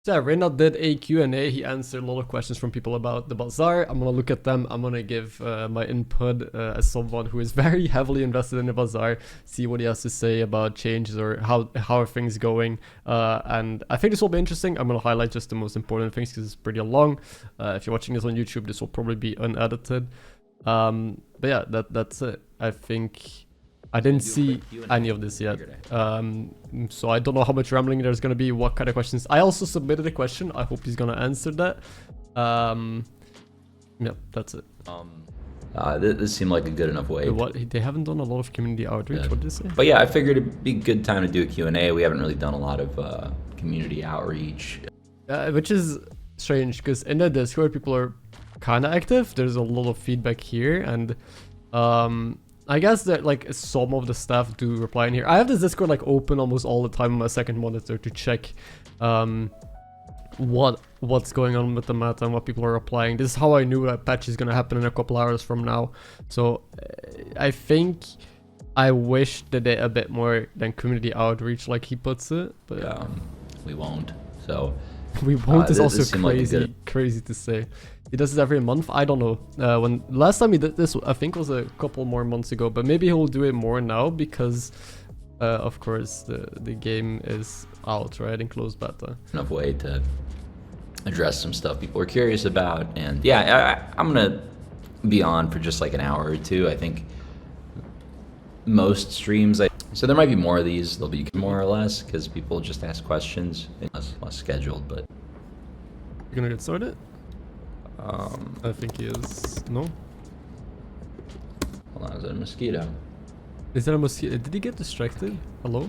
So yeah, Reynad did a Q&A. He answered a lot of questions from people about the Bazaar. I'm gonna look at them. I'm gonna give my input as someone who is very heavily invested in the Bazaar, see what he has to say about changes or how are things going. And I think this will be interesting. I'm gonna highlight just the most important things because it's pretty long. If you're watching this on YouTube, this will probably be unedited. But yeah, that's it. I think I didn't see any of this yet. So I don't know how much rambling there's going to be, what kind of questions. I also submitted a question. I hope he's going to answer that. Yeah, that's it. This seemed like a good enough way. They haven't done a lot of community outreach. What did they say? But yeah, I figured it'd be a good time to do a Q&A. We haven't really done a lot of community outreach. Which is strange because in the Discord, people are kind of active. There's a lot of feedback here. And I guess that like some of the staff do reply in here. I have this Discord like open almost all the time on my second monitor to check what's going on with the meta and what people are applying. This is how I knew that patch is gonna happen in a couple hours from now. So I think I wish they did a bit more than community outreach, like he puts it. But we won't. So we won't is also crazy to say. He does this every month. I don't know. When last time he did this, I think was a couple more months ago. But maybe he'll do it more now because, of course, the game is out, right, in closed beta. Enough way to address some stuff people are curious about, and yeah, I'm gonna be on for just like an hour or two. I think most streams. So there might be more of these. They'll be more or less because people just ask questions. Less scheduled, but. You're gonna get started. I think he is. No? Hold on, is that a mosquito? Is that a mosquito? Did he get distracted? Hello?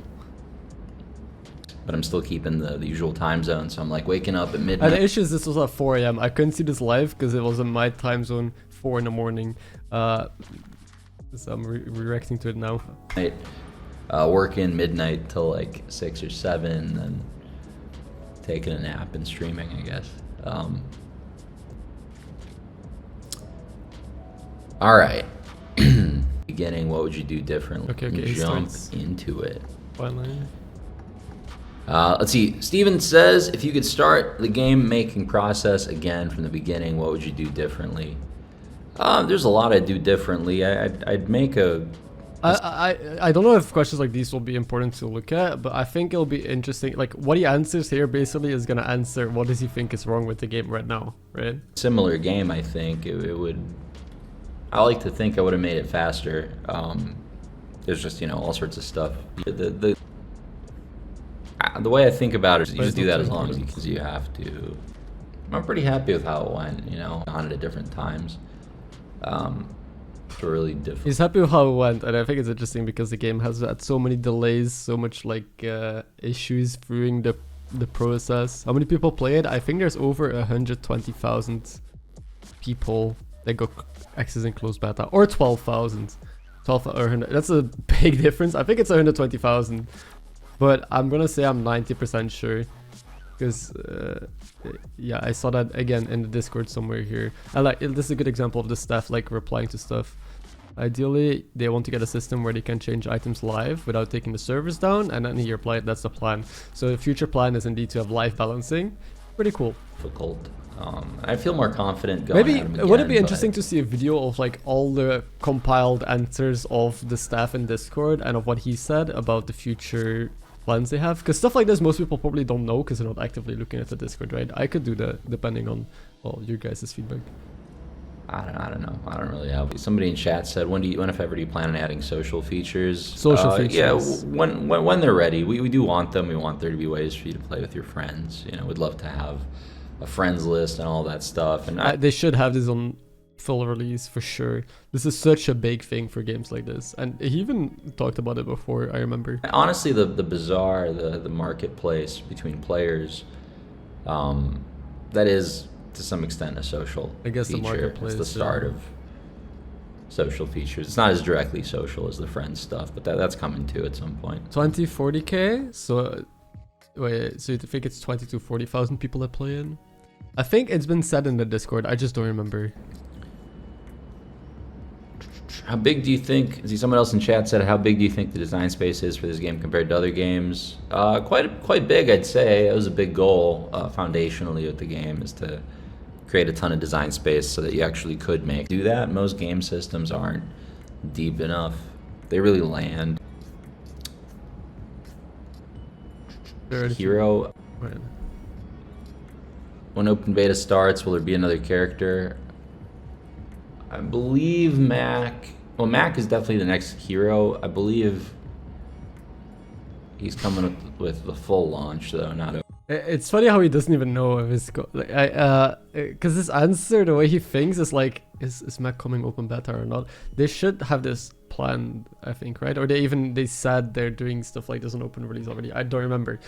But I'm still keeping the usual time zone, so I'm like waking up at midnight. The issue is this was at 4 AM. I couldn't see this live because it was in my time zone, 4 in the morning. So I'm reacting to it now. Working midnight till like 6 or 7, and taking a nap and streaming, I guess. All right. Beginning, what would you do differently? Okay. Jump into it. Finally. Let's see. Steven says, if you could start the game making process again from the beginning, what would you do differently? There's a lot I'd do differently. I'd make a... I don't know if questions like these will be important to look at, but I think it'll be interesting. Like what he answers here basically is gonna answer what does he think is wrong with the game right now, right? Similar game, I think. It would... I like to think I would have made it faster. There's just, you know, all sorts of stuff. The way I think about it is you just do that as long as you have to. I'm pretty happy with how it went, you know, on it at different times. It's really difficult. He's happy with how it went, and I think it's interesting because the game has had so many delays, so much like issues during the process. How many people played? I think there's over 120,000 people that got access in closed beta, or 12,000. 12 or 100. That's a big difference. I think it's 120,000, but I'm gonna say I'm 90% sure because yeah, I saw that again in the Discord somewhere here. And like this is a good example of the staff like replying to stuff. Ideally, they want to get a system where they can change items live without taking the servers down, and then he replied, that's the plan. So the future plan is indeed to have live balancing. Pretty cool. Difficult. I feel more confident going Maybe at him again, would it be interesting to see a video of like all the compiled answers of the staff in Discord and of what he said about the future plans they have? Because stuff like this most people probably don't know because they're not actively looking at the Discord, right? I could do that depending on, well, your guys' feedback. I don't know. I don't really have. Somebody in chat said, when if ever do you plan on adding social features? Social features. Yeah, when they're ready. We do want them. We want there to be ways for you to play with your friends. You know, we'd love to have a friends list and all that stuff. And they should have this on full release for sure. This is such a big thing for games like this, and he even talked about it before, I remember. Honestly, the Bazaar, the marketplace between players, that is to some extent a social I guess feature. the marketplace, it's the start of social features. It's not as directly social as the friends stuff, but that's coming too at some point. 20-40K. So wait, so you think it's 20 to 40,000 people that play in? I think it's been said in the Discord. I just don't remember. How big do you think? See, someone else in chat said, "How big do you think the design space is for this game compared to other games?" Quite big, I'd say. It was a big goal foundationally with the game, is to create a ton of design space so that you actually could do that. Most game systems aren't deep enough. They really land. Hero. When open beta starts, will there be another character? I believe Mac. Well, Mac is definitely the next hero. I believe he's coming with the full launch, though. Not. It's funny how he doesn't even know if it's because his answer, the way he thinks, is like, is Mac coming open beta or not? They should have this planned, I think, right? Or they said they're doing stuff like this on open release already. I don't remember.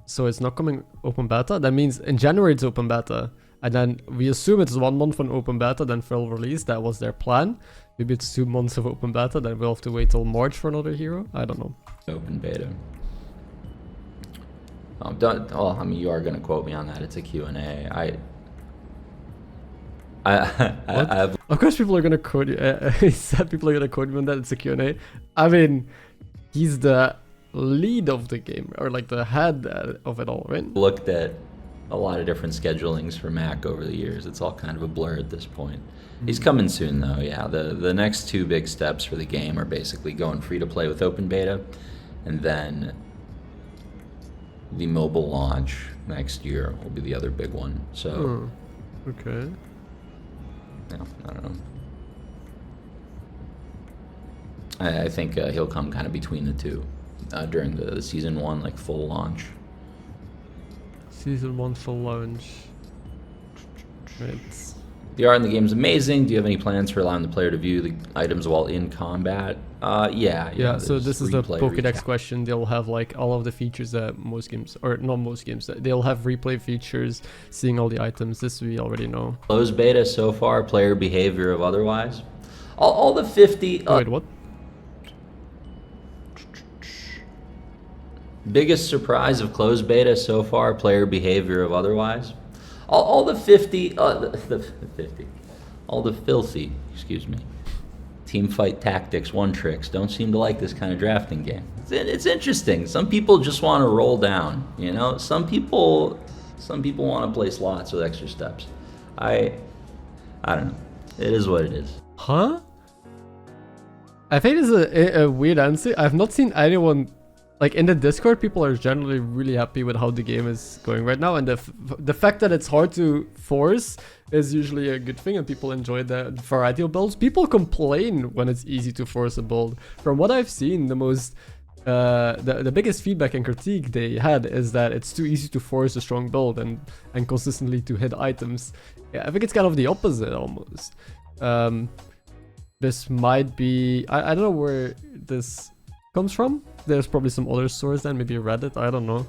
So it's not coming open beta. That means in January it's open beta. And then we assume it's 1 month on open beta, then full release. That was their plan. Maybe it's 2 months of open beta, then we'll have to wait till March for another hero. I don't know. Open beta. Well, I mean, you are going to quote me on that. It's a Q&A. Of course people are going to quote you. He said people are going to quote me on that. It's a Q&A. I mean, he's the lead of the game, or like the head of it all, right? Looked at a lot of different schedulings for Mac over the years. It's all kind of a blur at this point. He's coming soon, though. Yeah, the next 2 big steps for the game are basically going free to play with open beta, and then the mobile launch next year will be the other big one. So, okay. Yeah, I don't know. I think he'll come kind of between the two during the season 1, like full launch. Season 1 full launch. Right. The art in the game is amazing. Do you have any plans for allowing the player to view the items while in combat? Yeah. So this is the Pokédex question. They'll have like all of the features that most games, or not most games, they'll have replay features, seeing all the items. This we already know. Closed beta so far, player behavior of otherwise. All the 50... Wait, what? Biggest surprise of closed beta so far, player behavior of otherwise. All the 50, all the filthy, excuse me, team fight tactics, one tricks don't seem to like this kind of drafting game. It's interesting. Some people just want to roll down, you know. Some people want to play slots with extra steps. I don't know. It is what it is. Huh? I think this is a weird answer. I've not seen anyone. Like in the Discord, people are generally really happy with how the game is going right now, and the fact that it's hard to force is usually a good thing, and people enjoy the variety of builds. People complain when it's easy to force a build. From what I've seen, the biggest feedback and critique they had is that it's too easy to force a strong build and consistently to hit items. Yeah, I think it's kind of the opposite almost. This might be, I don't know where this comes from. There's probably some other source then, maybe Reddit, I don't know.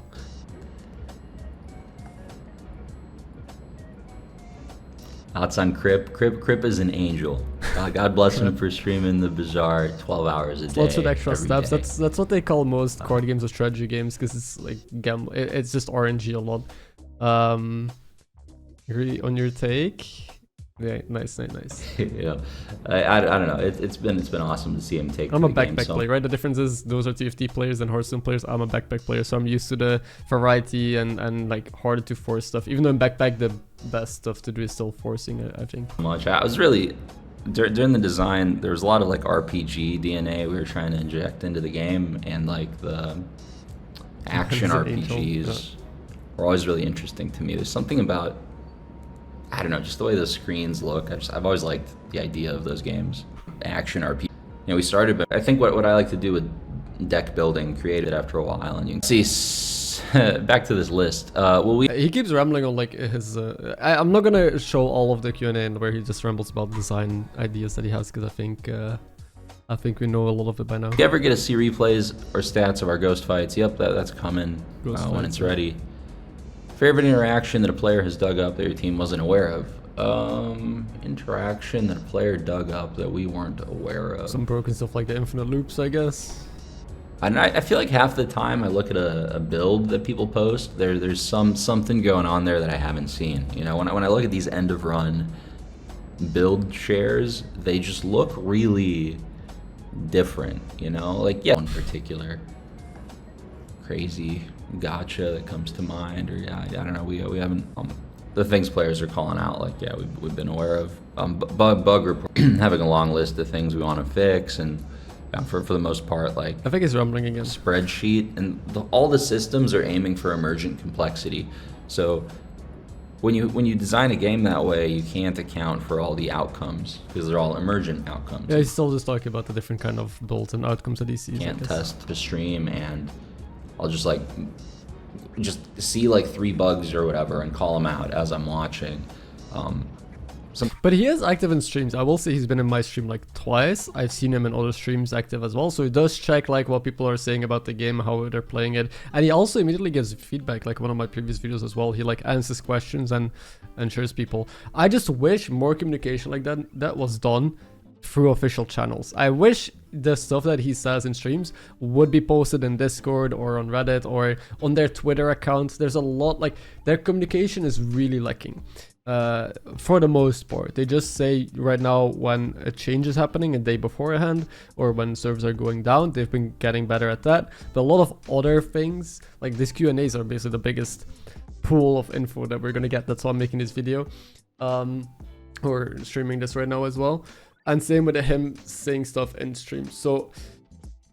Thoughts on Crip? Crip is an angel. God bless him for streaming the Bazaar 12 hours a day. Lots with extra steps. Day. That's what they call most card games or strategy games, because it's like it's just RNG a lot. Really on your take? Yeah, nice. Yeah, I don't know. It's been awesome to see him take. I'm a backpack player, right? The difference is those are TFT players and Hearthstone players. I'm a backpack player, so I'm used to the variety and like harder to force stuff. Even though in backpack the best stuff to do is still forcing it, I think. I was really during the design. There was a lot of like RPG DNA we were trying to inject into the game, and like the action RPGs were always really interesting to me. There's something about, I don't know, just the way those screens look. I've always liked the idea of those games. Action RPG. You know, we started, but I think what I like to do with deck building, create it after a while, and you can see, back to this list. He keeps rambling on like his, I'm not gonna show all of the Q&A and where he just rambles about design ideas that he has, because I think we know a lot of it by now. If you ever get to see replays or stats of our ghost fights, yep, that's coming when it's ready. Favorite interaction that a player has dug up that your team wasn't aware of? Interaction that a player dug up that we weren't aware of. Some broken stuff like the infinite loops, I guess. And I feel like half the time I look at a build that people post, there's something going on there that I haven't seen. You know, when I look at these end of run build shares, they just look really different, you know? Like, yeah, one particular crazy gotcha that comes to mind, or yeah, I don't know, we haven't, the things players are calling out, like, yeah, we've been aware of. Bug report, having a long list of things we want to fix, and for the most part, like, I think it's rumbling again. Spreadsheet, and all the systems are aiming for emergent complexity. So when you design a game that way, you can't account for all the outcomes because they're all emergent outcomes. Yeah, he's still just talking about the different kind of builds and outcomes that he sees. Can't test the stream, and I'll just see like 3 bugs or whatever and call them out as I'm watching. But he is active in streams. I will say he's been in my stream like twice. I've seen him in other streams active as well. So he does check like what people are saying about the game, how they're playing it. And he also immediately gives feedback, like one of my previous videos as well. He like answers questions and shares people. I just wish more communication like that was done through official channels. I wish the stuff that he says in streams would be posted in Discord or on Reddit or on their Twitter account. There's a lot, like, their communication is really lacking. For the most part, they just say right now when a change is happening a day beforehand, or when servers are going down. They've been getting better at that, but a lot of other things, like these Q&As, are basically the biggest pool of info that we're gonna get. That's why I'm making this video, or streaming this right now as well. And same with him saying stuff in stream. So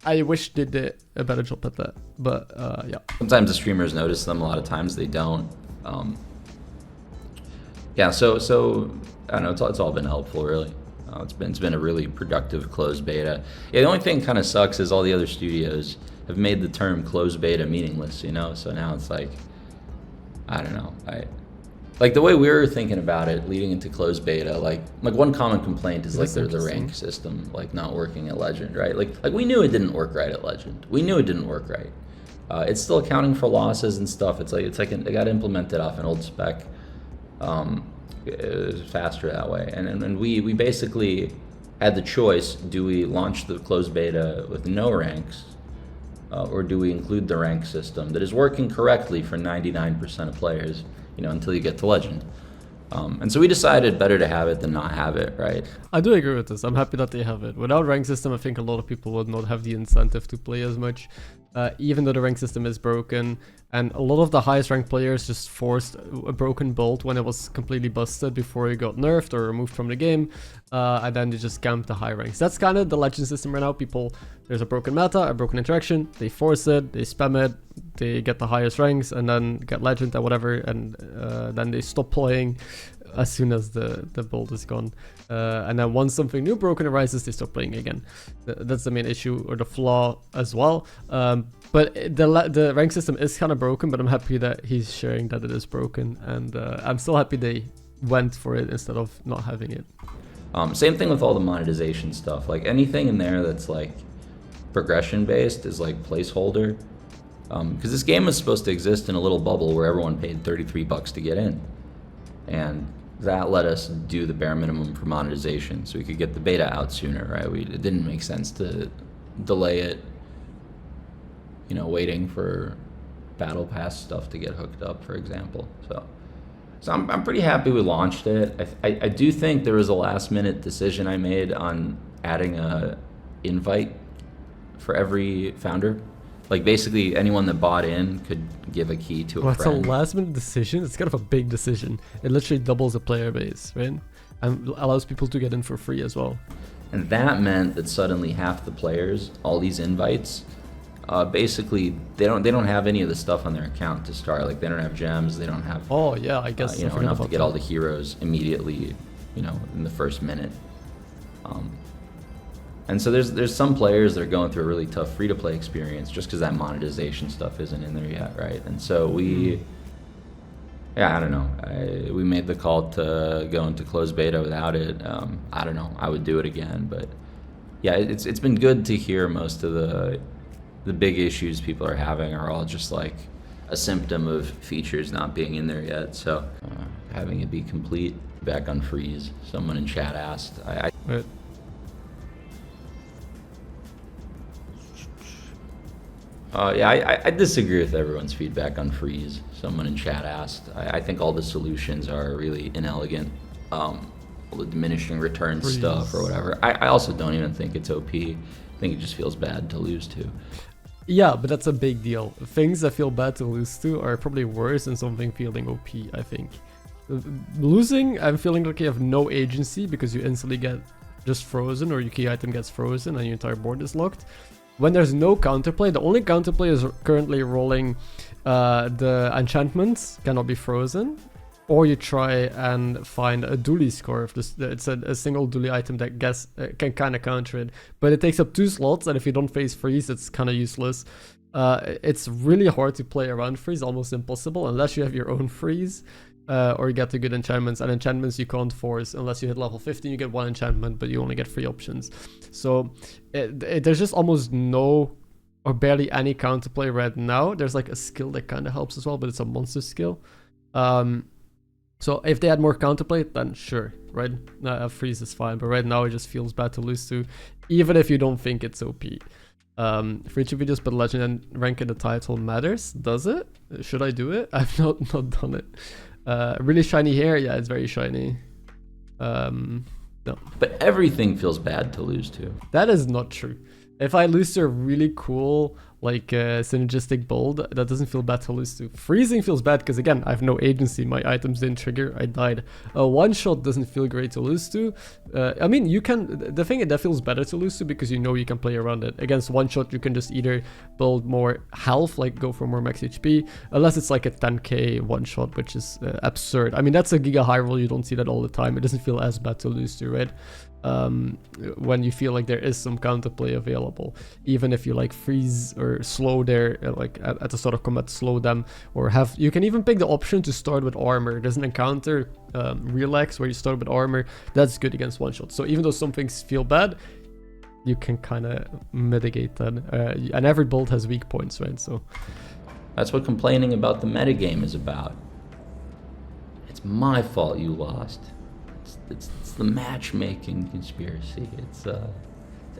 I wish they did a better job at that, but yeah. Sometimes the streamers notice them, a lot of times they don't. Yeah, so I don't know, it's all been helpful, really. It's been a really productive closed beta. Yeah, the only thing kind of sucks is all the other studios have made the term closed beta meaningless, you know? So now it's like, I don't know. Like the way we were thinking about it leading into closed beta, like one common complaint is like the rank system like not working at Legend, right? Like we knew it didn't work right at Legend. We knew it didn't work right. It's still accounting for losses and stuff. It's like it got implemented off an old spec. It was faster that way, and we basically had the choice: do we launch the closed beta with no ranks, or do we include the rank system that is working correctly for 99% of players, you know, until you get to Legend? And so we decided better to have it than not have it, right? I do agree with this. I'm happy that they have it. Without rank system, I think a lot of people would not have the incentive to play as much, even though the rank system is broken. And a lot of the highest ranked players just forced a broken bolt when it was completely busted before it got nerfed or removed from the game. And then they just camped the high ranks. That's kind of the Legend system right now. People, there's a broken meta, a broken interaction, they force it, they spam it, they get the highest ranks and then get Legend or whatever, and then they stop playing as soon as the build is gone. And then once something new broken arises, they stop playing again. That's the main issue, or the flaw as well. But the rank system is kind of broken, but I'm happy that he's sharing that it is broken, and I'm still happy they went for it instead of not having it. Same thing with all the monetization stuff. Like anything in there that's like progression based is like placeholder, because this game was supposed to exist in a little bubble where everyone paid $33 to get in, and that let us do the bare minimum for monetization so we could get the beta out sooner, right? It didn't make sense to delay it, you know, waiting for battle pass stuff to get hooked up, for example. So I'm pretty happy we launched it. I do think there was a last minute decision I made on adding a invite for every founder. Like basically anyone that bought in could give a key to a friend. It's a last minute decision. It's kind of a big decision. It literally doubles the player base, right? And allows people to get in for free as well. And that meant that suddenly half the players, all these invites, basically they don't have any of the stuff on their account to start. Like they don't have gems, they don't have I guess you know, enough to get all the heroes immediately, you know, in the first minute. And so there's some players that are going through a really tough free-to-play experience just because that monetization stuff isn't in there yet, right? And so we made the call to go into closed beta without it. I don't know, I would do it again, but yeah, it's been good to hear most of the big issues people are having are all just like a symptom of features not being in there yet. So having it be complete, back on freeze. Someone in chat asked. Right. I disagree with everyone's feedback on freeze. Someone in chat asked. I think all the solutions are really inelegant. all the diminishing return stuff or whatever. I also don't even think it's OP. I think it just feels bad to lose to. Yeah, but that's a big deal. Things that feel bad to lose to are probably worse than something feeling OP, I think. Losing, I'm feeling like you have no agency because you instantly get just frozen, or your key item gets frozen and your entire board is locked. When there's no counterplay, the only counterplay is currently rolling the enchantments cannot be frozen. Or you try and find a dually score. If it's a single dually item that can kind of counter it. But it takes up 2 slots, and if you don't face freeze, it's kind of useless. It's really hard to play around freeze, almost impossible, unless you have your own freeze. Or you get the good enchantments. And enchantments you can't force. Unless you hit level 15, you get 1 enchantment, but you only get 3 options. So there's just almost no or barely any counterplay right now. There's like a skill that kind of helps as well, but it's a monster skill. So if they had more counterplay, then sure, right? Freeze is fine, but right now it just feels bad to lose to, even if you don't think it's OP. For each videos, but legend and rank in the title matters. Does it? Should I do it? I've not done it. Really shiny hair, yeah, it's very shiny. No. But everything feels bad to lose to. That is not true. If I lose to a really cool, like synergistic build, that doesn't feel bad to lose to. Freezing feels bad because, again, I have no agency. My items didn't trigger. I died. A one-shot doesn't feel great to lose to. I mean, you can... The thing that feels better to lose to because you know you can play around it. Against one-shot, you can just either build more health, like go for more max HP, unless it's like a 10k one-shot, which is absurd. I mean, that's a Giga high roll. You don't see that all the time. It doesn't feel as bad to lose to, right? When you feel like there is some counterplay available, even if you like freeze or slow their like at the start of combat, slow them, or have, you can even pick the option to start with armor. There's an encounter relax where you start with armor. That's good against one shot. So even though some things feel bad, you can kind of mitigate that, and every build has weak points, right? So that's what complaining about the metagame is about. It's my fault you lost. It's the matchmaking conspiracy. It's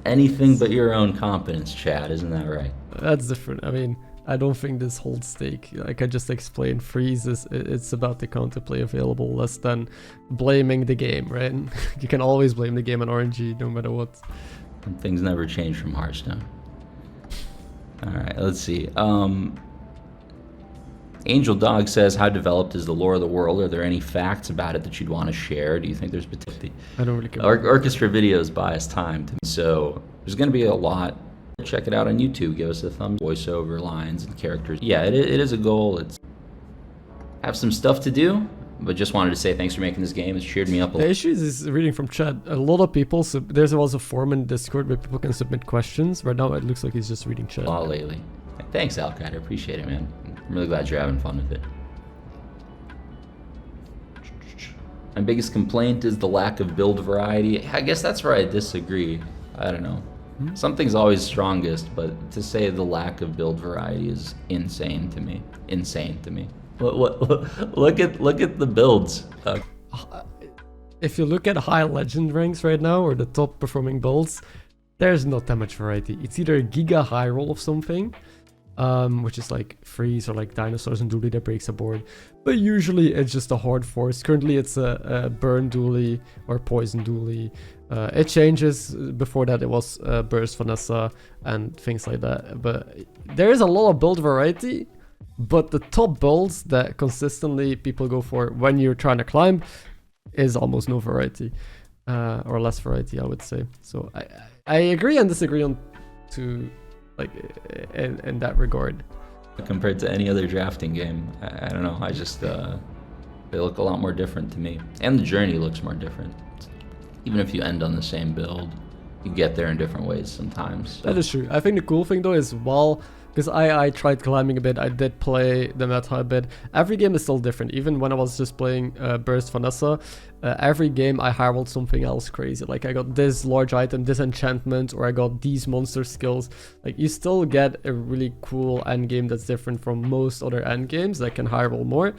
anything but your own competence, Chad. Isn't that right? That's different. I mean, I don't think this holds stake. Like I just explained, freeze is, it's about the counterplay available, less than blaming the game, right? You can always blame the game on RNG, no matter what. And things never change from Hearthstone. All right, let's see. Angel Dog says, how developed is the lore of the world? Are there any facts about it that you'd want to share? Do you think there's potential? I don't really care. Orchestra videos buy us time. So there's going to be a lot. Check it out on YouTube. Give us a thumbs. Voiceover lines and characters. Yeah, it is a goal. It's have some stuff to do, but just wanted to say thanks for making this game. It's cheered me up a lot. The issue is reading from chat. A lot of people, there's also a forum in Discord where people can submit questions. Right now it looks like he's just reading chat. A lot lately. Thanks, Alcat. I appreciate it, man. I'm really glad you're having fun with it. My biggest complaint is the lack of build variety. I guess that's where I disagree. I don't know. Something's always strongest, but to say the lack of build variety is insane to me. Insane to me. Look at the builds. If you look at high legend ranks right now, or the top performing builds, there's not that much variety. It's either a giga high roll of something, which is like freeze or like dinosaurs and dually that breaks a board, but usually it's just a hard force. Currently it's a burn dually or poison dually. It changes. Before that it was burst Vanessa and things like that, but there is a lot of build variety. But the top builds that consistently people go for when you're trying to climb is almost no variety, or less variety, I would say. So I agree and disagree on to like in that regard. Compared to any other drafting game, I don't know. I just they look a lot more different to me, and the journey looks more different. Even if you end on the same build, you get there in different ways sometimes. So. That is true. I think the cool thing though is because I tried climbing a bit, I did play the meta a bit. Every game is still different. Even when I was just playing Burst Vanessa, every game I high rolled something else crazy. Like I got this large item, this enchantment, or I got these monster skills. Like you still get a really cool end game that's different from most other end games that can high roll more.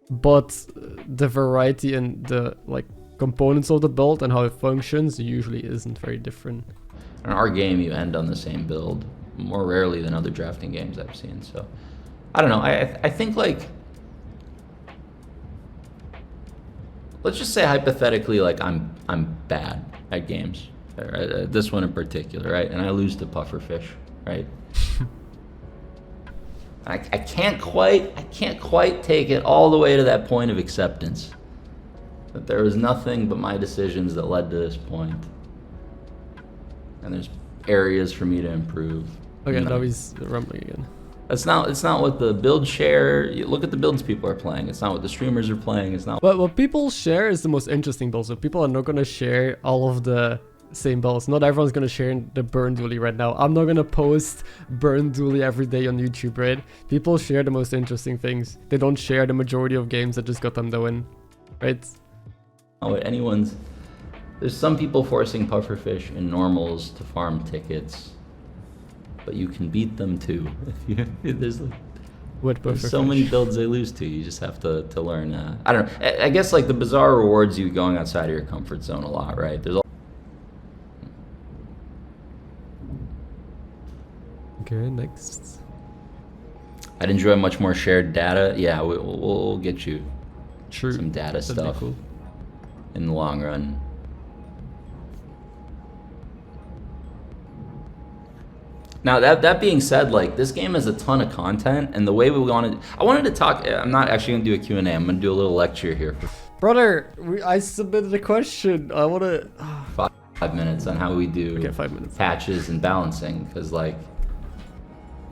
But the variety and the like components of the build and how it functions usually isn't very different. In our game, you end on the same build more rarely than other drafting games I've seen. So I don't know. I think like let's just say hypothetically, like I'm bad at games. This one in particular, right? And I lose to pufferfish, right? I can't quite take it all the way to that point of acceptance. That there was nothing but my decisions that led to this point. And there's areas for me to improve. Okay, now he's rumbling again. It's not what the build share. You look at the builds people are playing. It's not what the streamers are playing. It's not. But what people share is the most interesting builds. So people are not gonna share all of the same builds. Not everyone's gonna share the burn dually right now. I'm not gonna post burn dually every day on YouTube, right? People share the most interesting things. They don't share the majority of games that just got them the win, right? Oh, anyone's. There's some people forcing pufferfish in normals to farm tickets, but you can beat them too. There's so many builds they lose to. You just have to learn. I don't know. I guess like the Bazaar rewards you going outside of your comfort zone a lot, right? There's. Okay, next. I'd enjoy much more shared data. Yeah, we'll get you some data That'd stuff cool. In the long run. Now that being said, like this game has a ton of content, and the way I wanted to talk. I'm not actually gonna do a Q&A. I'm gonna do a little lecture here. Brother, I submitted a question. I wanna. 5 minutes on how we do 5 minutes. patches and balancing, because like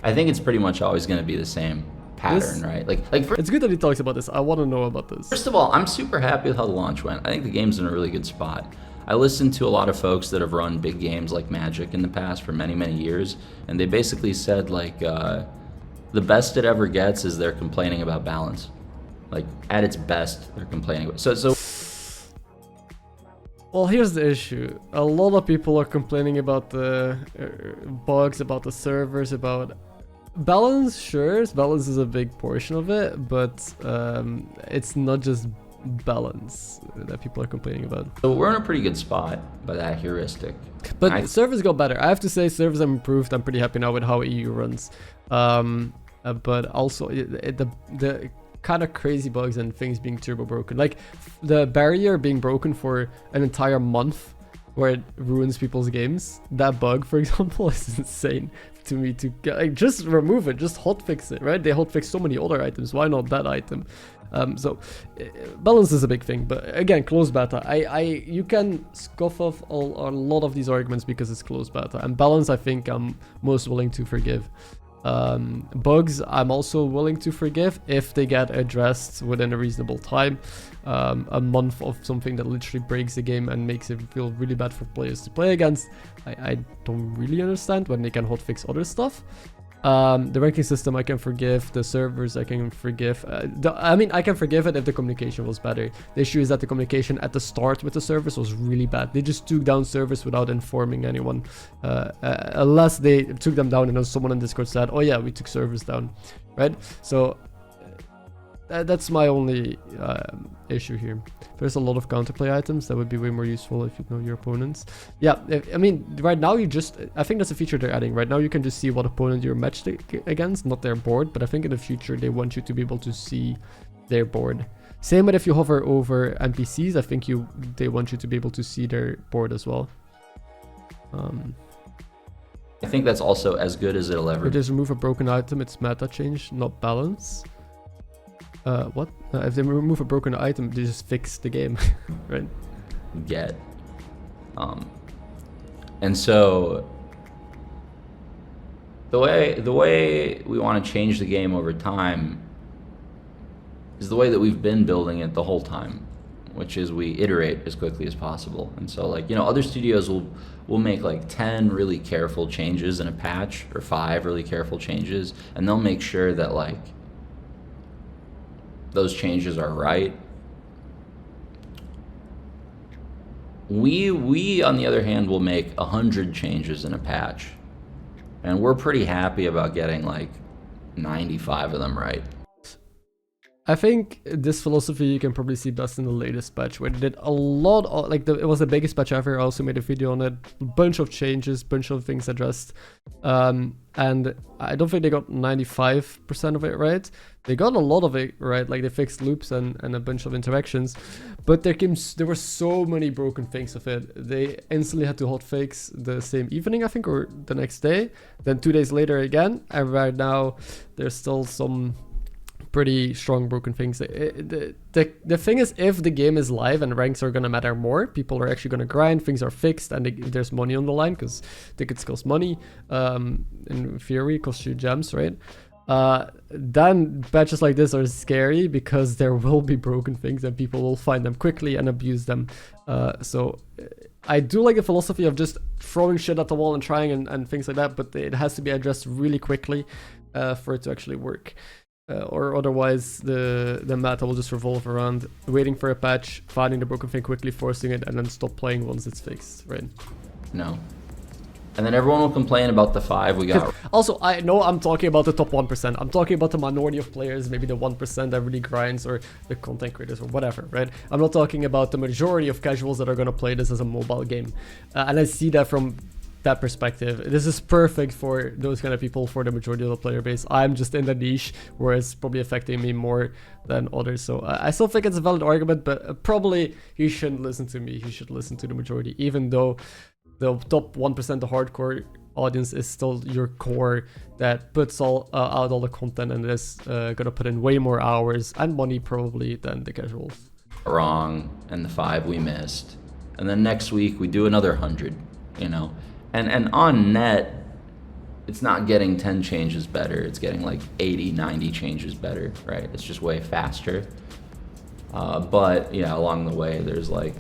I think it's pretty much always gonna be the same pattern, right? Like it's good that he talks about this. I want to know about this. First of all, I'm super happy with how the launch went. I think the game's in a really good spot. I listened to a lot of folks that have run big games like Magic in the past for many, many years, and they basically said like the best it ever gets is they're complaining about balance. Like at its best, they're complaining about. So. Well, here's the issue. A lot of people are complaining about the bugs, about the servers, about balance. Sure, balance is a big portion of it, but it's not just balance that people are complaining about. So we're in a pretty good spot by that heuristic. But servers got better. I have to say servers have improved. I'm pretty happy now with how EU runs. But also the kind of crazy bugs and things being turbo broken. Like the barrier being broken for an entire month where it ruins people's games. That bug, for example, is insane to me to get, like, just remove it, just hotfix it, right? They hotfix so many other items. Why not that item? So balance is a big thing, but again, closed beta. You can scoff off a lot of these arguments because it's closed beta, and balance I think I'm most willing to forgive. Bugs I'm also willing to forgive if they get addressed within a reasonable time. A month of something that literally breaks the game and makes it feel really bad for players to play against, I don't really understand when they can hotfix other stuff. The ranking system I can forgive, the servers I can forgive. I can forgive it if the communication was better. The issue is that the communication at the start with the servers was really bad. They just took down servers without informing anyone. Unless they took them down and then someone in Discord said, oh yeah, we took servers down, right? So that's my only issue here. There's a lot of counterplay items that would be way more useful if you know your opponents. Yeah, right now I think that's a feature they're adding. Right now you can just see what opponent you're matched against, not their board, but I think in the future they want you to be able to see their board. Same with if you hover over NPCs, I think they want you to be able to see their board as well. I think that's also as good as it'll ever. If there's remove a broken item, it's meta change, not balance. What? If they remove a broken item, they just fix the game, right? And so the way we want to change the game over time is the way that we've been building it the whole time, which is we iterate as quickly as possible. And so like, other studios will make like 10 really careful changes in a patch, or 5 really careful changes, and they'll make sure that like those changes are right. We on the other hand will make 100 changes in a patch, and we're pretty happy about getting like 95 of them right. I think this philosophy you can probably see best in the latest patch, where they did a lot of, like, it was the biggest patch ever. I also made a video on it. Bunch of changes, bunch of things addressed. And I don't think they got 95% of it right. They got a lot of it right, like they fixed loops and a bunch of interactions. But there were so many broken things with it. They instantly had to hotfix the same evening, I think, or the next day. Then 2 days later again. And right now, there's still some pretty strong broken things. The thing is, if the game is live and ranks are gonna matter more, people are actually gonna grind, things are fixed, and there's money on the line, because tickets cost money. In theory, cost you gems, right? Then patches like this are scary, because there will be broken things and people will find them quickly and abuse them. So I do like the philosophy of just throwing shit at the wall and trying and things like that, but it has to be addressed really quickly for it to actually work. Or otherwise the meta will just revolve around waiting for a patch, finding the broken thing quickly, forcing it, and then stop playing once it's fixed, right? No. And then everyone will complain about the 5 we got. Also, I know I'm talking about the top 1%. I'm talking about the minority of players, maybe the 1% that really grinds, or the content creators, or whatever, right? I'm not talking about the majority of casuals that are going to play this as a mobile game. And I see that from that perspective. This is perfect for those kind of people, for the majority of the player base. I'm just in the niche where it's probably affecting me more than others. So I still think it's a valid argument, but probably he shouldn't listen to me. He should listen to the majority, even though the top 1%, the hardcore audience, is still your core that puts out all the content and is gonna put in way more hours and money probably than the casuals. Wrong, and the 5 we missed. And then next week we do another 100, you know? And on net, it's not getting 10 changes better. It's getting like 80, 90 changes better, right? It's just way faster. But yeah, along the way, there's like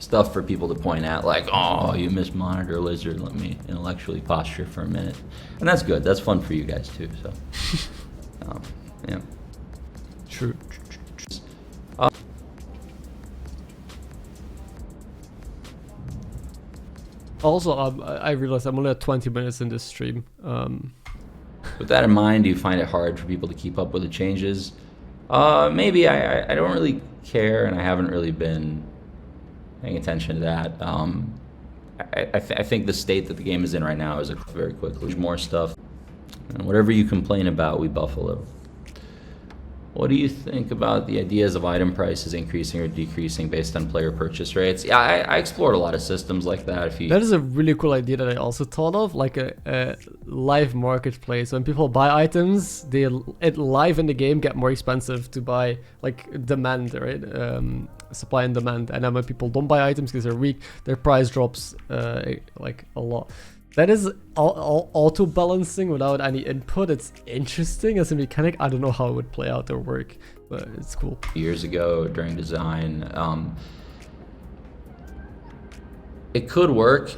stuff for people to point at, like, oh, you missed Monitor Lizard. Let me intellectually posture for a minute. And that's good. That's fun for you guys too, so. Yeah. True. Also, I realized I'm only at 20 minutes in this stream. With that in mind, do you find it hard for people to keep up with the changes? Maybe. I don't really care, and I haven't really been paying attention to that. I think the state that the game is in right now is very quickly. There's more stuff. And whatever you complain about, we buff a little. What do you think about the ideas of item prices increasing or decreasing based on player purchase rates? Yeah, I explored a lot of systems like that. That is a really cool idea that I also thought of, like a live marketplace. When people buy items, it live in the game get more expensive to buy, like demand, right? Supply and demand. And then when people don't buy items because they're weak, their price drops like a lot. That is auto balancing without any input. It's interesting as a mechanic. I don't know how it would play out or work, but it's cool. Years ago during design, it could work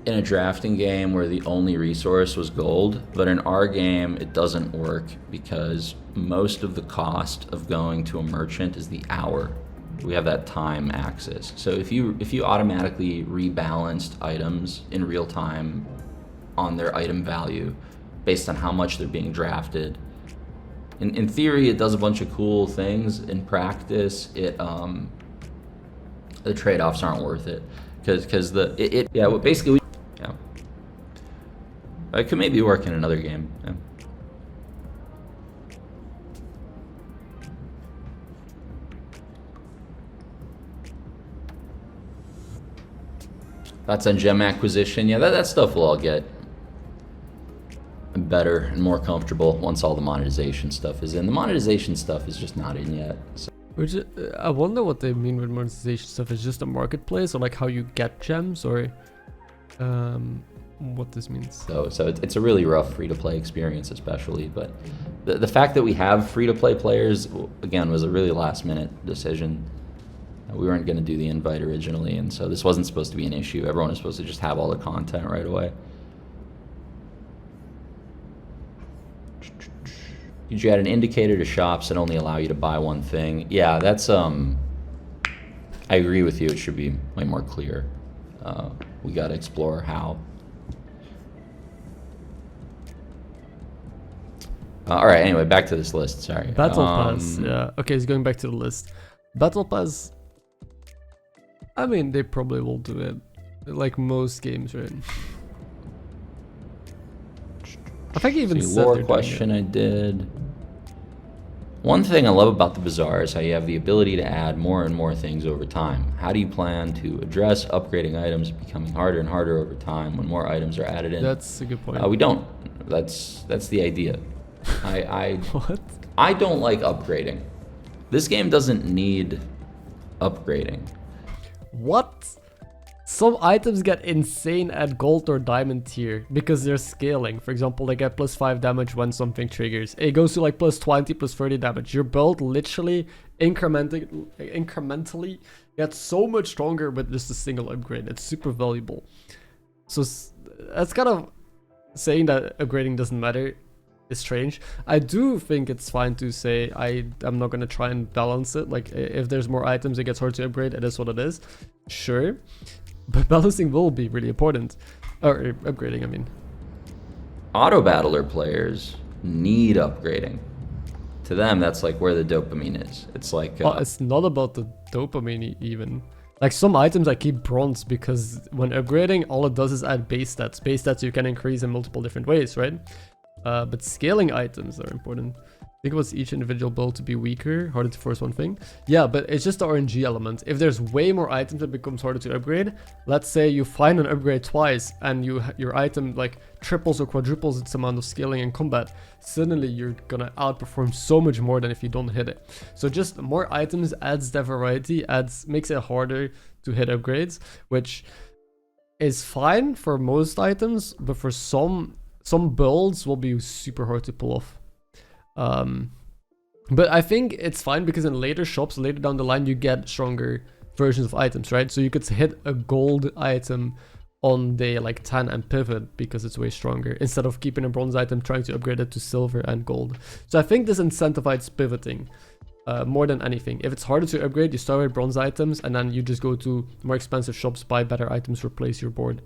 in a drafting game where the only resource was gold, but in our game it doesn't work because most of the cost of going to a merchant is the hour. We have that time axis. So if you automatically rebalanced items in real time on their item value based on how much they're being drafted, in theory it does a bunch of cool things. In practice, the trade-offs aren't worth it because basically it could maybe work in another game. Yeah. Thoughts on gem acquisition? Yeah, that stuff will all get better and more comfortable once all the monetization stuff is in. The monetization stuff is just not in yet. So. Which I wonder what they mean with monetization stuff. Is just a marketplace, or like how you get gems, or what this means? So it's a really rough free-to-play experience, especially. But the fact that we have free-to-play players, again, was a really last-minute decision. We weren't going to do the invite originally, and so this wasn't supposed to be an issue. Everyone was supposed to just have all the content right away. Did you add an indicator to shops that only allow you to buy one thing? Yeah, that's I agree with you. It should be way more clear. We got to explore how. All right, anyway, back to this list. Sorry. Battle Pass, yeah. Okay, he's going back to the list. Battle Pass, I mean, they probably will do it. Like most games, right? I think he even said lore question I did. One thing I love about the Bazaar is how you have the ability to add more and more things over time. How do you plan to address upgrading items becoming harder and harder over time when more items are added in? That's a good point. We don't. That's the idea. What? I don't like upgrading. This game doesn't need upgrading. What? Some items get insane at gold or diamond tier because they're scaling. For example, they get +5 damage when something triggers. It goes to like +20, +30 damage. Your build literally incrementally gets so much stronger with just a single upgrade. It's super valuable. So that's kind of saying that upgrading doesn't matter is strange. I do think it's fine to say I'm not going to try and balance it. Like if there's more items, it gets hard to upgrade. It is what it is. Sure. But balancing will be really important. Or upgrading, I mean. Auto battler players need upgrading. To them, that's like where the dopamine is. It's like... it's not about the dopamine even. Like some items I keep bronze because when upgrading, all it does is add base stats. Base stats you can increase in multiple different ways, right? But scaling items are important. I think it was each individual build to be weaker, harder to force one thing. Yeah, but it's just the RNG element. If there's way more items, it becomes harder to upgrade. Let's say you find an upgrade twice and your item like triples or quadruples its amount of scaling in combat. Suddenly you're gonna outperform so much more than if you don't hit it. So just more items adds that variety, makes it harder to hit upgrades, which is fine for most items, but for some builds will be super hard to pull off. But I think it's fine because in later shops, later down the line, you get stronger versions of items, right? So you could hit a gold item on day like 10 and pivot because it's way stronger instead of keeping a bronze item trying to upgrade it to silver and gold. So I think this incentivizes pivoting more than anything. If it's harder to upgrade, you start with bronze items and then you just go to more expensive shops, buy better items, replace your board.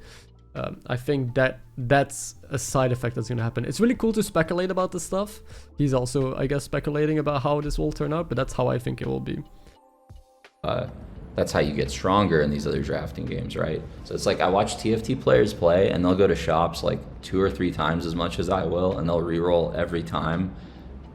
I think that's a side effect that's going to happen. It's really cool to speculate about this stuff. He's also, I guess, speculating about how this will turn out, but that's how I think it will be. That's how you get stronger in these other drafting games, right? So it's like I watch TFT players play and they'll go to shops like 2 or 3 times as much as I will, and they'll reroll every time.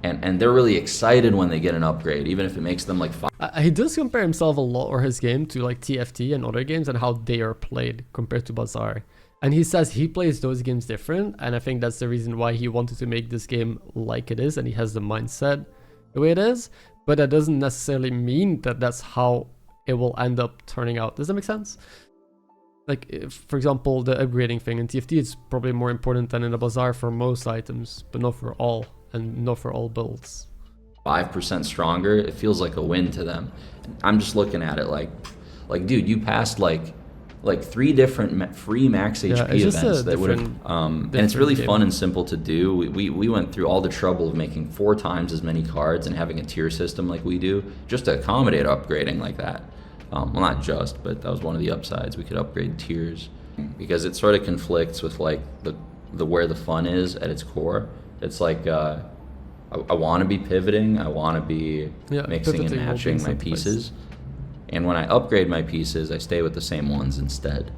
And they're really excited when they get an upgrade, even if it makes them like 5. He does compare himself a lot, or his game, to like TFT and other games and how they are played compared to Bazaar. And he says he plays those games different, and I think that's the reason why he wanted to make this game like it is, and he has the mindset the way it is. But that doesn't necessarily mean that that's how it will end up turning out. Does that make sense? Like, if, for example, the upgrading thing in TFT is probably more important than in the Bazaar for most items, but not for all, and not for all builds. 5% stronger, it feels like a win to them. I'm just looking at it like dude, you passed like 3 different free max HP events that would have, and it's really fun and simple to do. We went through all the trouble of making 4 times as many cards and having a tier system like we do, just to accommodate upgrading like that. Well, not just, but that was one of the upsides. We could upgrade tiers because it sort of conflicts with like the where the fun is at its core. It's like I want to be pivoting, I want to be mixing and matching my pieces. And when I upgrade my pieces, I stay with the same ones instead.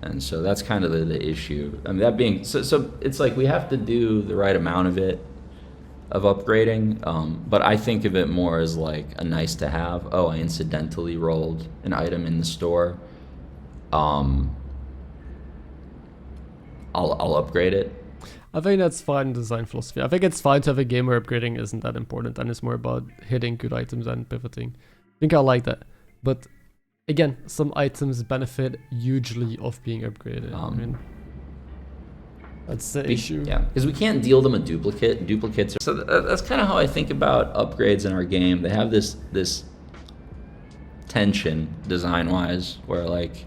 And so that's kind of the issue. I mean, that being, so it's like we have to do the right amount of it, of upgrading. But I think of it more as like a nice to have. Oh, I incidentally rolled an item in the store. I'll upgrade it. I think that's fine design philosophy. I think it's fine to have a game where upgrading isn't that important and it's more about hitting good items and pivoting. I think I like that. But again, some items benefit hugely of being upgraded. I mean, that's the issue. Yeah, because we can't deal them a duplicate. Duplicates. So that's kind of how I think about upgrades in our game. They have this tension design-wise, where like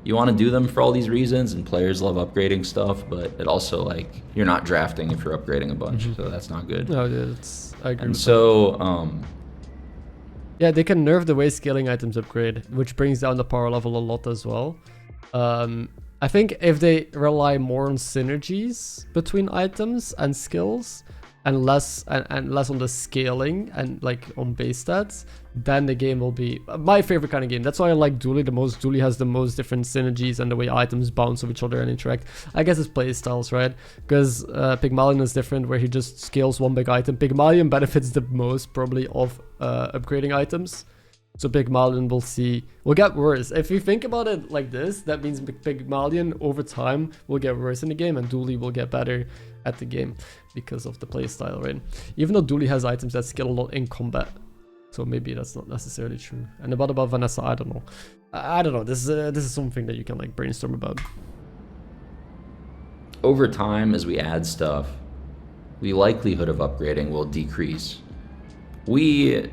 you want to do them for all these reasons, and players love upgrading stuff, but it also like you're not drafting if you're upgrading a bunch, so that's not good. No, yeah, I agree. And so. Yeah, they can nerf the way scaling items upgrade, which brings down the power level a lot as well. I think if they rely more on synergies between items and skills, and less on the scaling and like on base stats, then the game will be my favorite kind of game. That's why I like Dually the most. Dually has the most different synergies and the way items bounce off each other and interact. I guess it's play styles, right? Because Pygmalion is different, where he just scales one big item. Pygmalion benefits the most probably of upgrading items. So Pygmalion will get worse. If you think about it like this, that means Pygmalion over time will get worse in the game, and Dually will get better at the game because of the playstyle, right? Even though Dually has items that scale a lot in combat, so maybe that's not necessarily true. And about Vanessa, I don't know. I don't know. This is something that you can like brainstorm about. Over time, as we add stuff, the likelihood of upgrading will decrease. We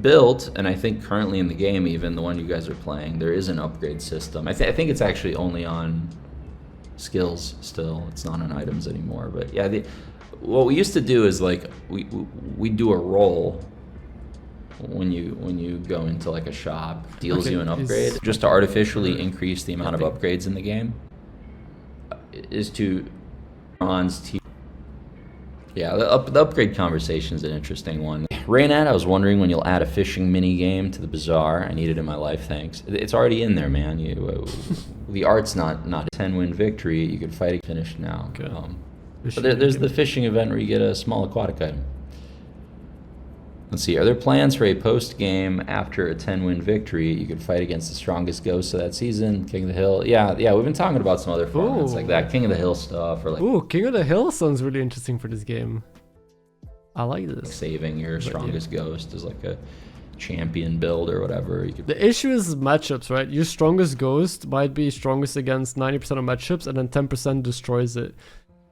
built, and I think currently in the game, even the one you guys are playing, there is an upgrade system. I think it's actually only on skills still. It's not on items anymore. But yeah, what we used to do is like we do a roll when you go into like a shop, deals you an upgrade, just to artificially increase the amount of upgrades in the game. Is to bronze. Yeah, the upgrade conversation is an interesting one. Reynad, I was wondering when you'll add a fishing mini game to the Bazaar. I need it in my life, thanks. It's already in there, man. The art's not a 10-win victory. You could fight it finished now. Okay. But there's the fishing event where you get a small aquatic item. Let's see, are there plans for a post-game after a 10-win victory? You could fight against the strongest ghosts of that season, King of the Hill. Yeah, we've been talking about some other formats like that, King of the Hill stuff, or like. Ooh, King of the Hill sounds really interesting for this game. I like this. Saving your strongest ghost is like a champion build or whatever. The issue is matchups, right? Your strongest ghost might be strongest against 90% of matchups, and then 10% destroys it.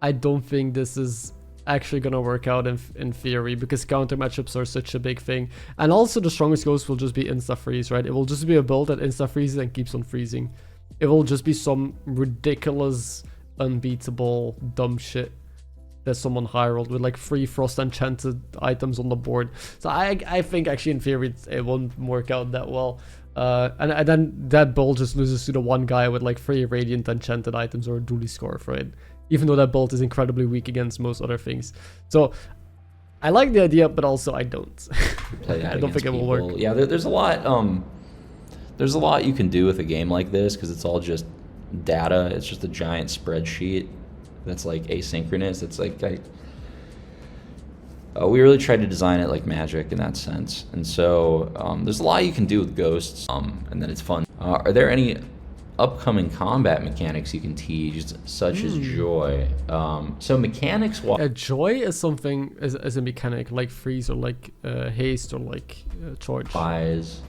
I don't think this is actually gonna work out in theory, because counter matchups are such a big thing. And also the strongest ghost will just be insta freeze, right? It will just be a build that insta freezes and keeps on freezing. It will just be some ridiculous, unbeatable, dumb shit that someone high rolled with like 3 frost enchanted items on the board. So I think actually in theory it won't work out that well. And then that build just loses to the one guy with like 3 radiant enchanted items or a dually scarf, right? Even though that bolt is incredibly weak against most other things. So I like the idea, but also I don't. I don't think it will work. Yeah, there's a lot. There's a lot you can do with a game like this because it's all just data. It's just a giant spreadsheet that's like asynchronous. It's like we really tried to design it like Magic in that sense, and so there's a lot you can do with ghosts, and then it's fun. Are there any upcoming combat mechanics you can teach, such as joy? So mechanics. Joy is something as a mechanic like freeze or like haste or like charge. Buys,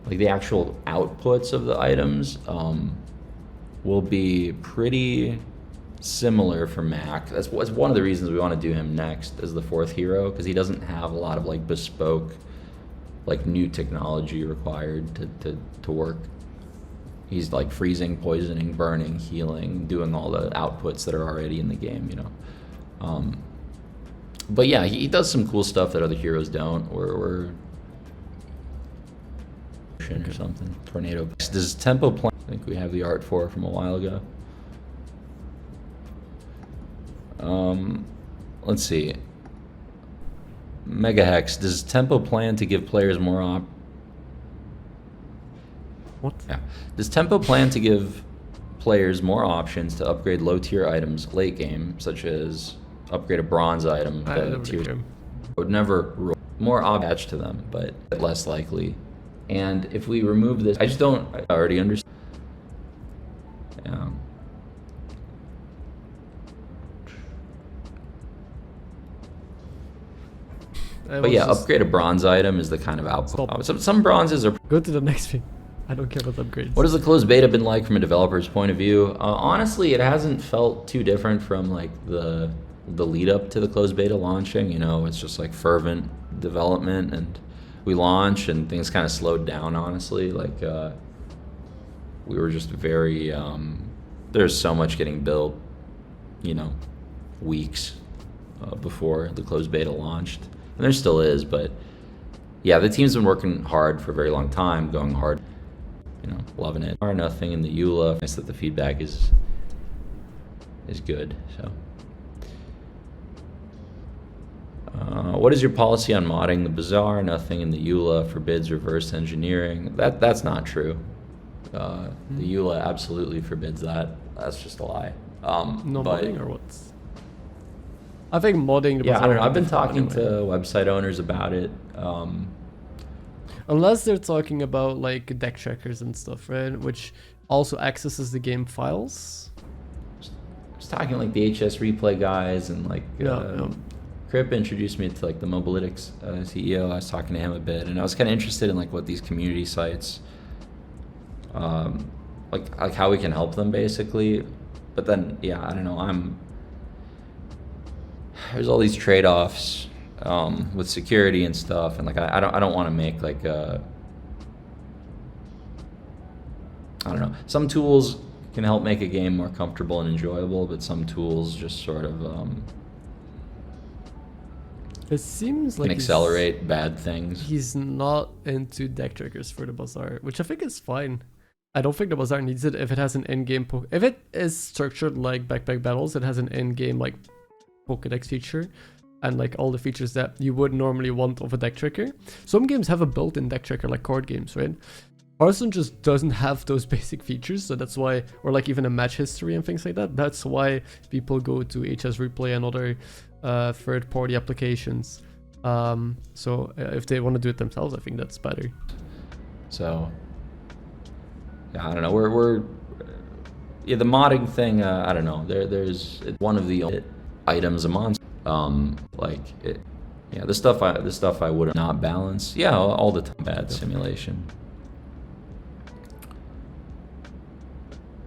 like the actual outputs of the items will be pretty similar for Mac. That's one of the reasons we want to do him next as the 4th hero, because he doesn't have a lot of like bespoke, like new technology required to work. He's like freezing, poisoning, burning, healing, doing all the outputs that are already in the game, you know. But yeah, he does some cool stuff that other heroes don't. We're or something. Tornado. Does tempo plan? I think we have the art for it from a while ago. Let's see. Megahex. Does tempo plan to give players more What? Yeah. Does Tempo plan to give players more options to upgrade low-tier items late game, such as upgrade a bronze item? Would never roll more attached to them, but less likely. And if we remove this, I already understand. Yeah. But yeah, upgrade a bronze item is the kind of output. Some bronzes are. Go to the next thing. I don't care about upgrades. What has the closed beta been like from a developer's point of view? Honestly, it hasn't felt too different from like the lead up to the closed beta launching. You know, it's just like fervent development, and we launched and things kind of slowed down. Honestly, like we were just very. There's so much getting built, you know, weeks before the closed beta launched, and there still is. But yeah, the team's been working hard for a very long time, going hard. You know, loving it. Or nothing in the EULA. Nice that the feedback is good. So What is your policy on modding the Bazaar? Nothing in the EULA forbids reverse engineering. That's not true. The EULA absolutely forbids that. That's just a lie. No but modding or what? I think modding the yeah, I Bazaar don't know. I've been different talking to anyway. website owners about it. Unless they're talking about like deck checkers and stuff, right? Which also accesses the game files. Just talking like the HS replay guys and like Yeah. Crip introduced me to like the Mobalytics CEO. I was talking to him a bit, and I was kind of interested in like what these community sites, like how we can help them basically. But then yeah, I don't know. There's all these trade-offs with security and stuff, and like I don't want to make like I don't know. Some tools can help make a game more comfortable and enjoyable, but some tools just sort of It seems like can accelerate bad things. He's not into deck checkers for the Bazaar, which I think is fine. I don't think the Bazaar needs it if it has an in-game if it is structured like Backpack Battles, it has an in-game like Pokédex feature and like all the features that you would normally want of a deck tracker. Some games have a built-in deck tracker like card games, right? Hearthstone just doesn't have those basic features, so that's why, or like even a match history and things like that. That's why people go to HS Replay and other third-party applications. So if they want to do it themselves, I think that's better. So yeah, I don't know. We're yeah, the modding thing. I don't know. There's one of the items a monster. Like it, yeah, the stuff I would not balance. Yeah, all the time. Bad simulation.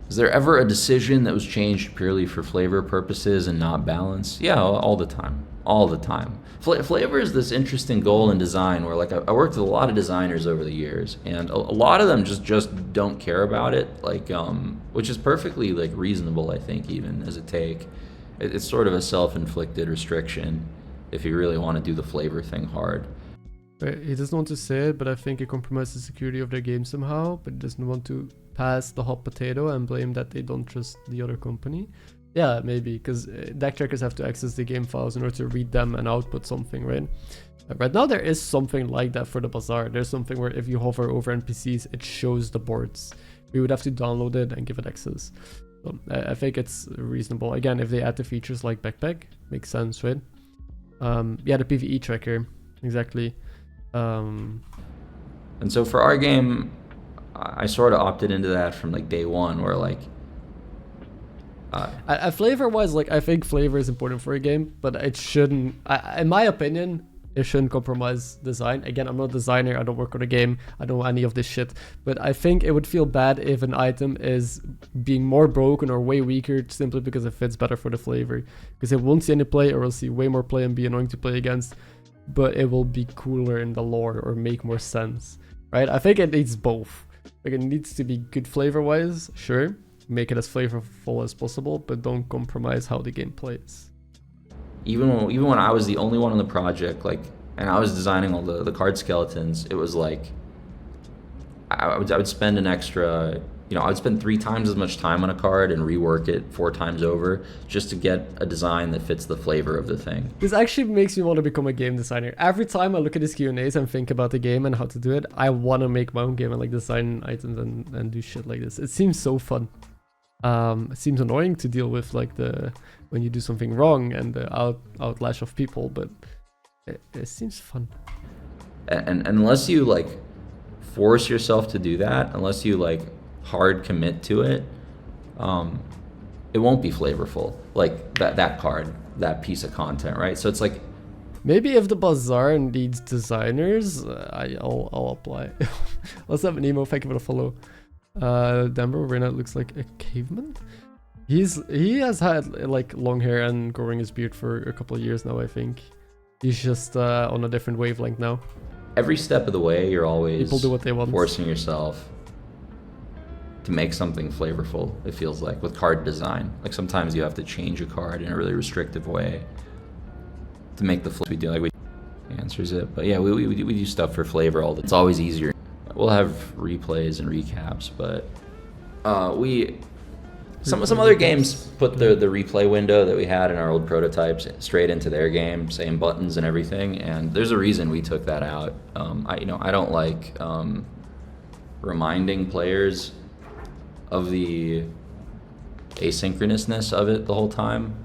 Is there ever a decision that was changed purely for flavor purposes and not balance? Yeah, all the time. All the time. Flavor is this interesting goal in design where like I worked with a lot of designers over the years, and a lot of them just don't care about it, like which is perfectly like reasonable, I think, even as a take. It's sort of a self-inflicted restriction if you really want to do the flavor thing hard. Right, he doesn't want to say it, but I think it compromises the security of their game somehow, but he doesn't want to pass the hot potato and blame that they don't trust the other company. Yeah, maybe, because deck checkers have to access the game files in order to read them and output something, right? Right now there is something like that for the Bazaar. There's something where if you hover over NPCs, it shows the boards. We would have to download it and give it access. So I think it's reasonable. Again, if they add the features like Backpack, makes sense, right? Yeah, the PvE tracker, exactly. And so for our game, I sort of opted into that from like day one, where like flavor wise, like I think flavor is important for a game, but it shouldn't, in my opinion, it shouldn't compromise design. Again, I'm not a designer, I don't work on a game, I don't know any of this shit, but I think it would feel bad if an item is being more broken or way weaker simply because it fits better for the flavor, because it won't see any play, or will see way more play and be annoying to play against, but it will be cooler in the lore or make more sense, right? I think it needs both. Like, it needs to be good flavor wise, sure, make it as flavorful as possible, but don't compromise how the game plays. Even when I was the only one on the project, like, and I was designing all the card skeletons, it was like I would spend an extra, you know, I would spend 3 times as much time on a card and rework it 4 times over just to get a design that fits the flavor of the thing. This actually makes me want to become a game designer. Every time I look at these Q&As and think about the game and how to do it, I want to make my own game and like design items and do shit like this. It seems so fun. It seems annoying to deal with like when you do something wrong and the outlash of people, but it seems fun. And unless you like force yourself to do that, unless you like hard commit to it, it won't be flavorful. Like that card, that piece of content, right? So it's like, maybe if the Bazaar needs designers, I'll apply. Let's have an emo. Thank you for the follow. Denver Reynad looks like a caveman. He has had like long hair and growing his beard for a couple of years now, I think. He's just on a different wavelength now. Every step of the way, you're always people do what they want, forcing yourself to make something flavorful, it feels like, with card design. Like sometimes you have to change a card in a really restrictive way to make the flavor. We do, like, we answers it, but yeah, we do stuff for flavor all the time. It's always easier. We'll have replays and recaps, but Some other games put the replay window that we had in our old prototypes straight into their game, same buttons and everything. And there's a reason we took that out. I don't like reminding players of the asynchronousness of it the whole time.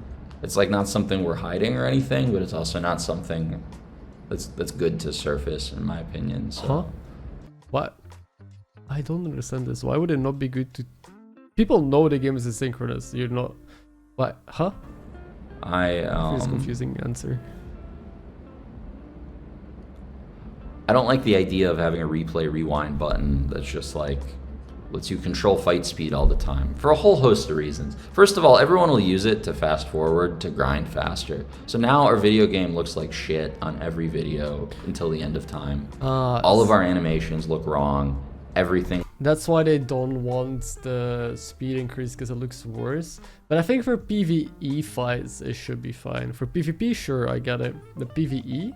It's like not something we're hiding or anything, but it's also not something that's good to surface, in my opinion. So. Huh? What? I don't understand this. Why would it not be good to... People know the game is asynchronous. You're not... What? Huh? It's a confusing answer. I don't like the idea of having a replay rewind button that's just like lets you control fight speed all the time for a whole host of reasons. First of all, everyone will use it to fast forward, to grind faster. So now our video game looks like shit on every video until the end of time. All of our animations look wrong. Everything. That's why they don't want the speed increase, because it looks worse. But I think for PvE fights, it should be fine. For PvP, sure, I get it. The PvE,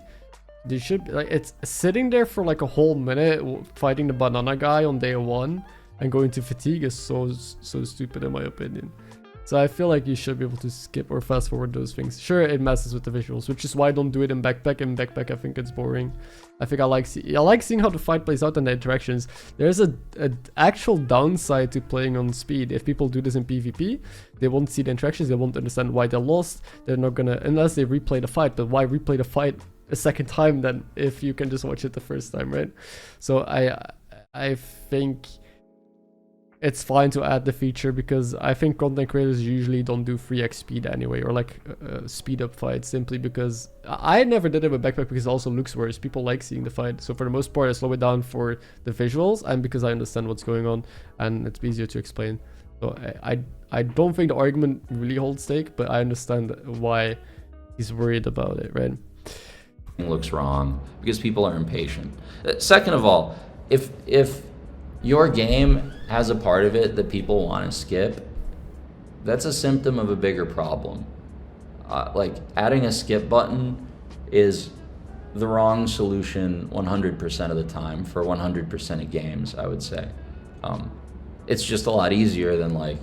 they should be, like, it's sitting there for like a whole minute fighting the banana guy on day 1 and going to fatigue is so stupid in my opinion. So I feel like you should be able to skip or fast forward those things. Sure, it messes with the visuals, which is why I don't do it in backpack. In backpack, I think it's boring. I think I like seeing how the fight plays out and the interactions. There's a actual downside to playing on speed. If people do this in PvP, they won't see the interactions. They won't understand why they lost. They're not gonna, unless they replay the fight. But why replay the fight a second time then if you can just watch it the first time, right? So I think it's fine to add the feature, because I think content creators usually don't do free X speed anyway, or like speed up fights, simply because I never did it with backpack because it also looks worse. People like seeing the fight, so for the most part I slow it down for the visuals and because I understand what's going on and it's easier to explain. So I don't think the argument really holds stake, but I understand why he's worried about it, right? Looks wrong because people are impatient. Second of all, if your game has a part of it that people want to skip, that's a symptom of a bigger problem. Like adding a skip button is the wrong solution 100% of the time for 100% of games, I would say. It's just a lot easier than like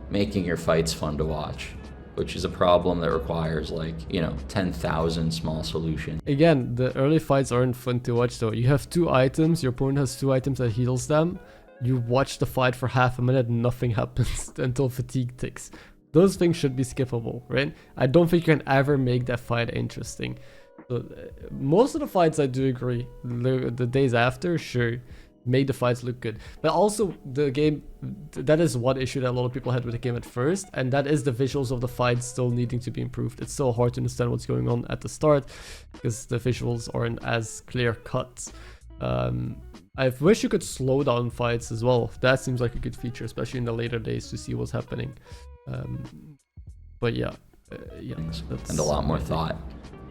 making your fights fun to watch, which is a problem that requires like, 10,000 small solutions. Again, the early fights aren't fun to watch though. You have 2 items, your opponent has 2 items that heals them. You watch the fight for half a minute, nothing happens until fatigue ticks. Those things should be skippable, right? I don't think you can ever make that fight interesting. So, most of the fights I do agree. The days after, sure, made the fights look good. But also the game, that is one issue that a lot of people had with the game at first, and that is the visuals of the fights still needing to be improved. It's so hard to understand what's going on at the start because the visuals aren't as clear cut. I wish you could slow down fights as well. That seems like a good feature, especially in the later days, to see what's happening. But yeah, and a lot more thought.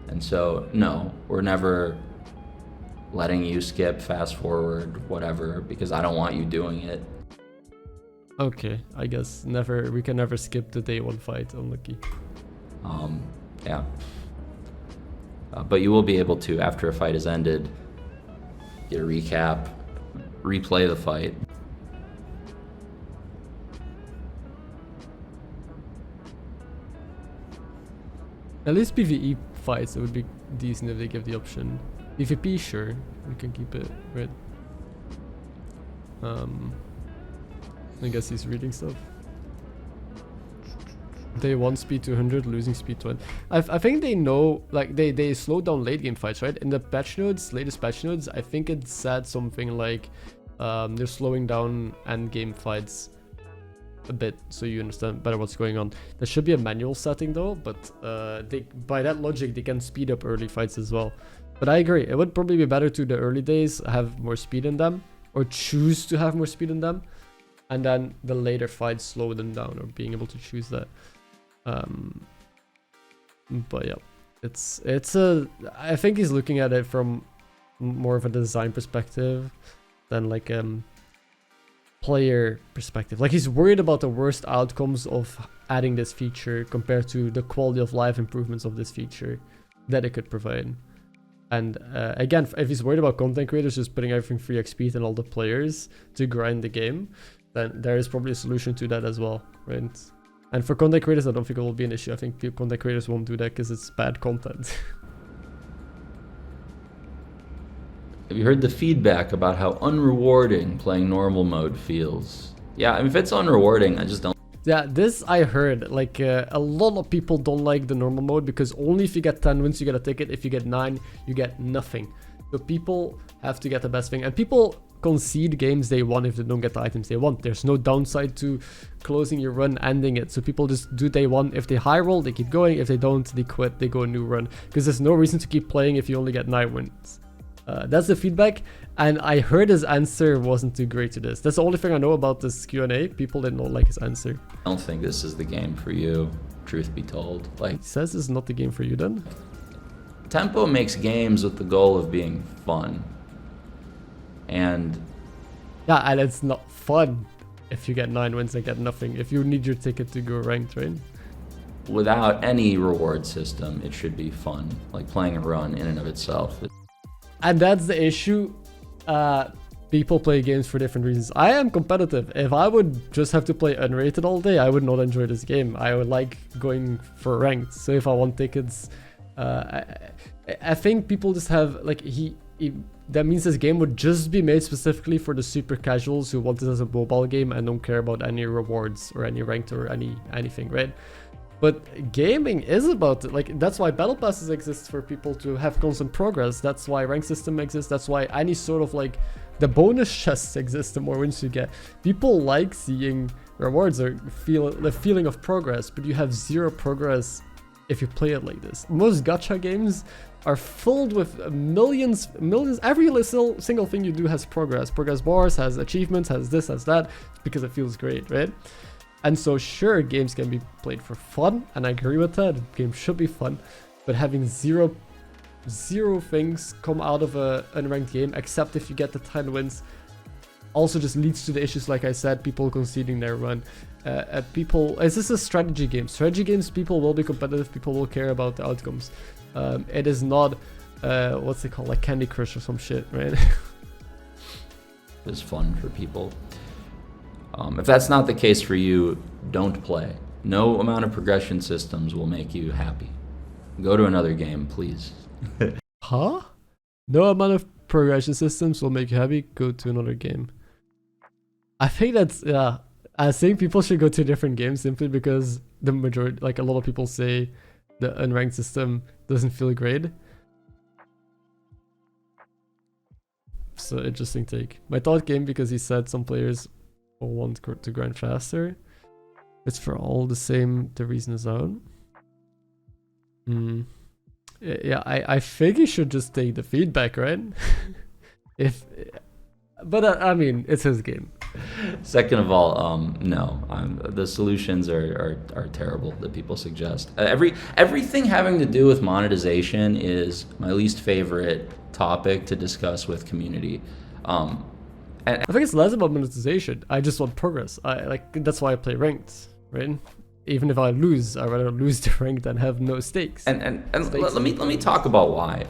And so no, we're never letting you skip, fast forward, whatever, because I don't want you doing it. Okay, I guess we can never skip the day 1 fight. Unlucky. Yeah. But you will be able to, after a fight is ended, get a recap, replay the fight. At least PvE fights, it would be decent if they give the option. PvP, sure, we can keep it, right? I guess he's reading stuff. Day 1 speed 200, losing speed 20. I think they know, like they slow down late game fights, right? In the patch notes, latest patch notes, I think it said something like they're slowing down end game fights a bit so you understand better what's going on. There should be a manual setting though, but by that logic they can speed up early fights as well. But I agree, it would probably be better to the early days have more speed in them, or choose to have more speed in them, and then the later fights slow them down, or being able to choose that. But yeah, I think he's looking at it from more of a design perspective than like player perspective. Like he's worried about the worst outcomes of adding this feature compared to the quality of life improvements of this feature that it could provide. And again, if he's worried about content creators just putting everything free XP and all the players to grind the game, then there is probably a solution to that as well, right? And for content creators, I don't think it will be an issue. I think content creators won't do that because it's bad content. Have you heard the feedback about how unrewarding playing normal mode feels? Yeah, I mean, if it's unrewarding, I just don't. Yeah, this I heard. Like, a lot of people don't like the normal mode because only if you get 10 wins, you get a ticket. If you get 9, you get nothing. So people have to get the best thing. And people concede games they won if they don't get the items they want. There's no downside to closing your run, ending it. So people just do they want. If they high roll, they keep going. If they don't, they quit. They go a new run. Because there's no reason to keep playing if you only get 9 wins. That's the feedback, and I heard his answer wasn't too great to this. That's the only thing I know about this Q&A. People did not like his answer. I don't think this is the game for you, truth be told. Like, He says it's not the game for you then? Tempo makes games with the goal of being fun. And Yeah, and it's not fun if you get 9 wins and get nothing. If you need your ticket to go ranked, right? without any reward system, it should be fun. Like playing a run in and of itself. And that's the issue. People play games for different reasons. I am competitive. If I would just have to play unrated all day, I would not enjoy this game. I would like going for ranked. So if I want tickets, I think people just have like that means this game would just be made specifically for the super casuals who want it as a mobile game and don't care about any rewards or any ranked or anything, right? But gaming is about it. Like, that's why battle passes exist, for people to have constant progress. That's why rank system exists. That's why any sort of like the bonus chests exist the more wins you get. People like seeing rewards or feel the feeling of progress, but you have zero progress if you play it like this. Most gacha games are filled with millions. Every single thing you do has progress bars, has achievements, has this, has that, because it feels great, right? And so sure, games can be played for fun, and I agree with that. Games should be fun, but having zero things come out of a unranked game, except if you get the 10 wins, also just leads to the issues like I said, people conceding their run. Is this a strategy game? Strategy games, people will be competitive, people will care about the outcomes. It is not, what's it called, like Candy Crush or some shit, right? It's fun for people. If that's not the case for you, don't play. No amount of progression systems will make you happy. Go to another game, please. Huh? No amount of progression systems will make you happy? Go to another game. I think that's, yeah. I think people should go to different games simply because the majority, like a lot of people say the unranked system doesn't feel great. So interesting take. My thought came because he said some players will want to grind faster. It's for all the reason is out. Yeah, I think he should just take the feedback, right? But I mean, it's his game. Second of all, no, the solutions are terrible that people suggest. Everything having to do with monetization is my least favorite topic to discuss with community. And I think it's less about monetization. I just want progress. That's why I play ranked, right? Even if I lose, I'd rather lose the rank than have no stakes. And let me talk about why.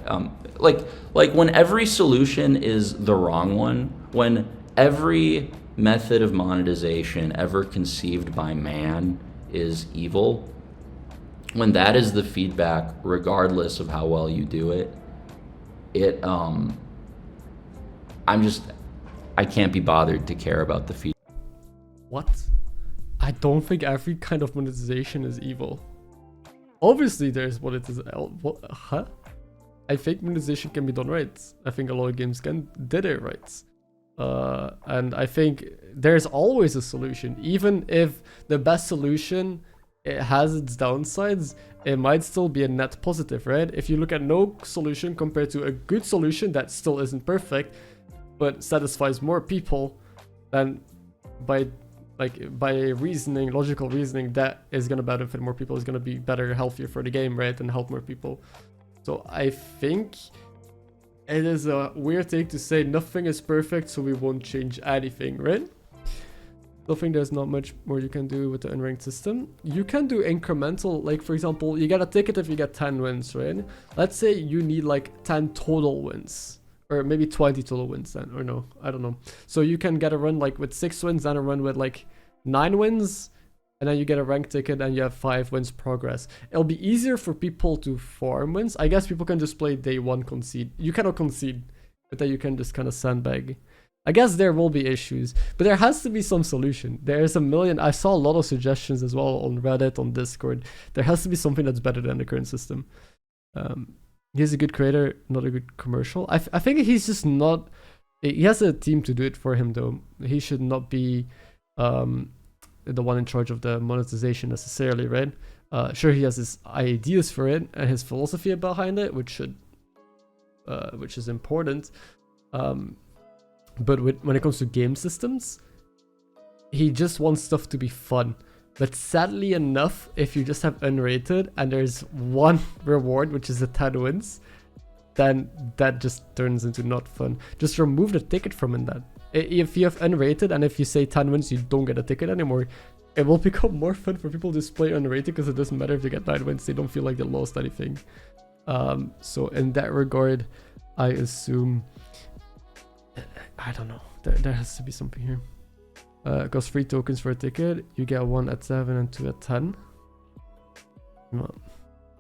Like when every solution is the wrong one, when every method of monetization ever conceived by man is evil, when that is the feedback, regardless of how well you do it, I can't be bothered to care about the feedback. What? I don't think every kind of monetization is evil. Obviously, there's huh? I think monetization can be done right. I think a lot of games did it right. And I think there's always a solution. Even if the best solution, it has its downsides, it might still be a net positive, right? If you look at no solution compared to a good solution that still isn't perfect, but satisfies more people, then by logical reasoning, that is going to benefit more people, is going to be better, healthier for the game, right? And help more people. So I think it is a weird thing to say nothing is perfect, so we won't change anything, right? I think there's not much more you can do with the unranked system. You can do incremental, like for example, you get a ticket if you get 10 wins, right? Let's say you need like 10 total wins, or maybe 20 total wins then, or no, I don't know. So you can get a run like with 6 wins and a run with like 9 wins, and then you get a rank ticket and you have 5 wins progress. It'll be easier for people to farm wins. I guess people can just play day 1 concede. You cannot concede, but then you can just kind of sandbag. I guess there will be issues, but there has to be some solution. There's a million. I saw a lot of suggestions as well on Reddit, on Discord. There has to be something that's better than the current system. He's a good creator, not a good commercial. I think he's just not. He has a team to do it for him though. He should not be the one in charge of the monetization necessarily, right? Sure, he has his ideas for it and his philosophy behind it, which is important. But when it comes to game systems, he just wants stuff to be fun. But sadly enough, if you just have unrated and there's one reward, which is a 10 wins, then that just turns into not fun. Just remove the ticket from in that. If you have unrated and if you say 10 wins, you don't get a ticket anymore, it will become more fun for people to just play unrated because it doesn't matter if they get 9 wins, they don't feel like they lost anything. So in that regard, I assume, I don't know, there has to be something here. Cost 3 tokens for a ticket. You get 1 at 7 and 2 at 10. Well,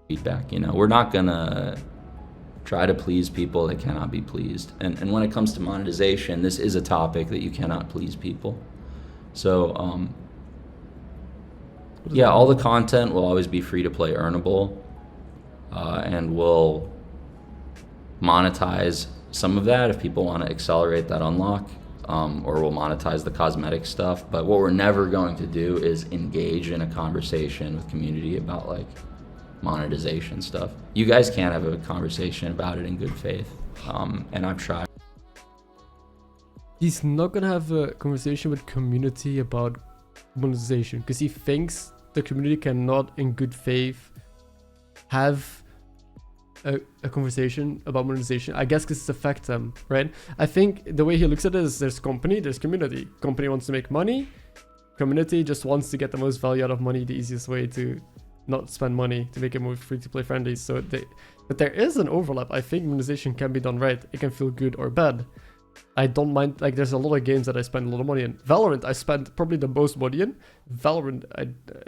feedback, you know, we're not gonna try to please people that cannot be pleased. And when it comes to monetization, this is a topic that you cannot please people. So, yeah, all the content will always be free to play earnable, and we'll monetize some of that if people want to accelerate that unlock. Or we'll monetize the cosmetic stuff, but what we're never going to do is engage in a conversation with community about like monetization stuff. You guys can't have a conversation about it in good faith, and I've tried. He's not gonna have a conversation with community about monetization because he thinks the community cannot in good faith have a conversation about monetization. I guess because it's affect them, right? I think the way he looks at it is there's company, there's community. Company wants to make money. Community just wants to get the most value out of money, the easiest way to not spend money to make it more free to play friendly. So but there is an overlap. I think monetization can be done right. It can feel good or bad. I don't mind, like there's a lot of games that I spend a lot of money in. Valorant, I spend probably the most money in. Valorant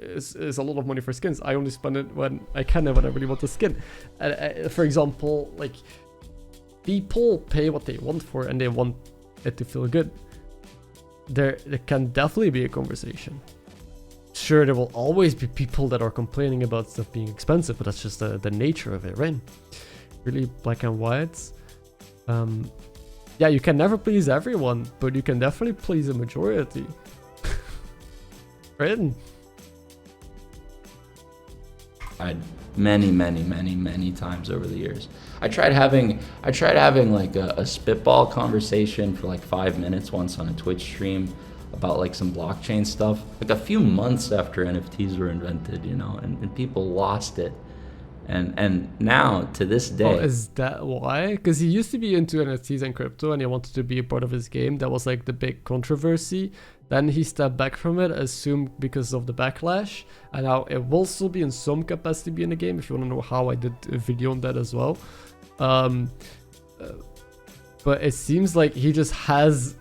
is a lot of money for skins. I only spend it when I can and when I really want a skin. For example, like people pay what they want for and they want it to feel good. There can definitely be a conversation. Sure, there will always be people that are complaining about stuff being expensive, but that's just the nature of it, right? Really black and white. Yeah, you can never please everyone, but you can definitely please a majority. Right? Many times over the years. I tried having like a spitball conversation for like 5 minutes once on a Twitch stream about like some blockchain stuff, like a few months after NFTs were invented, you know, and people lost it. And now, to this day... Oh, is that why? Because he used to be into NFTs and crypto and he wanted to be a part of his game. That was like the big controversy. Then he stepped back from it, assumed because of the backlash. And now it will still be in some capacity be in the game. If you want to know how, I did a video on that as well. But it seems like he just has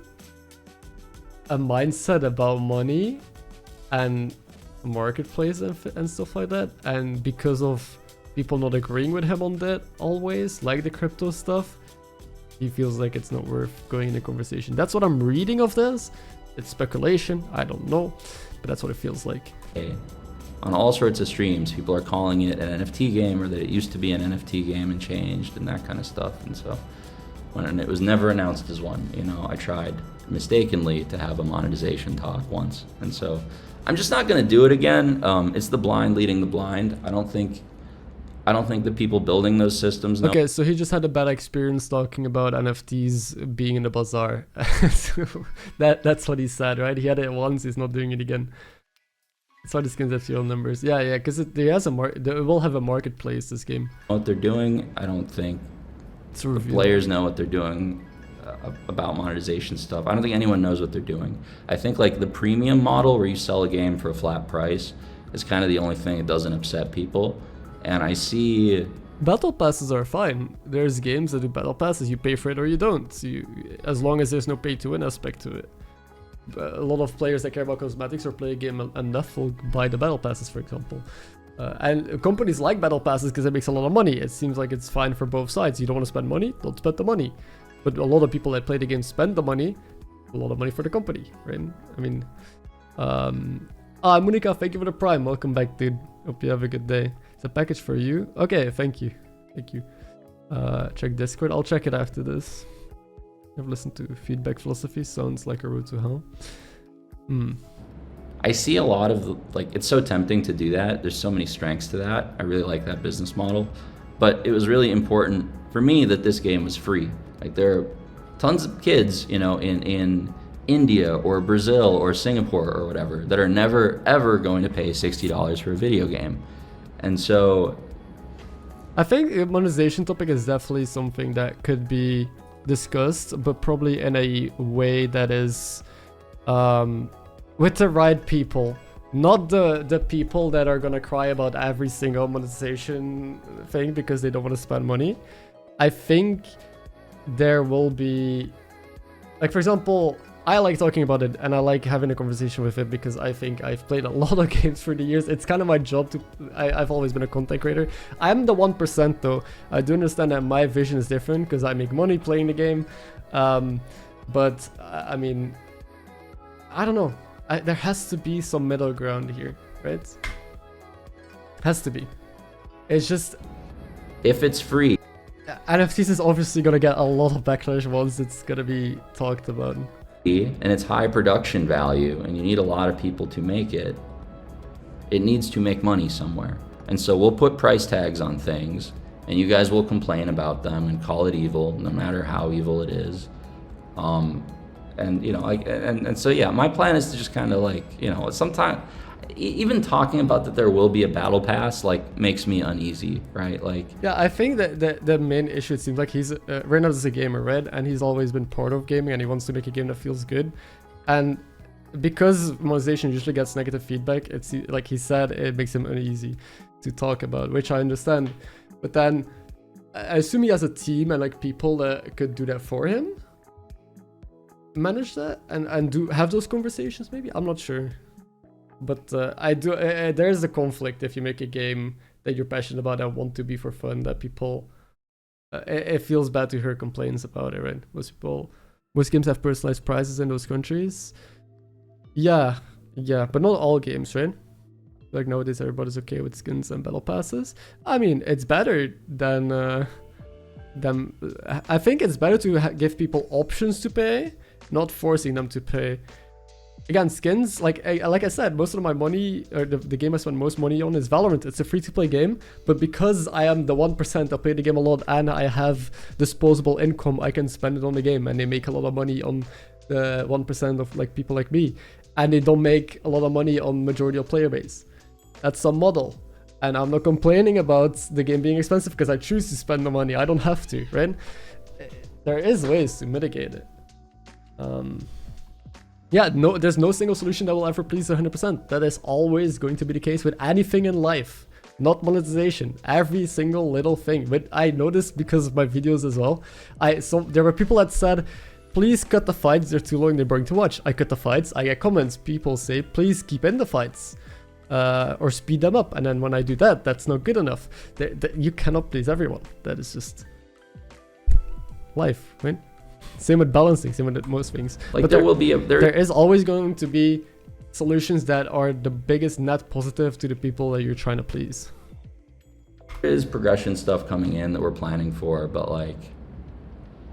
a mindset about money and marketplace and stuff like that. And because of people not agreeing with him on that always, like the crypto stuff, he feels like it's not worth going in a conversation. That's what I'm reading of this. It's speculation, I don't know, but that's what it feels like. On all sorts of streams, people are calling it an NFT game, or that it used to be an NFT game and changed and that kind of stuff. And so when it was never announced as one, you know, I tried mistakenly to have a monetization talk once. And so I'm just not gonna do it again. It's the blind leading the blind. I don't think the people building those systems know. Okay, so he just had a bad experience talking about NFTs being in the Bazaar. So that's what he said, right? He had it once, he's not doing it again. It's hard to skins FTL numbers. Yeah, because it will have a marketplace, this game. What they're doing, I don't think the players know what they're doing about monetization stuff. I don't think anyone knows what they're doing. I think like the premium model where you sell a game for a flat price is kind of the only thing that doesn't upset people. And I see Battle passes are fine. There's games that do battle passes. You pay for it or you don't. As long as there's no pay to win aspect to it. A lot of players that care about cosmetics or play a game enough will buy the battle passes, for example. And companies like battle passes because it makes a lot of money. It seems like it's fine for both sides. You don't want to spend money, don't spend the money. But a lot of people that play the game spend the money. A lot of money for the company, right? I mean, Monica, thank you for the prime. Welcome back, dude. Hope you have a good day. It's a package for you. Okay, thank you. Thank you. Check Discord. I'll check it after this. I've listened to Feedback Philosophy. Sounds like a road to hell. I see a lot of, like, it's so tempting to do that. There's so many strengths to that. I really like that business model. But it was really important for me that this game was free. Like, there are tons of kids, you know, in India or Brazil or Singapore or whatever that are never ever going to pay $60 for a video game. And so I think the monetization topic is definitely something that could be discussed, but probably in a way that is with the right people, not the people that are gonna cry about every single monetization thing because they don't want to spend money. I think there will be, like, for example, I like talking about it and I like having a conversation with it because I think I've played a lot of games for the years. It's kind of my job to, I've always been a content creator. I'm the 1% though. I do understand that my vision is different because I make money playing the game. But I mean, I don't know. There has to be some middle ground here, right? Has to be. It's just, if it's free, NFTs is obviously gonna get a lot of backlash once it's gonna be talked about. And it's high production value and you need a lot of people to make it, it needs to make money somewhere. And so we'll put price tags on things and you guys will complain about them and call it evil, no matter how evil it is. And you know, like, and so yeah, my plan is to just kind of, like, you know, sometimes even talking about that there will be a battle pass, like, makes me uneasy, right? Like, yeah, I think that the main issue, it seems like he's Reynad is a gamer, right? And he's always been part of gaming and he wants to make a game that feels good. And because monetization usually gets negative feedback, it's like he said, it makes him uneasy to talk about, which I understand. But then I assume he has a team and, like, people that could do that for him, manage that and do have those conversations. Maybe, I'm not sure. But I do. There's a conflict if you make a game that you're passionate about and want to be for fun. That people, it feels bad to hear complaints about it, right? Most games have personalized prizes in those countries. Yeah, but not all games, right? Like nowadays, everybody's okay with skins and battle passes. I mean, it's better than I think it's better to give people options to pay, not forcing them to pay. Again, skins, like I said, most of my money, or the game I spend most money on is Valorant. It's a free-to-play game, but because I am the 1% that play the game a lot and I have disposable income, I can spend it on the game, and they make a lot of money on the 1% of, like, people like me, and they don't make a lot of money on majority of player base. That's some model, and I'm not complaining about the game being expensive because I choose to spend the money. I don't have to, right? There is ways to mitigate it. Yeah, no, there's no single solution that will ever please 100%. That is always going to be the case with anything in life, not monetization. Every single little thing. But I noticed because of my videos as well. So there were people that said, please cut the fights, they're too long, they're boring to watch. I cut the fights, I get comments. People say, please keep in the fights. Or speed them up. And then when I do that, that's not good enough. You cannot please everyone. That is just life, right? Same with balancing, same with most things. Like, but there is always going to be solutions that are the biggest net positive to the people that you're trying to please. There is progression stuff coming in that we're planning for, but, like,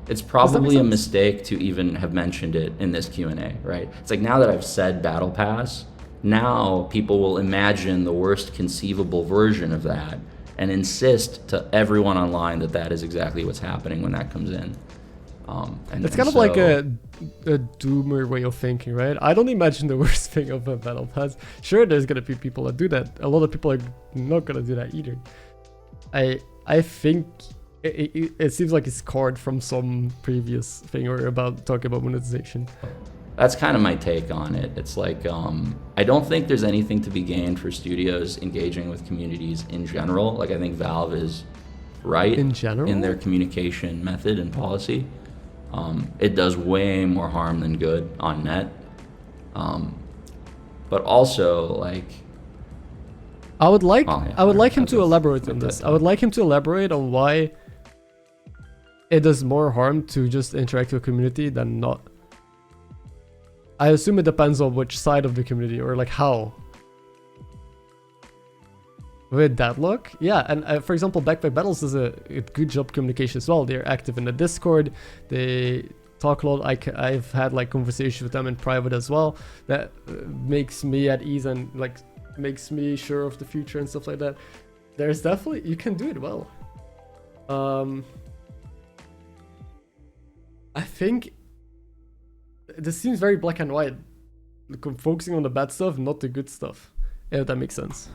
it's probably a mistake to even have mentioned it in this Q&A, right? It's like, now that I've said Battle Pass, now people will imagine the worst conceivable version of that and insist to everyone online that that is exactly what's happening when that comes in. It's kind of like a doomer way of thinking, right? I don't imagine the worst thing of a battle pass. Sure, there's gonna be people that do that. A lot of people are not gonna do that either. I think it seems like it's carved from some previous thing or about talking about monetization. That's kind of my take on it. It's like, I don't think there's anything to be gained for studios engaging with communities in general. Like, I think Valve is right in general, in their communication method and policy, it does way more harm than good on net. But also, like, I would like him to that's elaborate my on TED this. I talk. would like him to elaborate on why it does more harm to just interact with a community than not. I assume it depends on which side of the community or like how. With Deadlock, yeah, and for example, Backpack Battles does a good job communication as well. They're active in the Discord. They talk a lot. I've had like conversations with them in private as well. That makes me at ease and like makes me sure of the future and stuff like that. There's definitely, you can do it well. I think this seems very black and white, focusing on the bad stuff, not the good stuff. If that makes sense.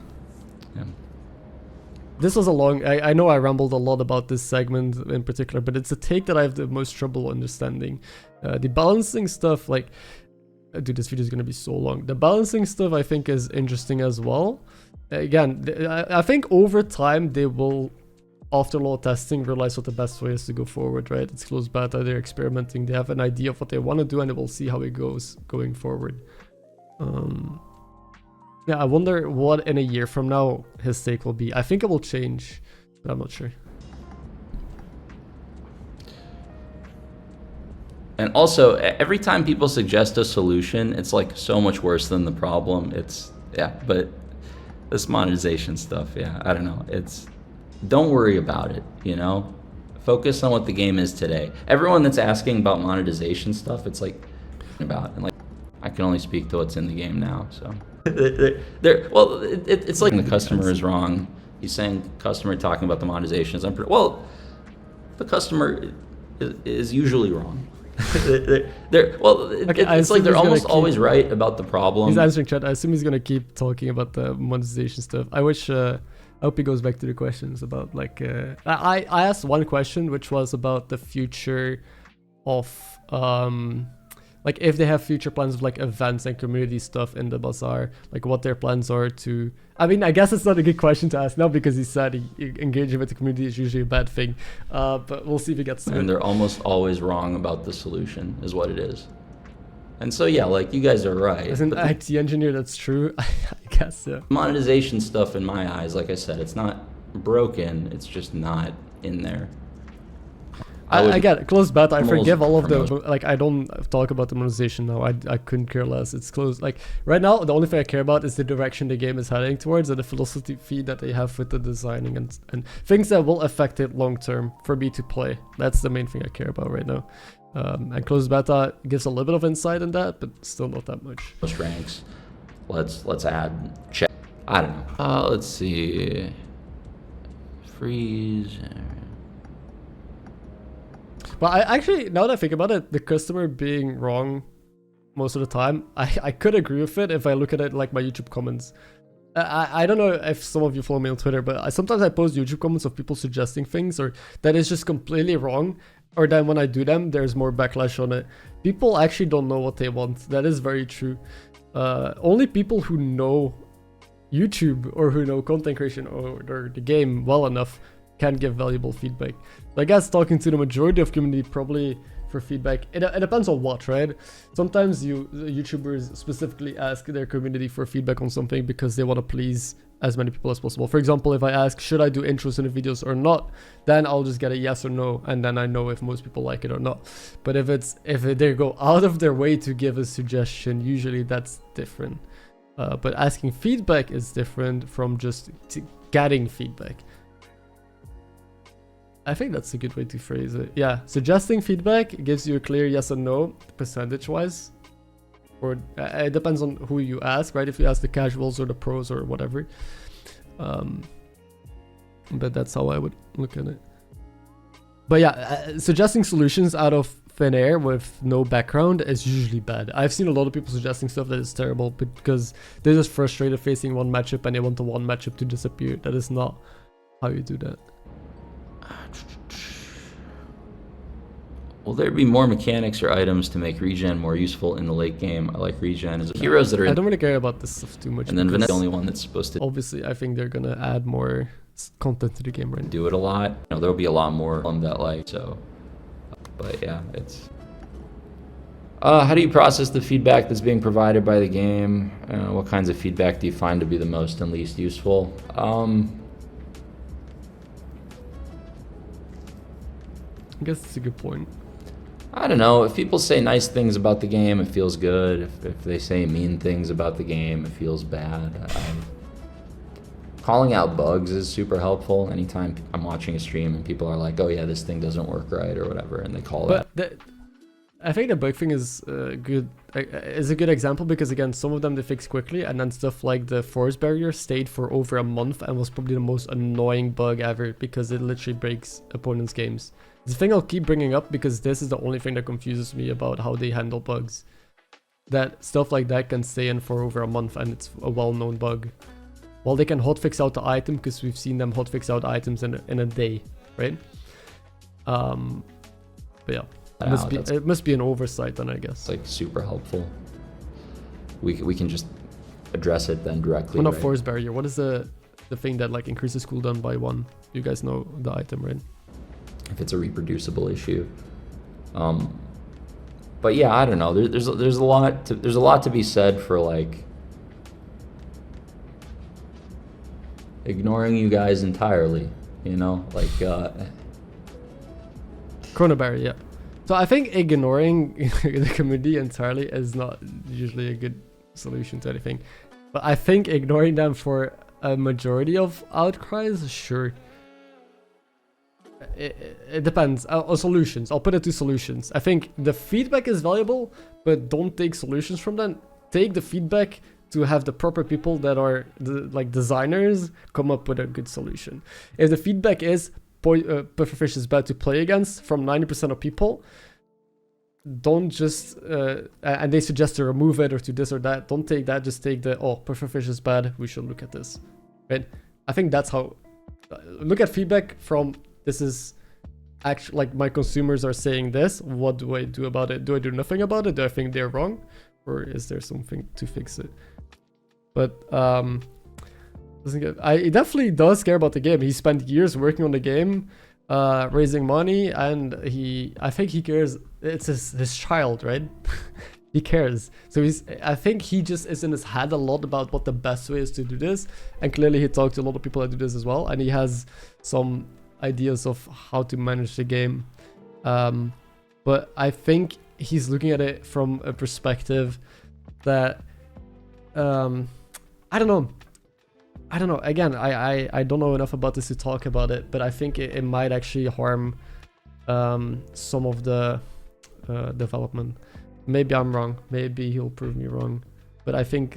Yeah. This was a long, I know I rambled a lot about this segment in particular, but it's a take that I have the most trouble understanding. The balancing stuff, like, dude, this video is going to be so long. The balancing stuff I think is interesting as well. Again, I think over time they will, after a lot of testing, realize what the best way is to go forward, right? It's closed beta, they're experimenting, they have an idea of what they want to do, and they will see how it goes going forward. Yeah, I wonder what in a year from now his take will be. I think it will change, but I'm not sure. And also, every time people suggest a solution, it's like so much worse than the problem. It's, yeah, but this monetization stuff, yeah, I don't know. It's, don't worry about it, you know? Focus on what the game is today. Everyone that's asking about monetization stuff, it's like, about, and like, I can only speak to what's in the game now, so. Well, it's like the customer is wrong. He's saying customer talking about the monetization is well, the customer is usually wrong. It's like they're almost always right about the problem. He's answering chat. I assume he's gonna keep talking about the monetization stuff. I hope he goes back to the questions about like I asked one question which was about the future of like if they have future plans of like events and community stuff in the Bazaar, like what their plans are to, I mean, I guess it's not a good question to ask now because he said engaging with the community is usually a bad thing, but we'll see if he gets to it. And they're almost always wrong about the solution is what it is. And so, yeah, like you guys are right. As an IT engineer, that's true. I guess so. Monetization stuff in my eyes, like I said, it's not broken. It's just not in there. I get it. Closed beta. I forgive all of the, like, I don't talk about the monetization now. I couldn't care less. It's closed. Like, right now, the only thing I care about is the direction the game is heading towards and the philosophy that they have with the designing and things that will affect it long term for me to play. That's the main thing I care about right now. And closed beta gives a little bit of insight in that, but still not that much. Most ranks. Let's add check. I don't know. Let's see. Freeze. But I actually, now that I think about it, the customer being wrong most of the time, I could agree with it if I look at it like my YouTube comments. I don't know if some of you follow me on Twitter, but sometimes I post YouTube comments of people suggesting things or that is just completely wrong. Or then when I do them, there's more backlash on it. People actually don't know what they want. That is very true. Only people who know YouTube or who know content creation or the game well enough can give valuable feedback. I guess talking to the majority of community probably for feedback, it depends on what, right? Sometimes YouTubers specifically ask their community for feedback on something because they want to please as many people as possible. For example, if I ask, should I do intros in the videos or not, then I'll just get a yes or no, and then I know if most people like it or not. But if they go out of their way to give a suggestion, usually that's different. But asking feedback is different from just getting feedback. I think that's a good way to phrase it. Yeah, suggesting feedback gives you a clear yes or no, percentage-wise. Or it depends on who you ask, right? If you ask the casuals or the pros or whatever. But that's how I would look at it. But yeah, suggesting solutions out of thin air with no background is usually bad. I've seen a lot of people suggesting stuff that is terrible because they're just frustrated facing one matchup and they want the one matchup to disappear. That is not how you do that. Will there be more mechanics or items to make regen more useful in the late game? I like regen as heroes that are I don't really care about this stuff too much. And then Vanessa's the only one that's supposed to obviously I think they're gonna add more content to the game right now. Do it a lot. You know, there'll be a lot more on that like so. But yeah, it's how do you process the feedback that's being provided by the game? What kinds of feedback do you find to be the most and least useful? I guess it's a good point. I don't know. If people say nice things about the game, it feels good. If they say mean things about the game, it feels bad. Calling out bugs is super helpful. Anytime I'm watching a stream and people are like, "Oh yeah, this thing doesn't work right" or whatever, and they call it. I think the bug thing is good. Is a good example because again, some of them they fix quickly, and then stuff like the forest barrier stayed for over a month and was probably the most annoying bug ever because it literally breaks opponents' games. It's the thing I'll keep bringing up because this is the only thing that confuses me about how they handle bugs. That stuff like that can stay in for over a month and it's a well-known bug. While they can hotfix out the item because we've seen them hotfix out items in a day, right? But yeah, it must be an oversight then, I guess. It's like super helpful. We can just address it then directly. Well, not force barrier. What is the thing that like increases cooldown by 1? You guys know the item, right? If it's a reproducible issue. But yeah, I don't know. There's a lot to be said for like ignoring you guys entirely, you know, like Chrono barrier, yeah. So I think ignoring the community entirely is not usually a good solution to anything, but I think ignoring them for a majority of outcries, sure. It depends on solutions. I'll put it to solutions. I think the feedback is valuable, but don't take solutions from them. Take the feedback to have the proper people that are like designers come up with a good solution. If the feedback is Pufferfish is bad to play against from 90% of people, don't just and they suggest to remove it or to this or that. Don't take that. Just take the Pufferfish is bad. We should look at this, right? I think that's how look at feedback from. This is actually like my consumers are saying this. What do I do about it? Do I do nothing about it? Do I think they're wrong? Or is there something to fix it? But he definitely does care about the game. He spent years working on the game, raising money, and I think he cares. It's his child, right? He cares. So I think he just is in his head a lot about what the best way is to do this. And clearly he talked to a lot of people that do this as well. And he has some ideas of how to manage the game, but I think he's looking at it from a perspective that I don't know. Again, I don't know enough about this to talk about it, but I think it might actually harm some of the development. Maybe I'm wrong. Maybe he'll prove me wrong, but I think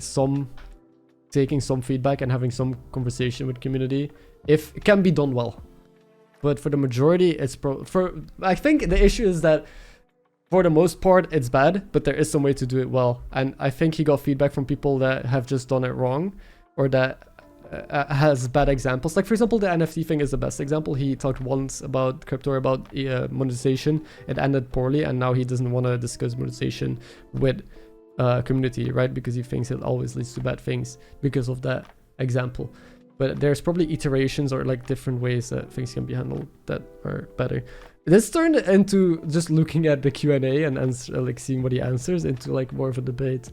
taking some feedback and having some conversation with community, if it can be done well. But for the majority, I think the issue is that for the most part, it's bad, but there is some way to do it well. And I think he got feedback from people that have just done it wrong, or that has bad examples. Like for example, the NFT thing is the best example. He talked once about Crypto about monetization. It ended poorly, and now he doesn't want to discuss monetization with community, right? Because he thinks it always leads to bad things because of that example. But there's probably iterations or like different ways that things can be handled that are better. This turned into just looking at the Q&A and like seeing what he answers into like more of a debate.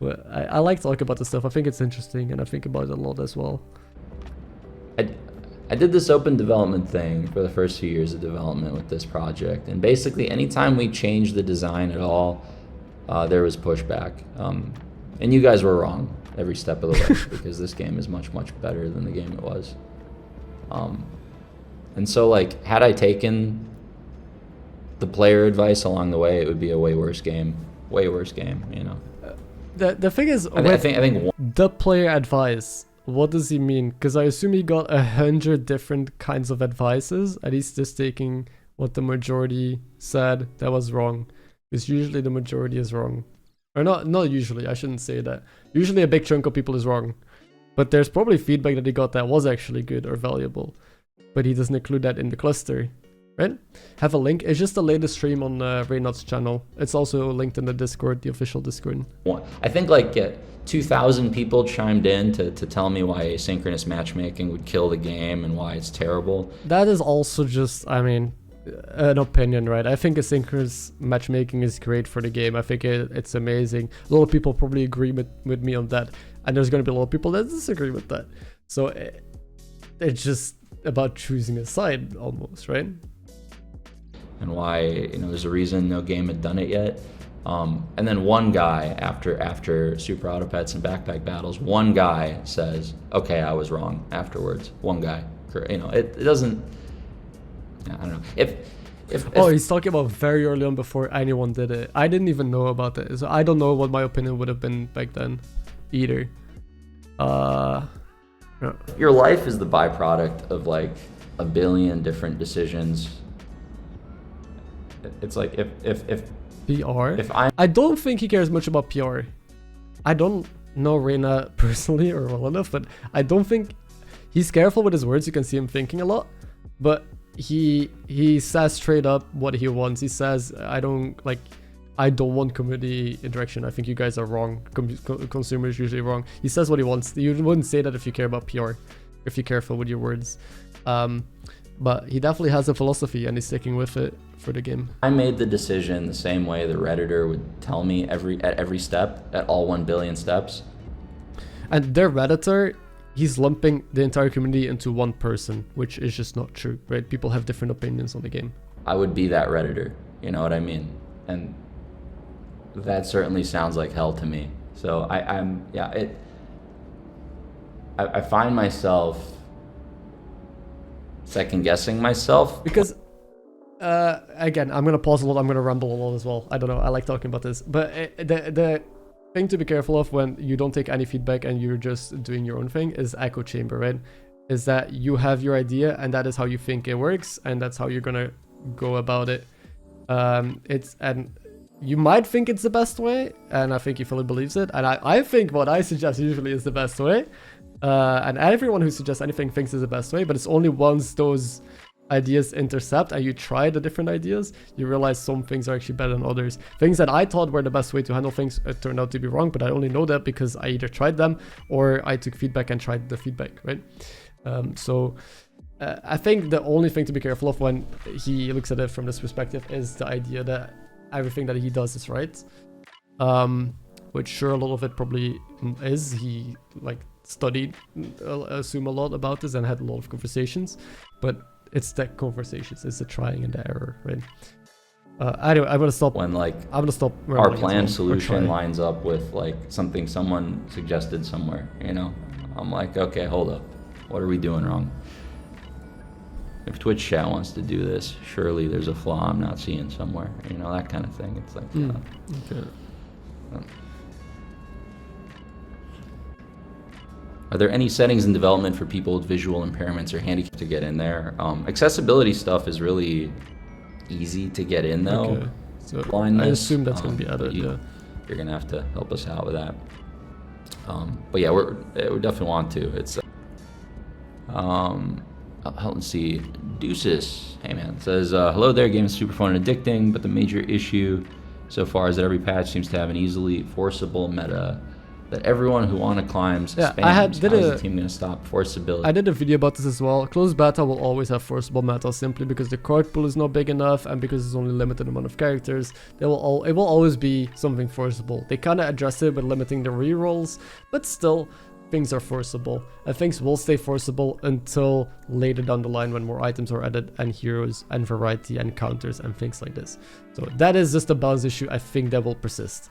But I like talking about this stuff. I think it's interesting and I think about it a lot as well. I did this open development thing for the first few years of development with this project. And basically anytime we changed the design at all, there was pushback. And you guys were wrong every step of the way because this game is much, much better than the game it was. And so like, had I taken the player advice along the way, it would be a way worse game, you know? The thing is, I think the player advice, what does he mean? Because I assume he got 100 different kinds of advices and he's just taking what the majority said that was wrong. Because usually the majority is wrong. Or not usually, I shouldn't say that. Usually a big chunk of people is wrong. But there's probably feedback that he got that was actually good or valuable. But he doesn't include that in the cluster. right? Have a link. It's just the latest stream on Reynad's channel. It's also linked in the Discord, the official Discord. I think like 2,000 people chimed in to tell me why asynchronous matchmaking would kill the game and why it's terrible. That is also just, I mean, an opinion, right? I think asynchronous matchmaking is great for the game. I think it's amazing. A lot of people probably agree with me on that. And there's going to be a lot of people that disagree with that. So it's just about choosing a side almost, right? And why, you know, there's a reason no game had done it yet. And then one guy, after Super Auto Pets and Backpack Battles, one guy says, okay, I was wrong afterwards. One guy. You know, it doesn't, I don't know. If oh, he's talking about very early on before anyone did it. I didn't even know about it. So I don't know what my opinion would have been back then either. No. Your life is the byproduct of like a billion different decisions. It's like if PR? If I don't think he cares much about PR. I don't know Reynad personally or well enough, but I don't think he's careful with his words. You can see him thinking a lot, but he says straight up what he wants. He says, I don't want community interaction. I think you guys are wrong. Consumers usually wrong. He says what he wants. You wouldn't say that if you care about PR, if you're careful with your words. But he definitely has a philosophy and he's sticking with it for the game. I made the decision the same way the Redditor would tell me at every step, at all 1 billion steps. And their Redditor, he's lumping the entire community into one person, which is just not true, right? People have different opinions on the game. I would be that Redditor, you know what I mean? And that certainly sounds like hell to me. So I find myself second guessing myself. Because again, I'm gonna pause a lot, I'm gonna ramble a lot as well. I don't know, I like talking about this. But the thing to be careful of when you don't take any feedback and you're just doing your own thing is echo chamber, right? Is that you have your idea and that is how you think it works and that's how you're gonna go about it. And you might think it's the best way, and I think he fully believes it. And I think what I suggest usually is the best way. And everyone who suggests anything thinks is the best way, but it's only once those ideas intercept and you try the different ideas, you realize some things are actually better than others. Things that I thought were the best way to handle things turned out to be wrong, but I only know that because I either tried them or I took feedback and tried the feedback, right? I think the only thing to be careful of when he looks at it from this perspective is the idea that everything that he does is right. Which sure, a lot of it probably is. He studied, assume a lot about this and had a lot of conversations, but it's the conversations, it's the trying and the error, right? Anyway, I'm gonna stop. When I'm gonna stop. Our planned solution lines up with like something someone suggested somewhere, you know, I'm like, okay, hold up, what are we doing wrong? If Twitch chat wants to do this, surely there's a flaw I'm not seeing somewhere, you know, that kind of thing. It's like, okay. Are there any settings in development for people with visual impairments or handicaps to get in there? Accessibility stuff is really easly to get in though. Okay. So blindness, I assume that's going to be added, yeah. You're going to have to help us out with that. But yeah, we definitely want to. It's let's see. Deuces, hey man, says, hello there, game is super fun and addicting, but the major issue so far is that every patch seems to have an easily forcible meta that everyone who wanna climbs spams. How is the team gonna stop forcibility? I did a video about this as well. Closed beta will always have forcible meta simply because the card pool is not big enough and because there's only a limited amount of characters. It will always be something forcible. They kinda address it by limiting the rerolls, but still, things are forcible. And things will stay forcible until later down the line when more items are added and heroes and variety and counters and things like this. So that is just a balance issue I think that will persist.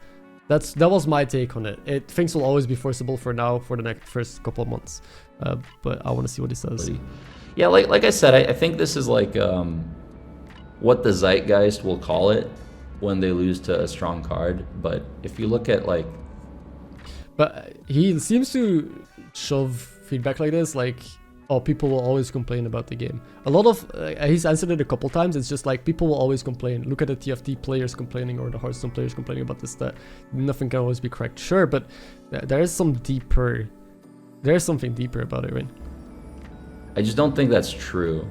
That was my take on it. Things will always be forcible for now, for the first couple of months. But I want to see what he says. Yeah, like I said, I think this is like what the zeitgeist will call it when they lose to a strong card. But if you look at like... But he seems to shove feedback like this, like, oh, people will always complain about the game. A lot of, he's answered it a couple times, it's just like, people will always complain. Look at the TFT players complaining or the Hearthstone players complaining about this, that nothing can always be correct. Sure, but there's something deeper about it, right? I just don't think that's true.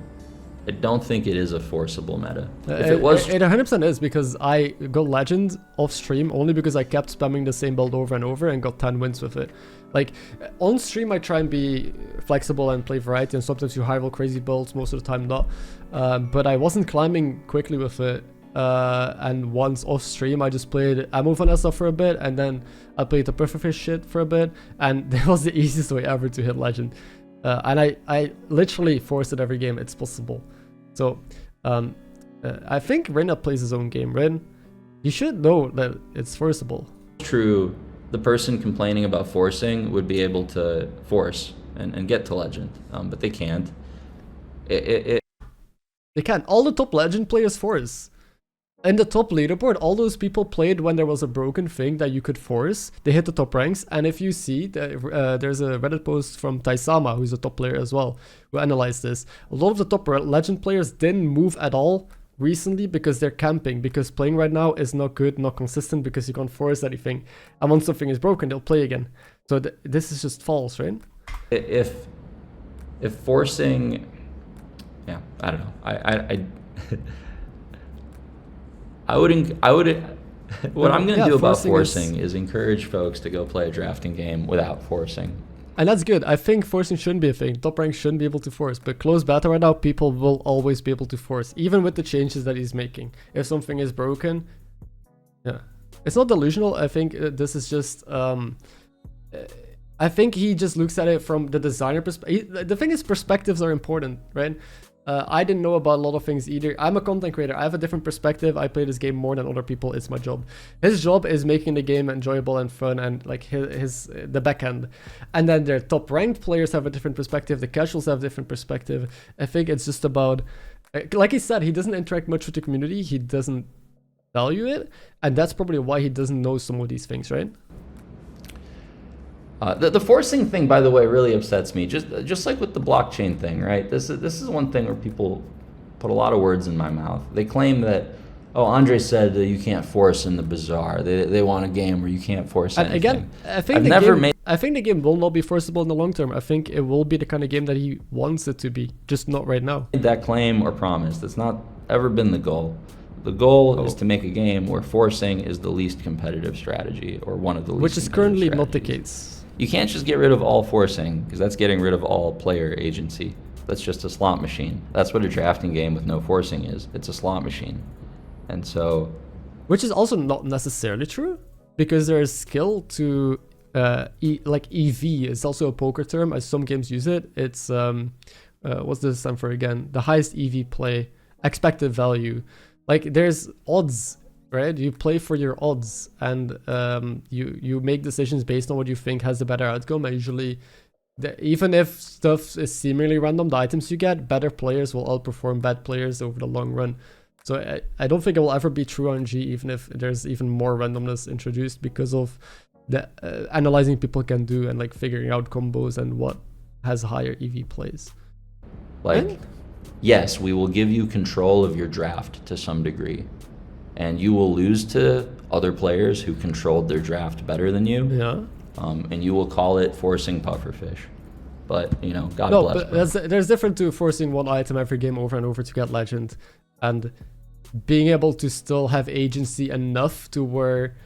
I don't think it is a forcible meta. If it was, it 100% is, because I got legend off stream only because I kept spamming the same build over and over and got 10 wins with it. Like on stream I try and be flexible and play variety, and sometimes you high-roll crazy builds, most of the time not. But I wasn't climbing quickly with it. And once off stream I just played Ammo Vanessa for a bit, and then I played the pufferfish shit for a bit, and that was the easiest way ever to hit legend. And I literally force it every game it's possible. So I think Reynad plays his own game. Ren, you should know that it's forcible. True, the person complaining about forcing would be able to force and get to legend, but they can't. They can't. All the top legend players force. In the top leaderboard, all those people played when there was a broken thing that you could force. They hit the top ranks, and if you see, there's a Reddit post from Taisama, who's a top player as well, who analyzed this. A lot of the top legend players didn't move at all recently because they're camping, because playing right now is not good, not consistent, because you can't force anything. And once something is broken, they'll play again. So this is just false, right? If forcing, yeah, I don't know. I wouldn't. What I'm gonna do about forcing is encourage folks to go play a drafting game without forcing. And that's good. I think forcing shouldn't be a thing. Top rank shouldn't be able to force, but close beta right now, people will always be able to force, even with the changes that he's making. If something is broken, yeah, it's not delusional. I think this is just. I think he just looks at it from the designer perspective. The thing is, perspectives are important, right? I didn't know about a lot of things either. I'm a content creator. I have a different perspective. I play this game more than other people. It's my job. His job is making the game enjoyable and fun, and like the back end. And then their top ranked players have a different perspective. The casuals have a different perspective. I think it's just about, like he said, he doesn't interact much with the community. He doesn't value it, and that's probably why he doesn't know some of these things, right? The forcing thing, by the way, really upsets me. Just like with the blockchain thing, right? This is one thing where people put a lot of words in my mouth. They claim that, oh, Andre said that you can't force in the Bazaar. They want a game where you can't force anything. Again, I think I think the game will not be forcible in the long term. I think it will be the kind of game that he wants it to be, just not right now. That claim or promise, that's not ever been the goal. The goal is to make a game where forcing is the least competitive strategy, or one of the least. Which is currently not the case. You can't just get rid of all forcing, because that's getting rid of all player agency. That's just a slot machine. That's what a drafting game with no forcing is. It's a slot machine. And so... Which is also not necessarily true, because there is skill to... like EV is also a poker term, as some games use it. It's... what's this stand for again? The highest EV play. Expected value. Like, there's odds, right? You play for your odds, and you make decisions based on what you think has the better outcome. And usually, even if stuff is seemingly random, the items you get, better players will outperform bad players over the long run. So I don't think it will ever be true RNG, even if there's even more randomness introduced, because of the analyzing people can do and like figuring out combos and what has higher EV plays. Like, yes, we will give you control of your draft to some degree. And you will lose to other players who controlled their draft better than you. Yeah. And you will call it forcing pufferfish. But, you know, God bless. But there's different to forcing one item every game over and over to get legend, and being able to still have agency enough to where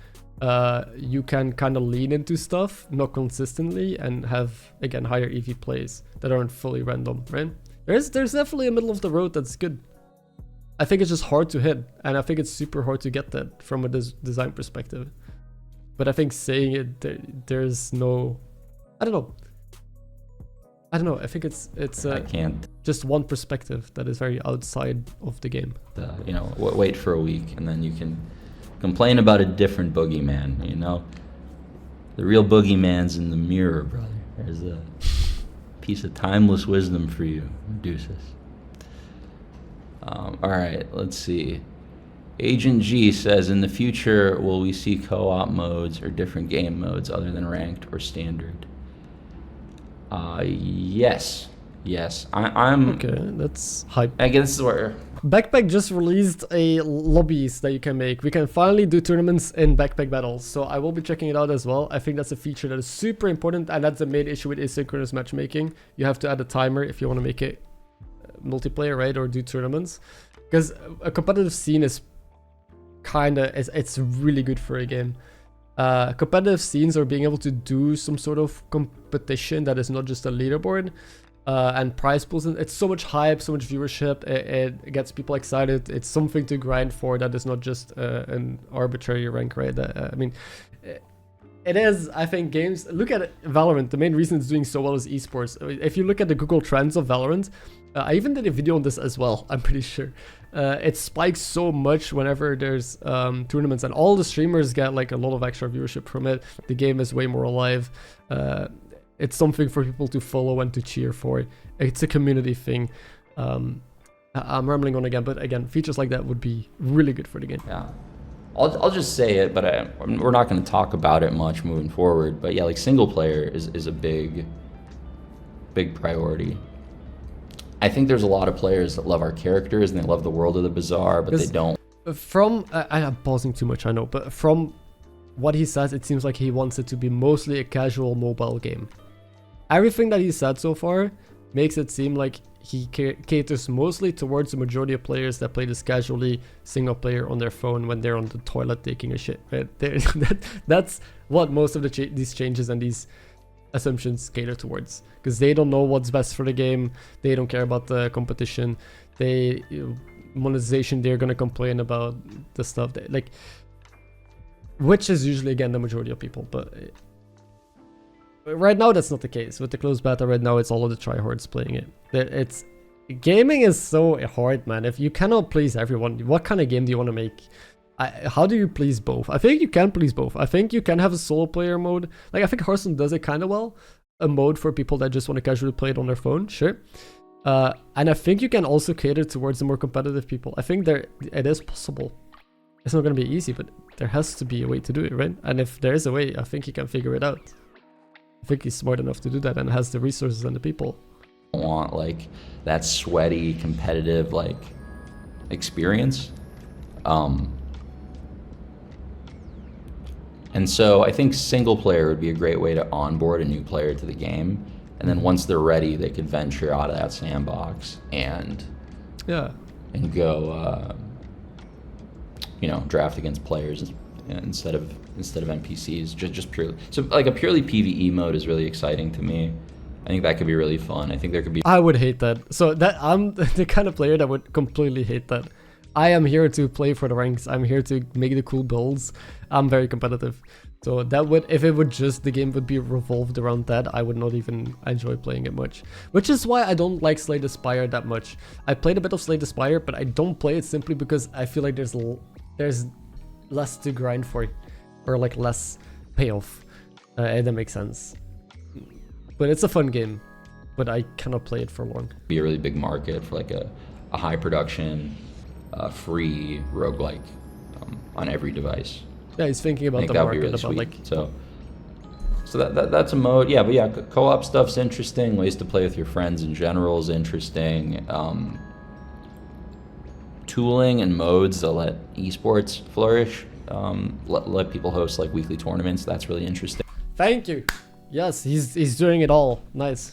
you can kind of lean into stuff, not consistently, and have, again, higher EV plays that aren't fully random, right? There's definitely a middle of the road that's good. I think it's just hard to hit, and I think it's super hard to get that from a design perspective. But I think saying it, there's no, I don't know. I think it's I can't. Just one perspective that is very outside of the game. You know, wait for a week, and then you can complain about a different boogeyman. You know, the real boogeyman's in the mirror, brother. There's a piece of timeless wisdom for you, Deuces. All right, let's see. Agent G says, in the future, will we see co-op modes or different game modes other than ranked or standard? Yes. I'm okay. That's hype. I guess this is where Backpack just released a lobbies that you can make. We can finally do tournaments in Backpack battles, so I will be checking it out as well. I think that's a feature that is super important, and that's the main issue with asynchronous matchmaking. You have to add a timer if you want to make it multiplayer, right, or do tournaments, because a competitive scene is it's really good for a game. Competitive scenes or being able to do some sort of competition that is not just a leaderboard and prize pools. It's so much hype, so much viewership. It gets people excited. It's something to grind for that is not just an arbitrary rank, right? I mean, it is, I think, games. Look at Valorant. The main reason it's doing so well is esports. If you look at the Google Trends of Valorant, I even did a video on this as well, I'm pretty sure. It spikes so much whenever there's tournaments, and all the streamers get like a lot of extra viewership from it. The game is way more alive. It's something for people to follow and to cheer for. It's a community thing. I'm rambling on again, but again, features like that would be really good for the game. Yeah. I'll just say it, but we're not going to talk about it much moving forward. But yeah, like single player is a big priority. I think there's a lot of players that love our characters and they love the world of the Bazaar, but they don't. I'm pausing too much, I know, but from what he says, it seems like he wants it to be mostly a casual mobile game. Everything that he said so far makes it seem like he caters mostly towards the majority of players that play this casually single player on their phone when they're on the toilet taking a shit, right? That's what most of these changes and these assumptions cater towards, because they don't know what's best for the game. They don't care about the competition. Monetization, they're gonna complain about the stuff that, like, which is usually again the majority of people, but right now that's not the case. With the closed beta right now, it's all of the tryhards playing it. Gaming is so hard, man. If you cannot please everyone, what kind of game do you want to make? How do you please both? I think you can please both. I think you can have a solo player mode. Like, I think Hearthstone does it kind of well. A mode for people that just want to casually play it on their phone, sure. And I think you can also cater towards the more competitive people. I think it is possible. It's not going to be easy, but there has to be a way to do it, right? And if there is a way, I think he can figure it out. I think he's smart enough to do that and has the resources and the people. I want like that sweaty, competitive like experience. And so I think single player would be a great way to onboard a new player to the game. And then once they're ready, they could venture out of that sandbox and go, draft against players instead of NPCs. Just purely. So like a purely PvE mode is really exciting to me. I think that could be really fun. I think there could be. I would hate that. So I'm the kind of player that would completely hate that. I am here to play for the ranks. I'm here to make the cool builds. I'm very competitive. So that would, if it would just, the game would be revolved around that, I would not even enjoy playing it much. Which is why I don't like Slay the Spire that much. I played a bit of Slay the Spire, but I don't play it simply because I feel like there's less to grind for, or like less payoff. If that makes sense. But it's a fun game, but I cannot play it for long. Be a really big market for like a high production, free roguelike on every device. Yeah, he's thinking about the market, really about like so that's a mode. Yeah, but yeah, co-op stuff's interesting. Ways to play with your friends in general is interesting. Tooling and modes that let esports flourish. Let people host like weekly tournaments. That's really interesting. Thank you. Yes, he's doing it all. Nice.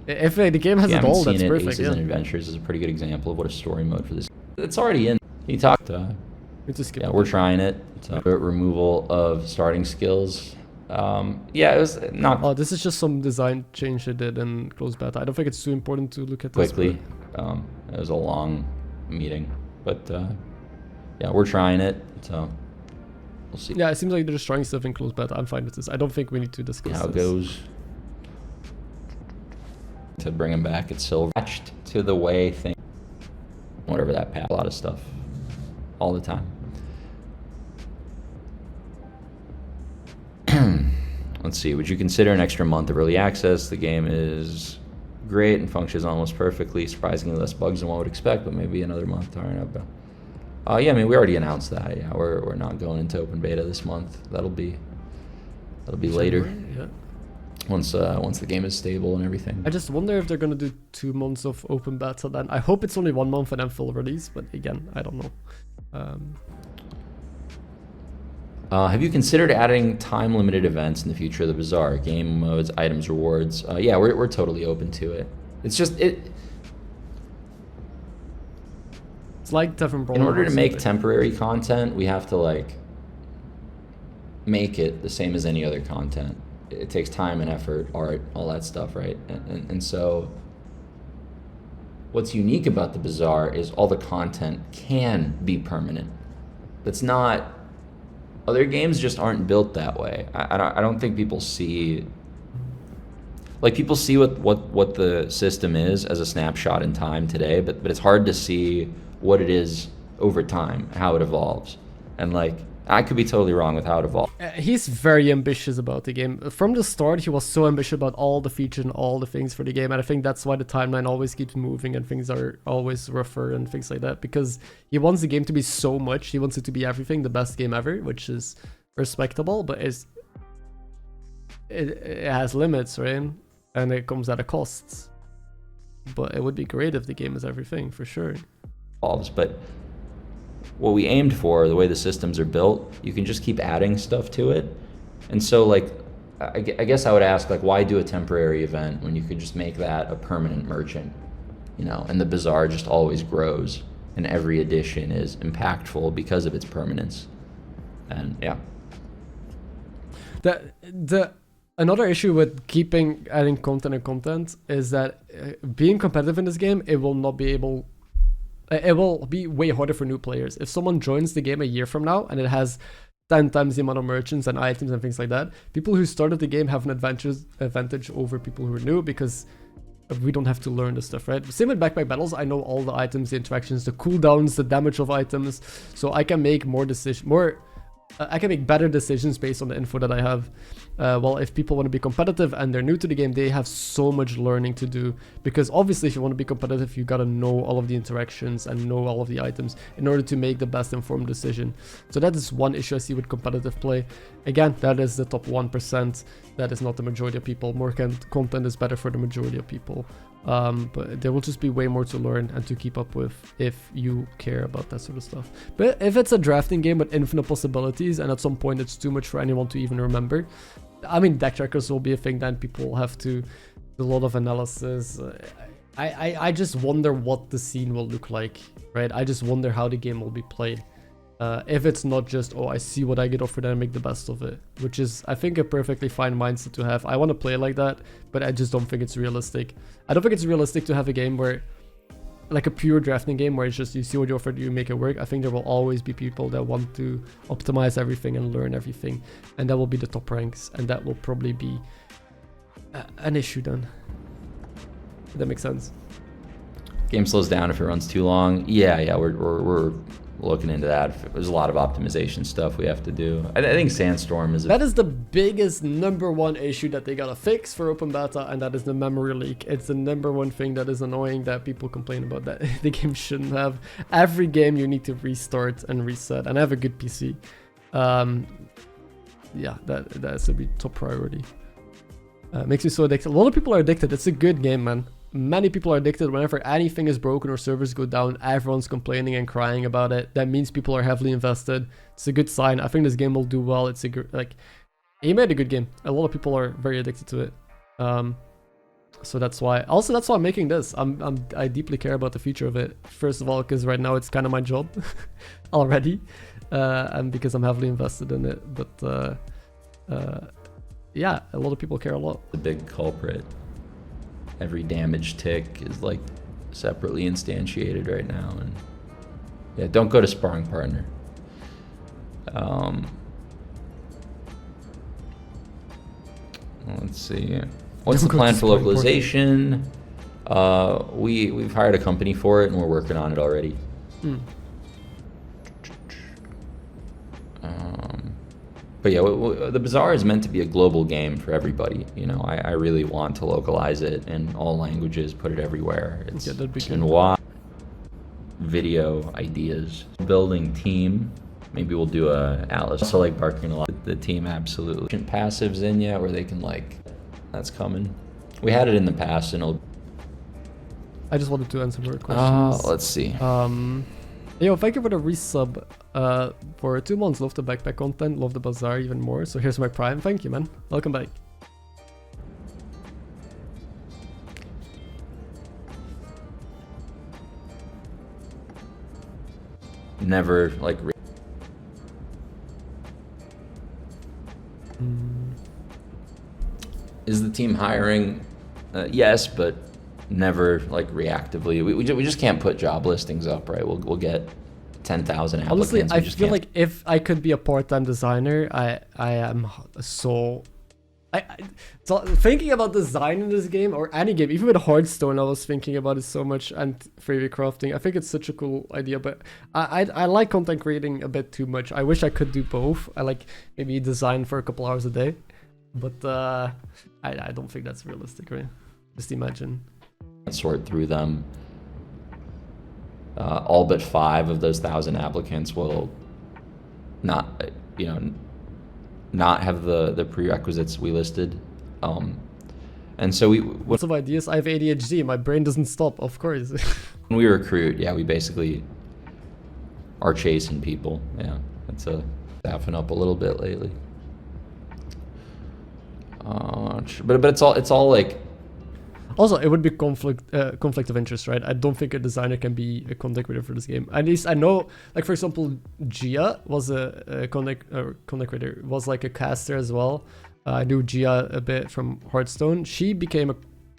If the game has it all, that's perfect. Aces and Adventures is a pretty good example of what a story mode for this. It's already in. He talked. We're trying it. Removal of starting skills. Yeah, it was not. Oh, this is just some design change they did in closed beta. I don't think it's too important to look at this quickly. It was a long meeting, but yeah, we're trying it. So we'll see. Yeah, it seems like they're just trying stuff in closed beta. I'm fine with this. I don't think we need to discuss how it goes. To bring him back, it's silver. Attached to the way things, whatever that path, a lot of stuff, all the time. Let's see, would you consider an extra month of early access? The game is great and functions almost perfectly, surprisingly less bugs than one would expect, but maybe another month. Yeah, I mean, we already announced that. Yeah, we're not going into open beta this month. That'll be later. Yeah. Once the game is stable and everything. I just wonder if they're gonna do 2 months of open beta then. I hope it's only 1 month and then full release, but again, I don't know. Have you considered adding time-limited events in the future of the Bazaar? Game modes, items, rewards? Yeah, we're totally open to it. It's just It's like different. In order to make temporary content, we have to like make it the same as any other content. It takes time and effort, art, all that stuff, right? And so what's unique about the Bazaar is all the content can be permanent. That's not, other games just aren't built that way. I don't think people see, like people see what the system is as a snapshot in time today, but it's hard to see what it is over time, how it evolves. And like, I could be totally wrong with how it evolved. He's very ambitious about the game. From the start, he was so ambitious about all the features and all the things for the game. And I think that's why the timeline always keeps moving and things are always rougher and things like that. Because he wants the game to be so much. He wants it to be everything, the best game ever, which is respectable, but it has limits, right? And it comes at a cost. But it would be great if the game is everything, for sure. But what we aimed for, the way the systems are built, you can just keep adding stuff to it. And so like, I guess I would ask, like, why do a temporary event when you could just make that a permanent merchant, you know? And the Bazaar just always grows and every edition is impactful because of its permanence. And yeah. Another issue with adding content is that being competitive in this game, it will be way harder for new players. If someone joins the game a year from now and it has 10 times the amount of merchants and items and things like that, people who started the game have an advantage over people who are new because we don't have to learn this stuff, right? Same with backpack battles. I know all the items, the interactions, the cooldowns, the damage of items, so I can make I can make better decisions based on the info that I have. Well, if people want to be competitive and they're new to the game, they have so much learning to do, because obviously if you want to be competitive, you gotta know all of the interactions and know all of the items in order to make the best informed decision. So that is one issue I see with competitive play. Again, that is the top 1%. That is not the majority of people. More content is better for the majority of people. But there will just be way more to learn and to keep up with if you care about that sort of stuff. But if it's a drafting game with infinite possibilities and at some point it's too much for anyone to even remember, I mean, deck trackers will be a thing. Then people have to do a lot of analysis. I just wonder what the scene will look like, right? I just wonder how the game will be played. If it's not just, oh, I see what I get offered and I make the best of it, which is, I think, a perfectly fine mindset to have. I want to play like that, but I just don't think it's realistic. I don't think it's realistic to have a game where, like a pure drafting game, where it's just you see what you offered, you make it work. I think there will always be people that want to optimize everything and learn everything, and that will be the top ranks, and that will probably be an issue then. If that makes sense. Game slows down if it runs too long. Yeah, we're looking into that. There's a lot of optimization stuff we have to do. I think Sandstorm is that is the biggest #1 issue that they gotta fix for open beta, and that is the memory leak. It's the #1 thing that is annoying that people complain about, that the game shouldn't have. Every game you need to restart and reset, and have a good PC. Yeah, that's a bit top priority. Makes me so addicted. A lot of people are addicted. It's a good game, man. Many people are addicted. Whenever anything is broken or servers go down, everyone's complaining and crying about it. That means people are heavily invested. It's a good sign. I think this game will do well. It's he made a good game. A lot of people are very addicted to it. So that's why. Also, that's why I'm making this. I deeply care about the future of it. First of all, because right now it's kind of my job already, and because I'm heavily invested in it. But yeah, a lot of people care a lot. The big culprit. Every damage tick is like separately instantiated right now, and yeah, don't go to sparring partner. Let's see. What's the plan for localization? We've hired a company for it and we're working on it already. But yeah, the Bazaar is meant to be a global game for everybody. You know, I really want to localize it in all languages, put it everywhere. It's in video ideas, building team. Maybe we'll do a Atlas. Also like barking a lot. The team absolutely. Passives in yet where they can like, that's coming. We had it in the past and it'll. I just wanted to answer more questions. Let's see. Yo, thank you for the resub. for 2 months. Love the backpack content, love the Bazaar even more. So here's my Prime. Thank you, man. Welcome back. Never like. Is the team hiring? Yes, but never like reactively. We just can't put job listings up, right? We'll get 10,000 applicants. Honestly, I just feel can't. like if I could be a part-time designer, I am so... So thinking about design in this game, or any game, even with Hearthstone, I was thinking about it so much, and 3D crafting. I think it's such a cool idea, but I like content creating a bit too much. I wish I could do both. I like maybe design for a couple hours a day, but I don't think that's realistic, right? Just imagine. Sort through them. All but 5 of those 1,000 applicants will not, not have the prerequisites we listed. And so lots of ideas. I have ADHD. My brain doesn't stop, of course. When we recruit, yeah, we basically are chasing people. Yeah, it's staffing up a little bit lately. But it's all like. Also, it would be conflict of interest, right? I don't think a designer can be a content creator for this game. At least I know, like for example, Gia was a content creator, was like a caster as well. I knew Gia a bit from Hearthstone. She became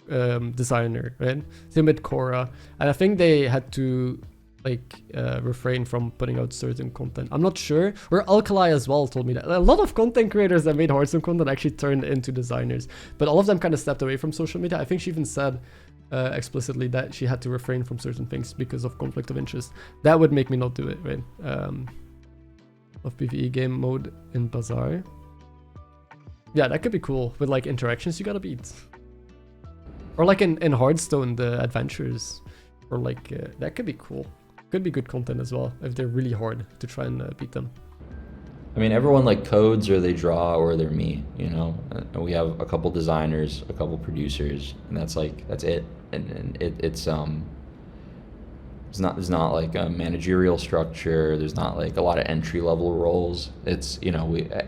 a designer, right? Same with Korra, and I think they had to like refrain from putting out certain content. I'm not sure. Or Alkali as well told me that a lot of content creators that made Hearthstone content actually turned into designers, but all of them kind of stepped away from social media. I think she even said explicitly that she had to refrain from certain things because of conflict of interest. That would make me not do it, right? Of PvE game mode in Bazaar. Yeah, that could be cool with like interactions you gotta beat. Or like in Hearthstone, the adventures, or like that could be cool. Could be good content as well if they're really hard to try and beat them. I mean, everyone like codes or they draw or they're me, we have a couple designers, a couple producers, and that's it. And there's not like a managerial structure. There's not like a lot of entry level roles. It's,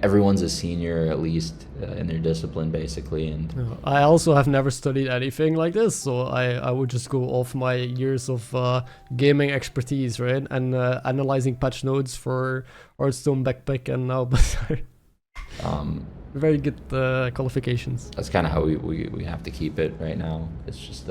everyone's a senior at least in their discipline basically. And I also have never studied anything like this, so I would just go off my years of gaming expertise, right? And analyzing patch notes for Hearthstone backpack and now Bazaar. Very good qualifications. That's kind of how we have to keep it right now. It's just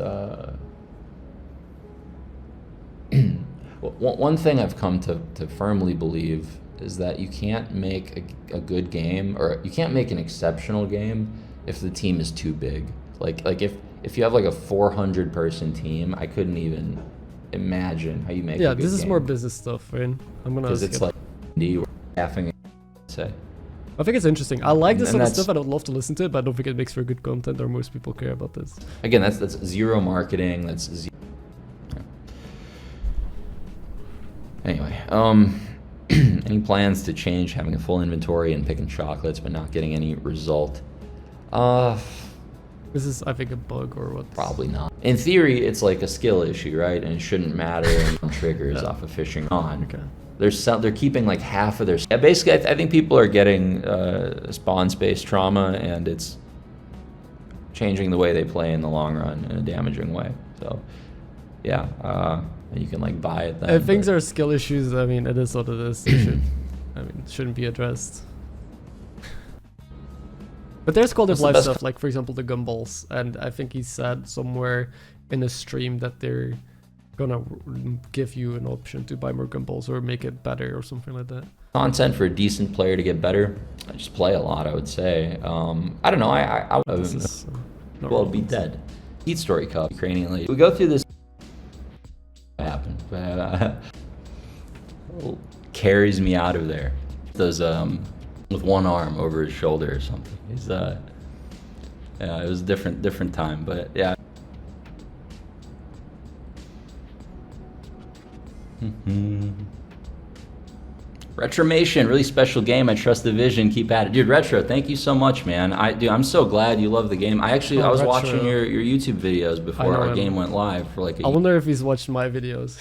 one thing I've come to firmly believe is that you can't make a good game, or you can't make an exceptional game if the team is too big. Like if you have like a 400 person team, I couldn't even imagine how you make. Yeah, this is more business stuff, right? I'm gonna. Because it's like staffing. Say. I think it's interesting. I like this sort of stuff. I would love to listen to it, but I don't think it makes for good content, or most people care about this. Again, that's zero marketing. That's zero. Anyway, any plans to change having a full inventory and picking chocolates but not getting any result? This is, I think, a bug or what? Probably not. In theory, it's like a skill issue, right? And it shouldn't matter when triggers off of fishing on. Okay. They're keeping like half of their. Yeah, basically, I think people are getting spawn-based trauma, and it's changing the way they play in the long run in a damaging way. So, yeah. You can like buy it then. If things are skill issues, I mean, it is what it is. It shouldn't be addressed. But there's quality of life stuff, like for example the gumballs, and I think he said somewhere in a stream that they're gonna give you an option to buy more gumballs or make it better or something like that. Content for a decent player to get better. I just play a lot, I would say. I don't know. I would be dead. Heat Story Cup, Ukrainian League. We go through this. Happened, but carries me out of there. Those with one arm over his shoulder or something. He's yeah, it was a different time, but yeah. Retromation, really special game. I trust the vision. Keep at it, dude. Retro, thank you so much, man. I'm so glad you love the game. I was Retro. Watching your YouTube videos before our game went live for like. I wonder if he's watched my videos.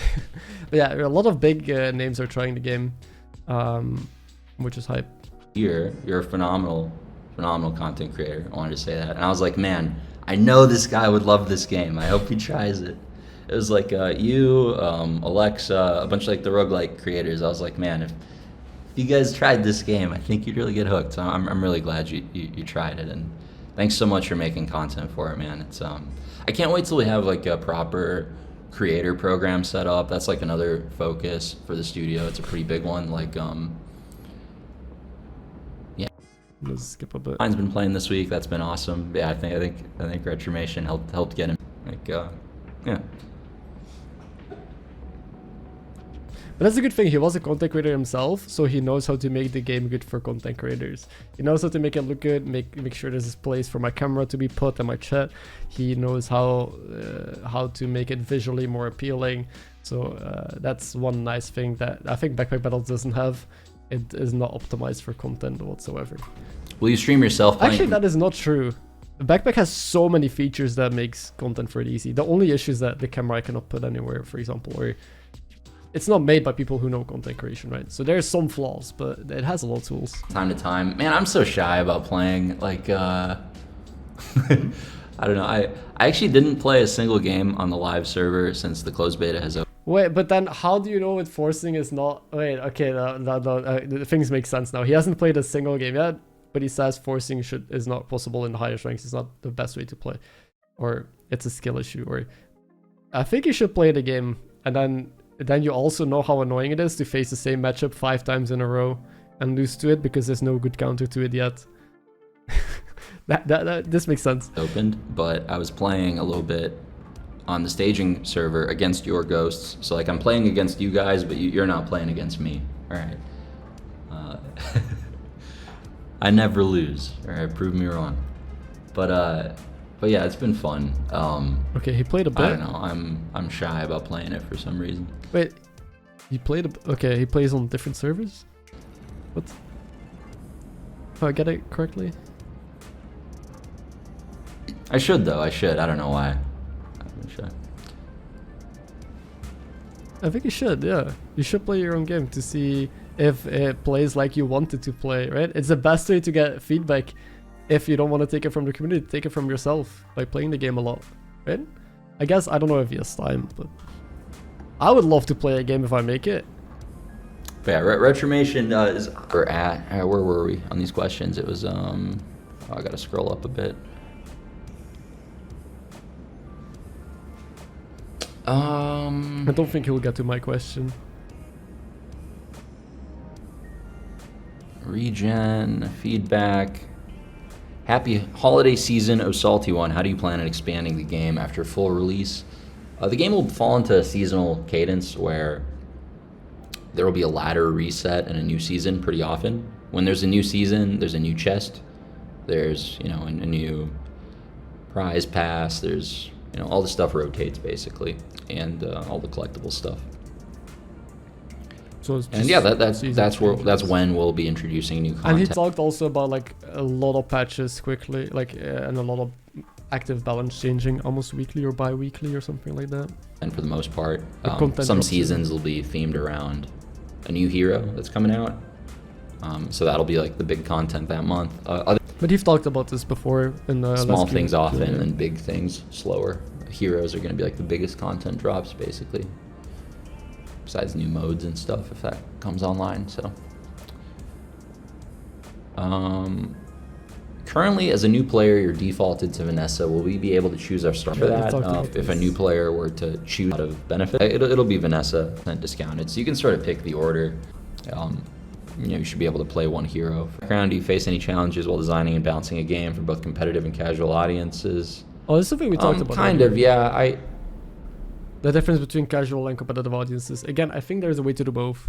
But yeah, a lot of big names are trying the game. which is hype. You're a phenomenal content creator. I wanted to say that. And I was like, man, I know this guy would love this game. I hope he tries it. It was like you, Alexa, a bunch of like the roguelike creators. I was like, man, if you guys tried this game, I think you'd really get hooked. So I'm really glad you tried it. And thanks so much for making content for it, man. It's I can't wait till we have like a proper creator program set up. That's like another focus for the studio. It's a pretty big one. Like Let's skip a bit. Mine's been playing this week. That's been awesome. Yeah, I think Retromation helped get him. Like, yeah. But that's a good thing. He was a content creator himself, so he knows how to make the game good for content creators. He knows how to make it look good, make sure there's a place for my camera to be put and my chat. He knows how to make it visually more appealing. So that's one nice thing that I think Backpack Battles doesn't have. It is not optimized for content whatsoever. Will you stream yourself playing? Actually, that is not true. Backpack has so many features that makes content for it easy. The only issue is that the camera I cannot put anywhere, for example, or it's not made by people who know content creation, right? So there's some flaws, but it has a lot of tools. Time to time. Man, I'm so shy about playing. Like, I don't know. I actually didn't play a single game on the live server since the closed beta has opened. Wait, but then how do you know what forcing is not... Wait, okay, the things make sense now. He hasn't played a single game yet, but he says forcing is not possible in the highest ranks. It's not the best way to play. Or it's a skill issue. Or I think you should play the game, and then you also know how annoying it is to face the same matchup 5 times in a row and lose to it because there's no good counter to it yet. This makes sense. Opened, but I was playing a little bit on the staging server against your ghosts. So like I'm playing against you guys, but you're not playing against me. All right. I never lose. All right, prove me wrong. But yeah, it's been fun. Okay, he played a bit. I don't know. I'm shy about playing it for some reason. Wait, he played okay, he plays on different servers? What? If I get it correctly? I should though, I don't know why. I think you should, yeah. You should play your own game to see if it plays like you want it to play, right? It's the best way to get feedback if you don't want to take it from the community. Take it from yourself by playing the game a lot, right? I guess, I don't know if he has time, but I would love to play a game if I make it. But yeah, Retromation is... We're at... where were we on these questions? It was... Oh, I gotta scroll up a bit. I don't think he'll get to my question. Regen, feedback. Happy holiday season, oh salty one. How do you plan on expanding the game after full release? The game will fall into a seasonal cadence where there will be a ladder reset and a new season pretty often. When there's a new season, there's a new chest. There's, you know, a new prize pass. There's, you know, all the stuff rotates basically, and all the collectible stuff. So it's and yeah, that's when we'll be introducing new content. And he talked also about like a lot of patches quickly, like and a lot of active balance changing almost weekly or bi-weekly or something like that. And for the most part, some seasons will be themed around a new hero that's coming out. So that'll be like the big content that month. But you've talked about this before in the small things often and big things slower. Heroes are going to be like the biggest content drops basically. Besides new modes and stuff, if that comes online. So currently, as a new player, you're defaulted to Vanessa. Will we be able to choose our star for that? If a new player were to choose out of benefit, it'll be Vanessa and discounted. So you can sort of pick the order. You know, you should be able to play one hero. Background, do you face any challenges while designing and balancing a game for both competitive and casual audiences? Oh, this is something we talked about. Kind of, yeah. The difference between casual and competitive audiences. Again, I think there's a way to do both.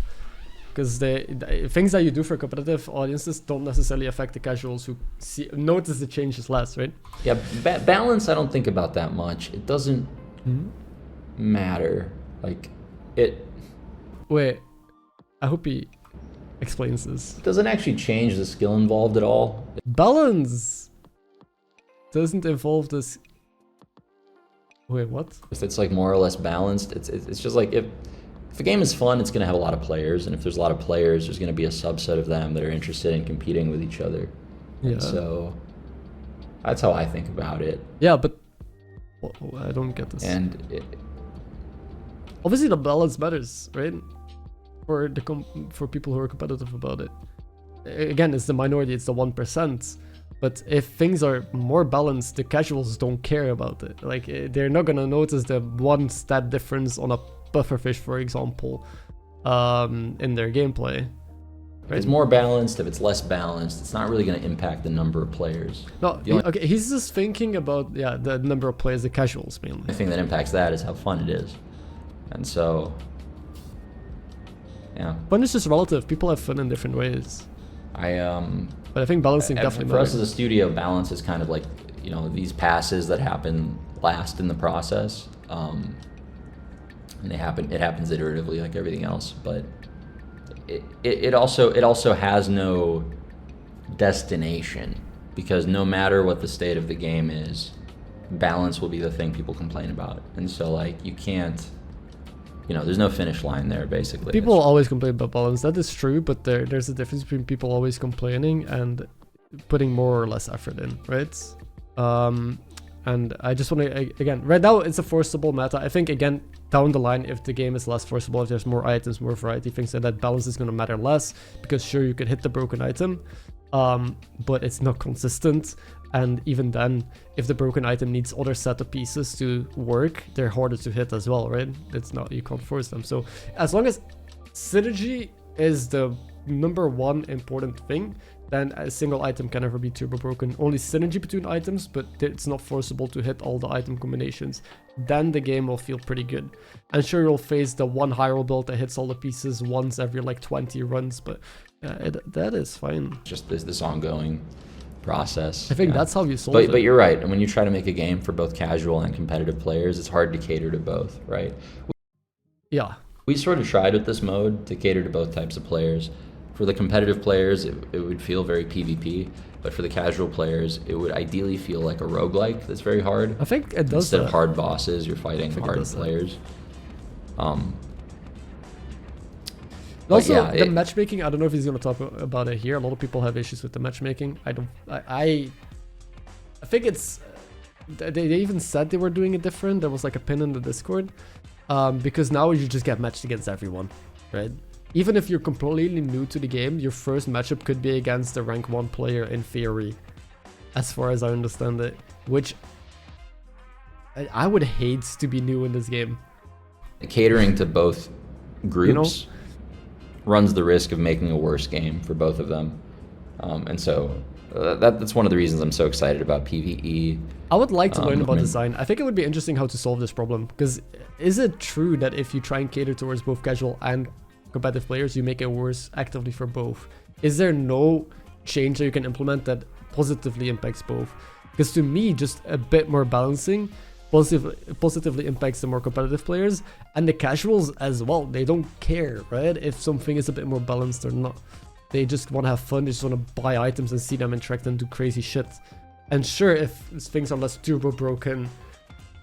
Because the things that you do for competitive audiences don't necessarily affect the casuals who notice the changes less, right? Yeah, balance I don't think about that much. It doesn't matter. Like, it... Wait, I hope he explains this. It doesn't actually change the skill involved at all. Balance doesn't involve this... Wait, what? If it's like more or less balanced, it's just like if if a game is fun, it's going to have a lot of players, and if there's a lot of players, there's going to be a subset of them that are interested in competing with each other. Yeah. And so that's how I think about it. Yeah, but I don't get this. And obviously the balance matters, right? For for people who are competitive about it. Again, it's the minority, it's the 1%. But if things are more balanced, the casuals don't care about it. Like, they're not gonna notice the one stat difference on a pufferfish, for example, in their gameplay. If it's more balanced, if it's less balanced, it's not really going to impact the number of players. No, okay, he's just thinking about, the number of players, the casuals mainly. The thing that impacts that is how fun it is. And so, yeah. Fun is just relative. People have fun in different ways. But I think balancing definitely for matters. us as a studio, balance is kind of like, you know, these passes that happen last in the process. And it happens iteratively like everything else, but it also has no destination, because no matter what the state of the game is, balance will be the thing people complain about. And so, like, you can't, you know, there's no finish line there, basically. People always complain about balance. That is true, but there's a difference between people always complaining and putting more or less effort in, right? And I just want to, again, right now it's a forcible meta. I think, again, down the line, if the game is less forcible, if there's more items, more variety, things like that, balance is going to matter less, because sure, you can hit the broken item, but it's not consistent. And even then, if the broken item needs other set of pieces to work, they're harder to hit as well, right? It's not, you can't force them. So as long as synergy is the number one important thing, then a single item can never be turbo broken. Only synergy between items, but it's not forcible to hit all the item combinations. Then the game will feel pretty good. And sure, you'll face the one hyrule build that hits all the pieces once every like 20 runs, but that is fine. Just this ongoing process. I think that's how you solve it. But you're right. And when you try to make a game for both casual and competitive players, it's hard to cater to both, right? Yeah. We sort of tried with this mode to cater to both types of players. For the competitive players, it would feel very PvP, but for the casual players, it would ideally feel like a roguelike that's very hard. I think it does Instead that. of hard bosses, you're fighting hard players. Also, yeah, the matchmaking, I don't know if he's going to talk about it here. A lot of people have issues with the matchmaking. I think it's, they even said they were doing it different. There was like a pin in the Discord, because now you just get matched against everyone, right? Even if you're completely new to the game, your first matchup could be against a rank 1 player in theory, as far as I understand it, which I would hate to be new in this game. Catering to both groups, you know, runs the risk of making a worse game for both of them. And so that's one of the reasons I'm so excited about PvE. I would like to learn about design. I think it would be interesting how to solve this problem, because is it true that if you try and cater towards both casual and competitive players, you make it worse actively for both? Is there no change that you can implement that positively impacts both? Because to me, just a bit more balancing positively impacts the more competitive players, and the casuals as well. They don't care, right, if something is a bit more balanced or not. They just want to have fun. They just want to buy items and see them interact and do crazy shit. And sure, if things are less turbo broken,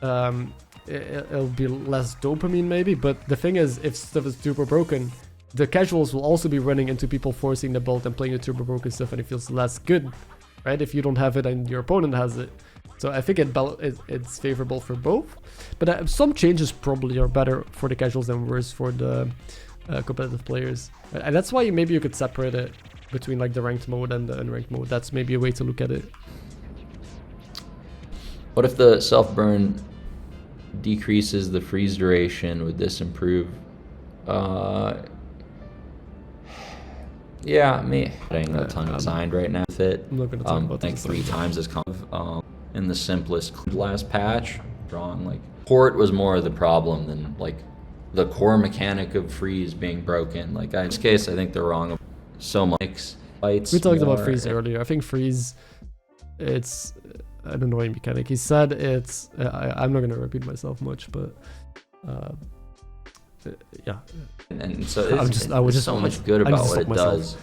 it'll be less dopamine maybe, but the thing is, if stuff is turbo broken, the casuals will also be running into people forcing the build and playing the turbo broken stuff, and it feels less good, right, if you don't have it and your opponent has it. So I think it's favorable for both, but some changes probably are better for the casuals and worse for the competitive players, and that's why maybe you could separate it between like the ranked mode and the unranked mode. That's maybe a way to look at it. What if the self-burn decreases the freeze duration? Would this improve? Yeah, me putting a ton of designed right now with it. I'm not gonna talk about like this 3 times as kind of in the simplest last patch. Drawing like port was more of the problem than like the core mechanic of freeze being broken. Like in this case, I think they're wrong. So much fights. We talked about freeze earlier. I think freeze, it's an annoying mechanic. He said it's. I'm not gonna repeat myself much, but yeah. And so I was just so much good about what it does.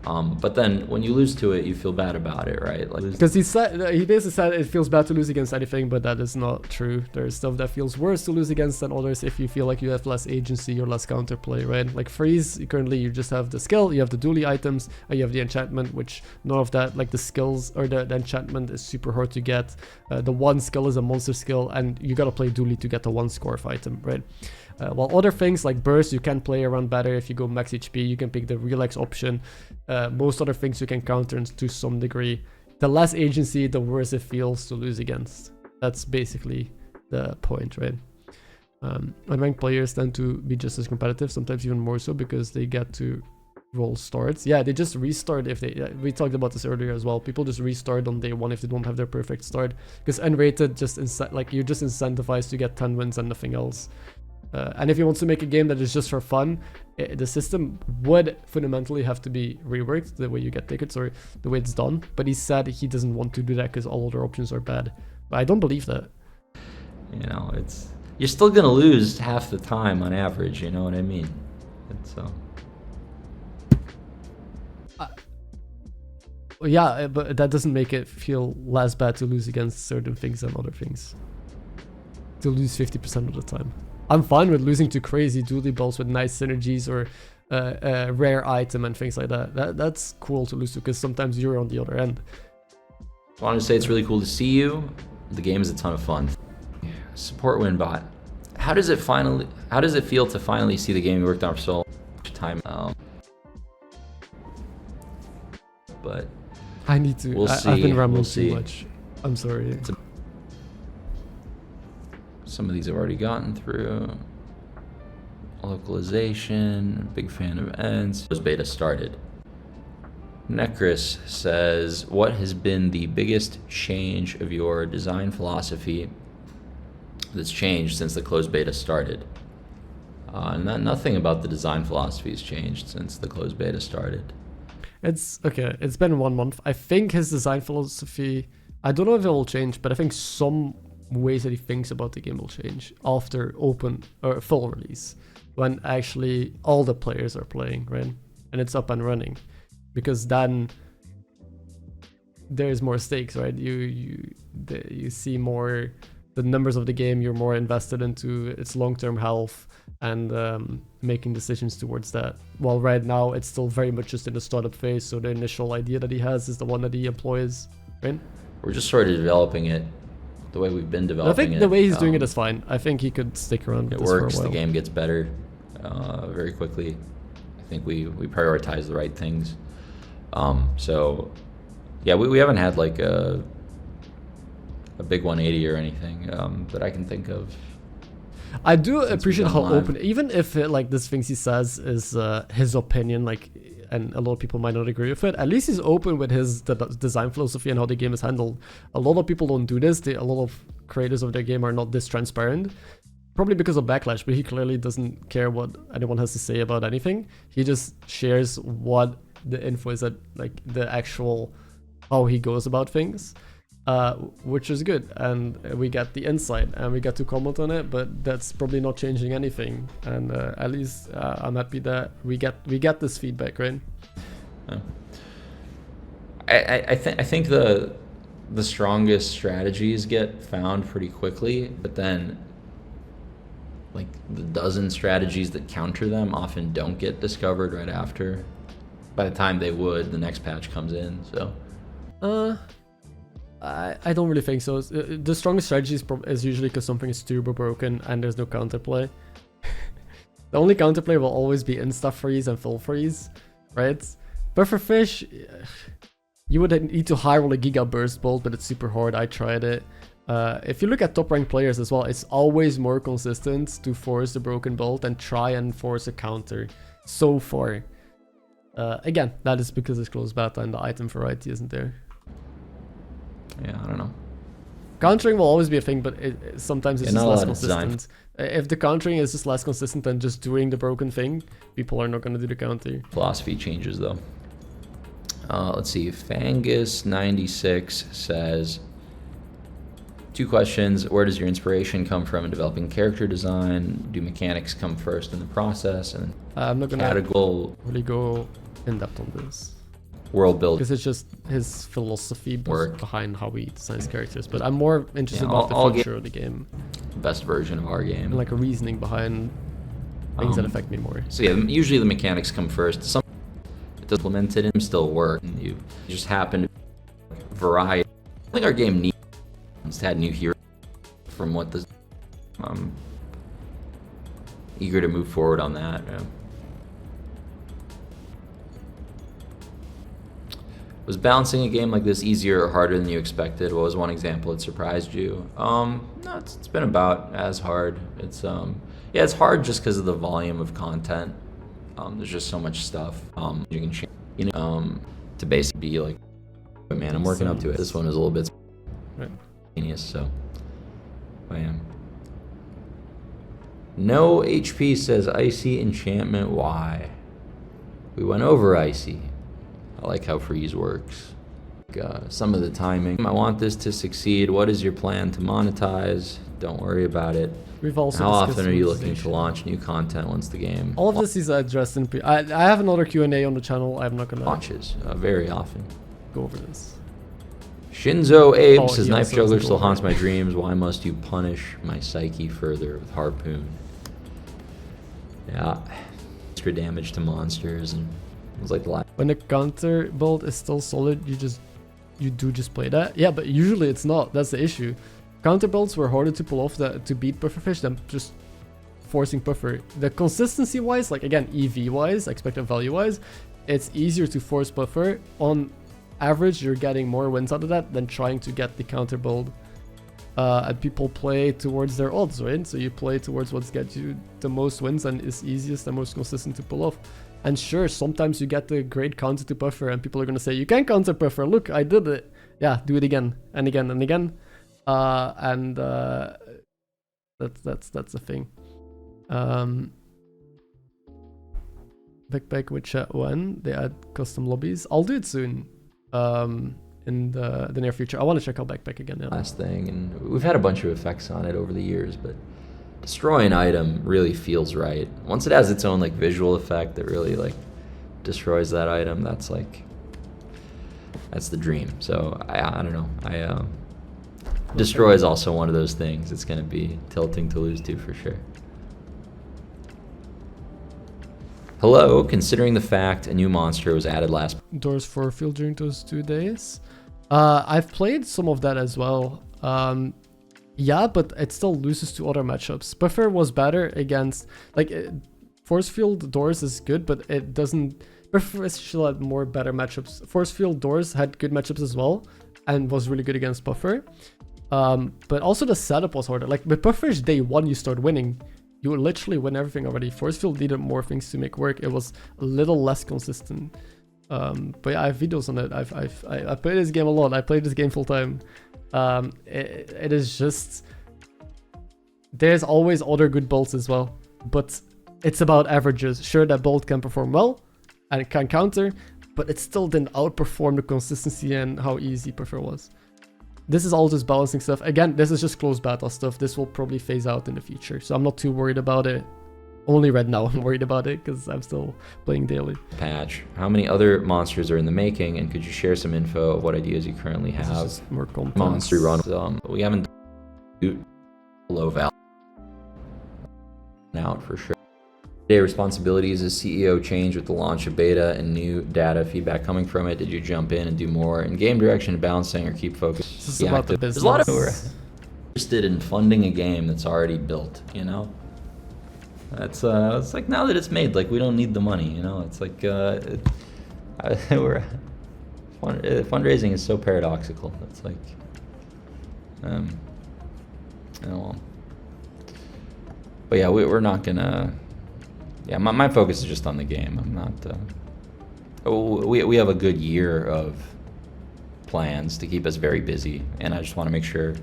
But then when you lose to it, you feel bad about it, right? Like, because he basically said it feels bad to lose against anything, but that is not true. There's stuff that feels worse to lose against than others if you feel like you have less agency or less counterplay, right? Like freeze, currently you just have the skill, you have the dually items, and you have the enchantment, which none of that, like the skills or the enchantment is super hard to get. The one skill is a monster skill, and you gotta play dually to get the one scarf item, right? While other things like burst, you can play around better if you go max HP, you can pick the relax option. Most other things you can counter to some degree. The less agency, the worse it feels to lose against. That's basically the point, right? Unranked players tend to be just as competitive, sometimes even more so, because they get to roll starts. Yeah, they just restart if they... we talked about this earlier as well. People just restart on day one if they don't have their perfect start. Because unrated, you're just incentivized to get 10 wins and nothing else. And if you want to make a game that is just for fun, the system would fundamentally have to be reworked, the way you get tickets or the way it's done. But he said he doesn't want to do that because all other options are bad. But I don't believe that. You know, you're still gonna lose half the time on average. You know what I mean? Yeah, but that doesn't make it feel less bad to lose against certain things than other things. To lose 50% of the time. I'm fine with losing to crazy dually balls with nice synergies or a rare item and things like that. That's cool to lose to because sometimes you're on the other end. I wanted to say it's really cool to see you. The game is a ton of fun. Support Winbot. How does it feel to finally see the game you worked on for so much time? But I need to. I've been rambling too much. I'm sorry. Some of these I've already gotten through. Localization, big fan of ends. As beta started. Necris says, what has been the biggest change of your design philosophy that's changed since the closed beta started? Nothing about the design philosophy has changed since the closed beta started. It's okay. It's been 1 month. I think his design philosophy, I don't know if it will change, but I think some ways that he thinks about the game will change after open or full release, when actually all the players are playing, right? And it's up and running, because then there's more stakes, right? You see more the numbers of the game. You're more invested into its long-term health and making decisions towards that. While right now it's still very much just in the startup phase, so the initial idea that he has is the one that he employs, right? We're just sort of developing it the way we've been developing it. I think the way he's doing it is fine. I think he could stick around with this works, for a while. The game gets better very quickly. I think we prioritize the right things. So yeah, we haven't had like a big 180 or anything that I can think of. I do appreciate how open, even if like this things he says is his opinion, like, and a lot of people might not agree with it, at least he's open with his design philosophy and how the game is handled. A lot of people don't do this. A lot of creators of their game are not this transparent, probably because of backlash, but he clearly doesn't care what anyone has to say about anything. He just shares what the info is, that like the actual how he goes about things, which is good, and we get the insight and we get to comment on it, but that's probably not changing anything. And at least I'm happy that we get this feedback, right? I think the strongest strategies get found pretty quickly, but then like the dozen strategies that counter them often don't get discovered right after. By the time they would, the next patch comes in. So I don't really think so. The strongest strategy is usually because something is turbo broken and there's no counterplay. The only counterplay will always be insta freeze and full freeze, right? But for fish, you would need to high roll a giga burst bolt, but it's super hard. I tried it. If you look at top ranked players as well, it's always more consistent to force the broken bolt and try and force a counter so far. Again, that is because it's closed beta and the item variety isn't there. Yeah, I don't know. Countering will always be a thing, but sometimes it's just less consistent. Design. If the countering is just less consistent than just doing the broken thing, people are not going to do the counter. Philosophy changes though. Let's see. Fangus96 says, 2 questions. Where does your inspiration come from in developing character design? Do mechanics come first in the process? And I'm not going to really go in depth on this. world building. Because it's just his philosophy behind how he designs characters. But I'm more interested about the future of the game. Best version of our game. And like a reasoning behind things that affect me more. So yeah, usually the mechanics come first. Some it's implemented and still work. And you just happen to variety. I think our game needs to add new heroes from what the eager to move forward on that. Yeah. Was balancing a game like this easier or harder than you expected? What was one example that surprised you? No, it's been about as hard. It's yeah, it's hard just because of the volume of content. There's just so much stuff you can change, to basically be like, but man, I'm working up to it. This one is a little bit genius, so I am. No HP says Icy Enchantment. Why? We went over Icy. I like how freeze works. Some of the timing. I want this to succeed. What is your plan to monetize? Don't worry about it. We've also How often are you looking to launch new content once the game all of this is addressed in I have another Q&A on the channel. I'm not gonna launches very often. Go over this. Shinzo Abe says, Knife Juggler still haunts my dreams. Why must you punish my psyche further with Harpoon? Yeah, extra damage to monsters, and it was like the last. When the counter build is still solid, you do just play that. Yeah, but usually it's not. That's the issue. Counter builds were harder to pull off to beat Pufferfish than just forcing Puffer. The consistency wise, like again EV wise, expected value wise, it's easier to force Puffer. On average, you're getting more wins out of that than trying to get the counter build. And people play towards their odds, right? So you play towards what's gets you the most wins and is easiest and most consistent to pull off. And sure, sometimes you get the great counter to Puffer and people are going to say, you can counter Puffer, look, I did it. Yeah, do it again and again and again. That's the thing. Backpack with chat when they add custom lobbies. I'll do it soon. In the near future. I want to check out Backpack again. Yeah. Last thing, and we've had a bunch of effects on it over the years, but destroy an item really feels right. Once it has its own like visual effect that really like destroys that item, that's the dream. So I don't know. Destroy is also one of those things. It's going to be tilting to lose to for sure. Hello, considering the fact a new monster was added last doors for field during those 2 days. I've played some of that as well. Yeah, but it still loses to other matchups. Puffer was better against like force field doors is good, but it doesn't. Puffer still had more better matchups. Force field doors had good matchups as well, and was really good against Puffer. But also the setup was harder. Like with Puffer's day one, you start winning. You would literally win everything already. Force field needed more things to make work. It was a little less consistent. But yeah, I have videos on it. I play this game a lot. I played this game full time. It is just, there's always other good builds as well, but it's about averages. Sure, that build can perform well and it can counter, but it still didn't outperform the consistency and how easy Puffer was. This is all just balancing stuff. Again, this is just closed beta stuff. This will probably phase out in the future, so I'm not too worried about it. Only right now I'm worried about it because I'm still playing daily. Patch. How many other monsters are in the making, and could you share some info of what ideas you currently have? More content. Monster run. We haven't low value out for sure. Day responsibilities as CEO changed with the launch of beta and new data feedback coming from it. Did you jump in and do more in game direction and balancing, or keep focused? This is about the business. There's a lot of who are interested in funding a game that's already built, you know? That's it's like now that it's made, like we don't need the money, you know. It's like fundraising is so paradoxical. It's like I don't know. But yeah, we're not gonna. Yeah, my focus is just on the game. I'm not. We have a good year of plans to keep us very busy, and I just want to make sure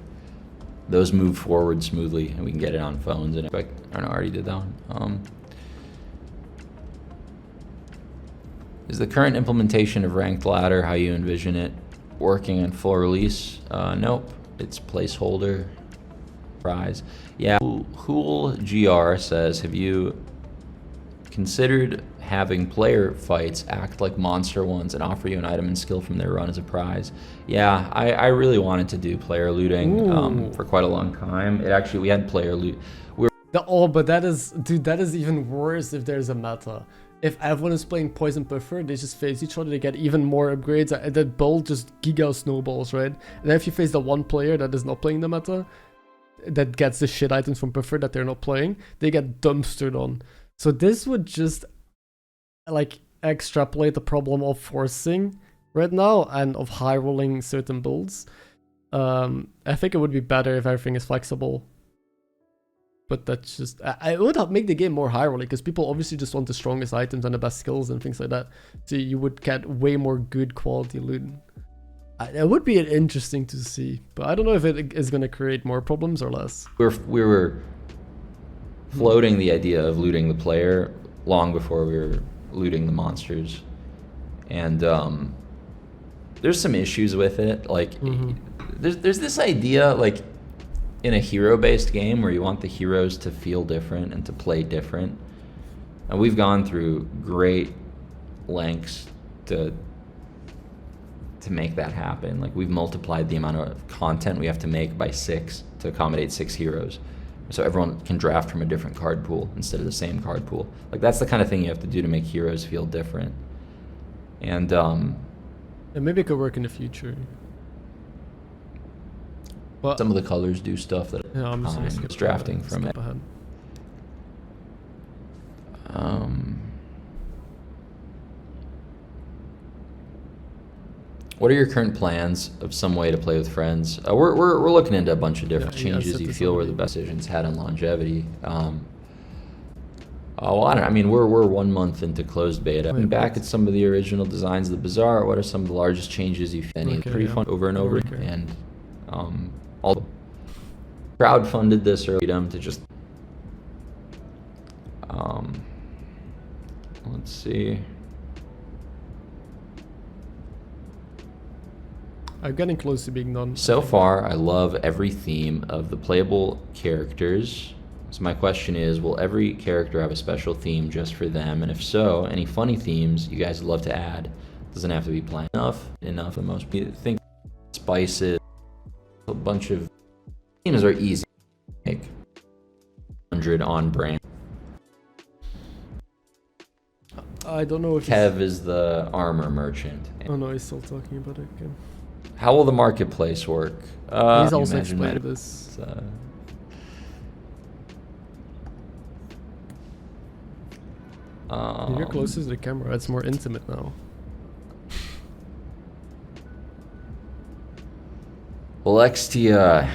those move forward smoothly and we can get it on phones. And I don't know, I already did that one. Is the current implementation of ranked ladder how you envision it working in full release? Nope, it's placeholder prize. Yeah, Hool GR says, have you considered having player fights act like monster ones and offer you an item and skill from their run as a prize. Yeah, I really wanted to do player looting for quite a long time. We had player loot. But that is, dude, that is even worse if there's a meta. If everyone is playing Poison Puffer, they just face each other, they get even more upgrades. That build just giga snowballs, right? And then if you face the one player that is not playing the meta, that gets the shit items from Puffer that they're not playing, they get dumpstered on. So this would just like extrapolate the problem of forcing right now and of high rolling certain builds. I think it would be better if everything is flexible. But that's just, it would help make the game more high rolling because people obviously just want the strongest items and the best skills and things like that. So you would get way more good quality loot. It would be interesting to see, but I don't know if it is going to create more problems or less. We were floating the idea of looting the player long before we were looting the monsters. And there's some issues with it. Like, there's this idea, like, in a hero-based game where you want the heroes to feel different and to play different. And we've gone through great lengths to make that happen. Like, we've multiplied the amount of content we have to make by 6 to accommodate 6 heroes. So everyone can draft from a different card pool instead of the same card pool. Like, that's the kind of thing you have to do to make heroes feel different. And maybe it could work in the future. But some of the colors do stuff that I'm just it's drafting from it. Ahead. What are your current plans of some way to play with friends? We're looking into a bunch of different changes you feel were the best decisions had on longevity. Well, I don't know. I mean, we're 1 month into closed beta. Looking back at some of the original designs of the Bazaar, what are some of the largest changes you've seen? Pretty fun over and over. And all crowdfunded this early to just let's see. I'm getting close to being done. So far, I love every theme of the playable characters. So my question is, will every character have a special theme just for them? And if so, any funny themes you guys would love to add? Doesn't have to be plain enough. The most people think spices, a bunch of themes are easy to make. 100 on brand. I don't know if Kev is the armor merchant. Oh no, he's still talking about it again. How will the marketplace work? He's also explained this. You're closer to the camera. It's more intimate now. Well, XT,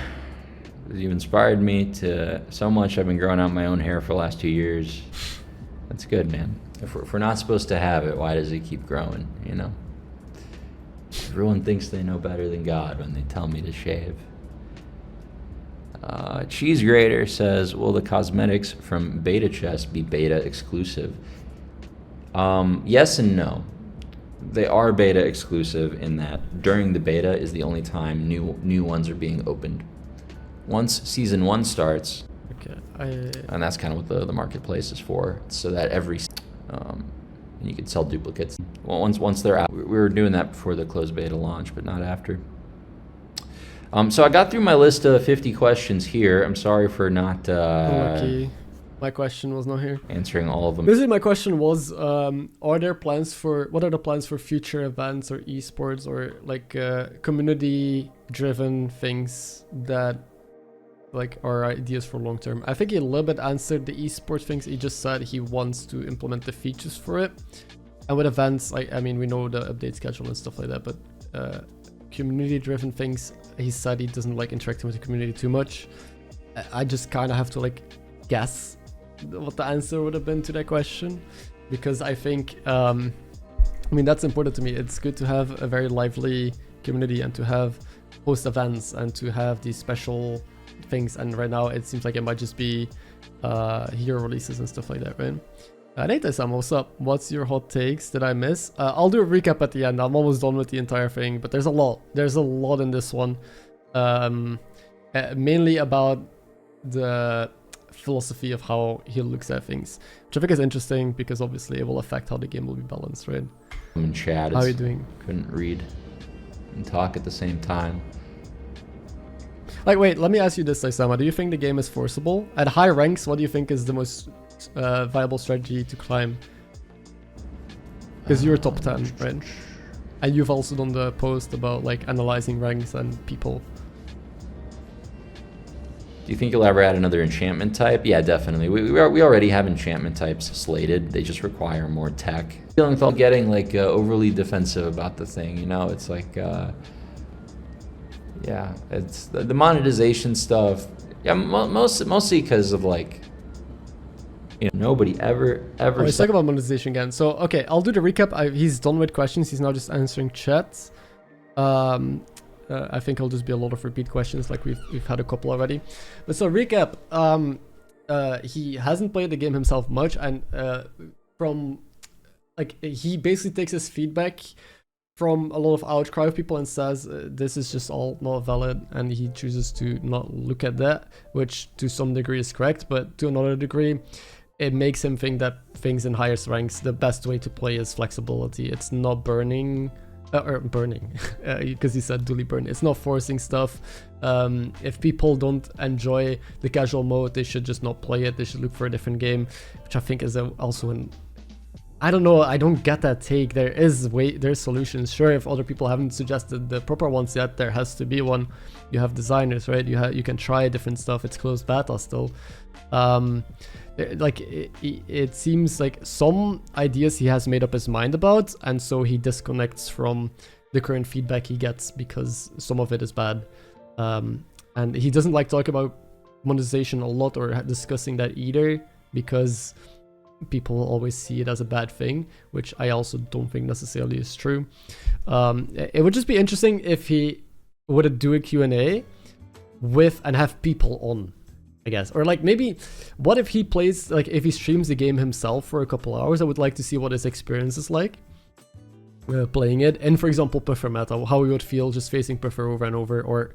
you've inspired me to so much. I've been growing out my own hair for the last 2 years. That's good, man. If we're not supposed to have it, why does it keep growing, you know? Everyone thinks they know better than God when they tell me to shave. Cheese Grater says, will the cosmetics from Beta Chest be beta exclusive? Yes and no. They are beta exclusive in that during the beta is the only time new ones are being opened. Once season 1 starts, and that's kind of what the marketplace is for, so that every and you could sell duplicates. Well, once they're out, we were doing that before the closed beta launch, but not after. So I got through my list of 50 questions here. I'm sorry for not lucky. My question was not here. Answering all of them. Basically, my question was, what are the plans for future events or esports or like community-driven things that like are ideas for long term? I think he a little bit answered the esports things. He just said he wants to implement the features for it. And with events, I mean, we know the update schedule and stuff like that, but community-driven things, he said he doesn't like interacting with the community too much. I just kind of have to like guess what the answer would have been to that question, because I think I mean, that's important to me. It's good to have a very lively community and to have host events and to have these special things, and right now it seems like it might just be hero releases and stuff like that, right? Nathan, what's up? What's your hot takes? Did I miss? I'll do a recap at the end. I'm almost done with the entire thing, but there's a lot in this one, mainly about the philosophy of how he looks at things, which I think is interesting because obviously it will affect how the game will be balanced, right? In chat, How are you doing? Couldn't read and talk at the same time. Like, wait, let me ask you this, Saisama. Do you think the game is forceable? At high ranks, what do you think is the most viable strategy to climb? Because you're top 10, right? And you've also done the post about like analyzing ranks and people. Do you think you'll ever add another enchantment type? Yeah, definitely. We already have enchantment types slated. They just require more tech. Feeling with all getting like overly defensive about the thing, you know? It's like, yeah, it's the monetization stuff. Yeah, mostly because of like, you know, nobody ever. Let's talk about monetization again. So, okay, I'll do the recap. He's done with questions. He's now just answering chats. I think it'll just be a lot of repeat questions, like we've had a couple already. But so recap. He hasn't played the game himself much, and from like he basically takes his feedback from a lot of outcry of people and says this is just all not valid, and he chooses to not look at that, which to some degree is correct, but to another degree it makes him think that things in highest ranks, the best way to play is flexibility. It's not burning, because he said duly burn. It's not forcing stuff. If people don't enjoy the casual mode, they should just not play it. They should look for a different game, which I think is also an... I don't know, I don't get that take. There's solutions. Sure, if other people haven't suggested the proper ones yet, there has to be one. You have designers, right? You can try different stuff. It's closed beta still. It seems like some ideas he has made up his mind about, and so he disconnects from the current feedback he gets because some of it is bad. And he doesn't like talking about monetization a lot or discussing that either, because people always see it as a bad thing, which I also don't think necessarily is true. It would just be interesting if he would do a Q&A with and have people on, I guess. Or like maybe what if he plays, like if he streams the game himself for a couple hours. I would like to see what his experience is like playing it, and for example Puffer meta, how he would feel just facing Puffer over and over, or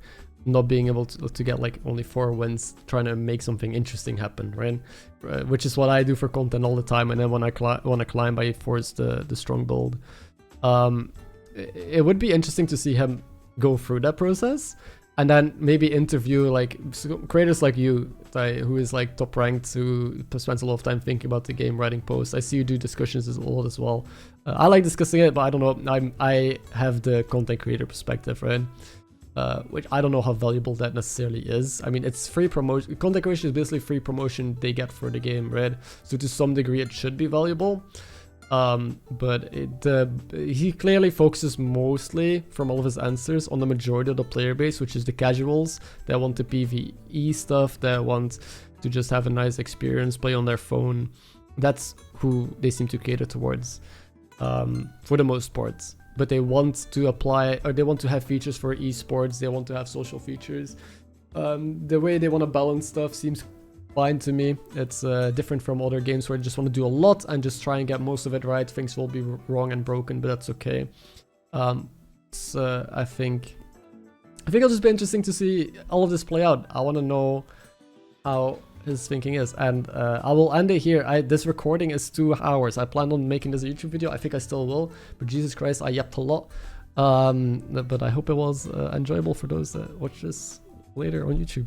not being able to get like only 4 wins trying to make something interesting happen, right? Which is what I do for content all the time, and then when I want to climb I force the strong build. It would be interesting to see him go through that process, and then maybe interview like creators like you, who is like top ranked, who spends a lot of time thinking about the game, writing posts. I see you do discussions a lot as well. I like discussing it, but I don't know, I have the content creator perspective, right? Which I don't know how valuable that necessarily is. I mean, it's free promotion. Content creation is basically free promotion they get for the game, right? So to some degree it should be valuable. But he clearly focuses mostly, from all of his answers, on the majority of the player base, which is the casuals that want the PvE stuff, that want to just have a nice experience, play on their phone. That's who they seem to cater towards, for the most part. But they want to apply, or they want to have features for esports, they want to have social features. The way they want to balance stuff seems fine to me. It's different from other games where you just want to do a lot and just try and get most of it right. Things will be wrong and broken, but that's okay. So I think it'll just be interesting to see all of this play out. I want to know how his thinking is, and I will end it here. This recording is 2 hours. I planned on making this a YouTube video. I think I still will, but Jesus Christ, I yapped a lot. But I hope it was enjoyable for those that watch this later on YouTube.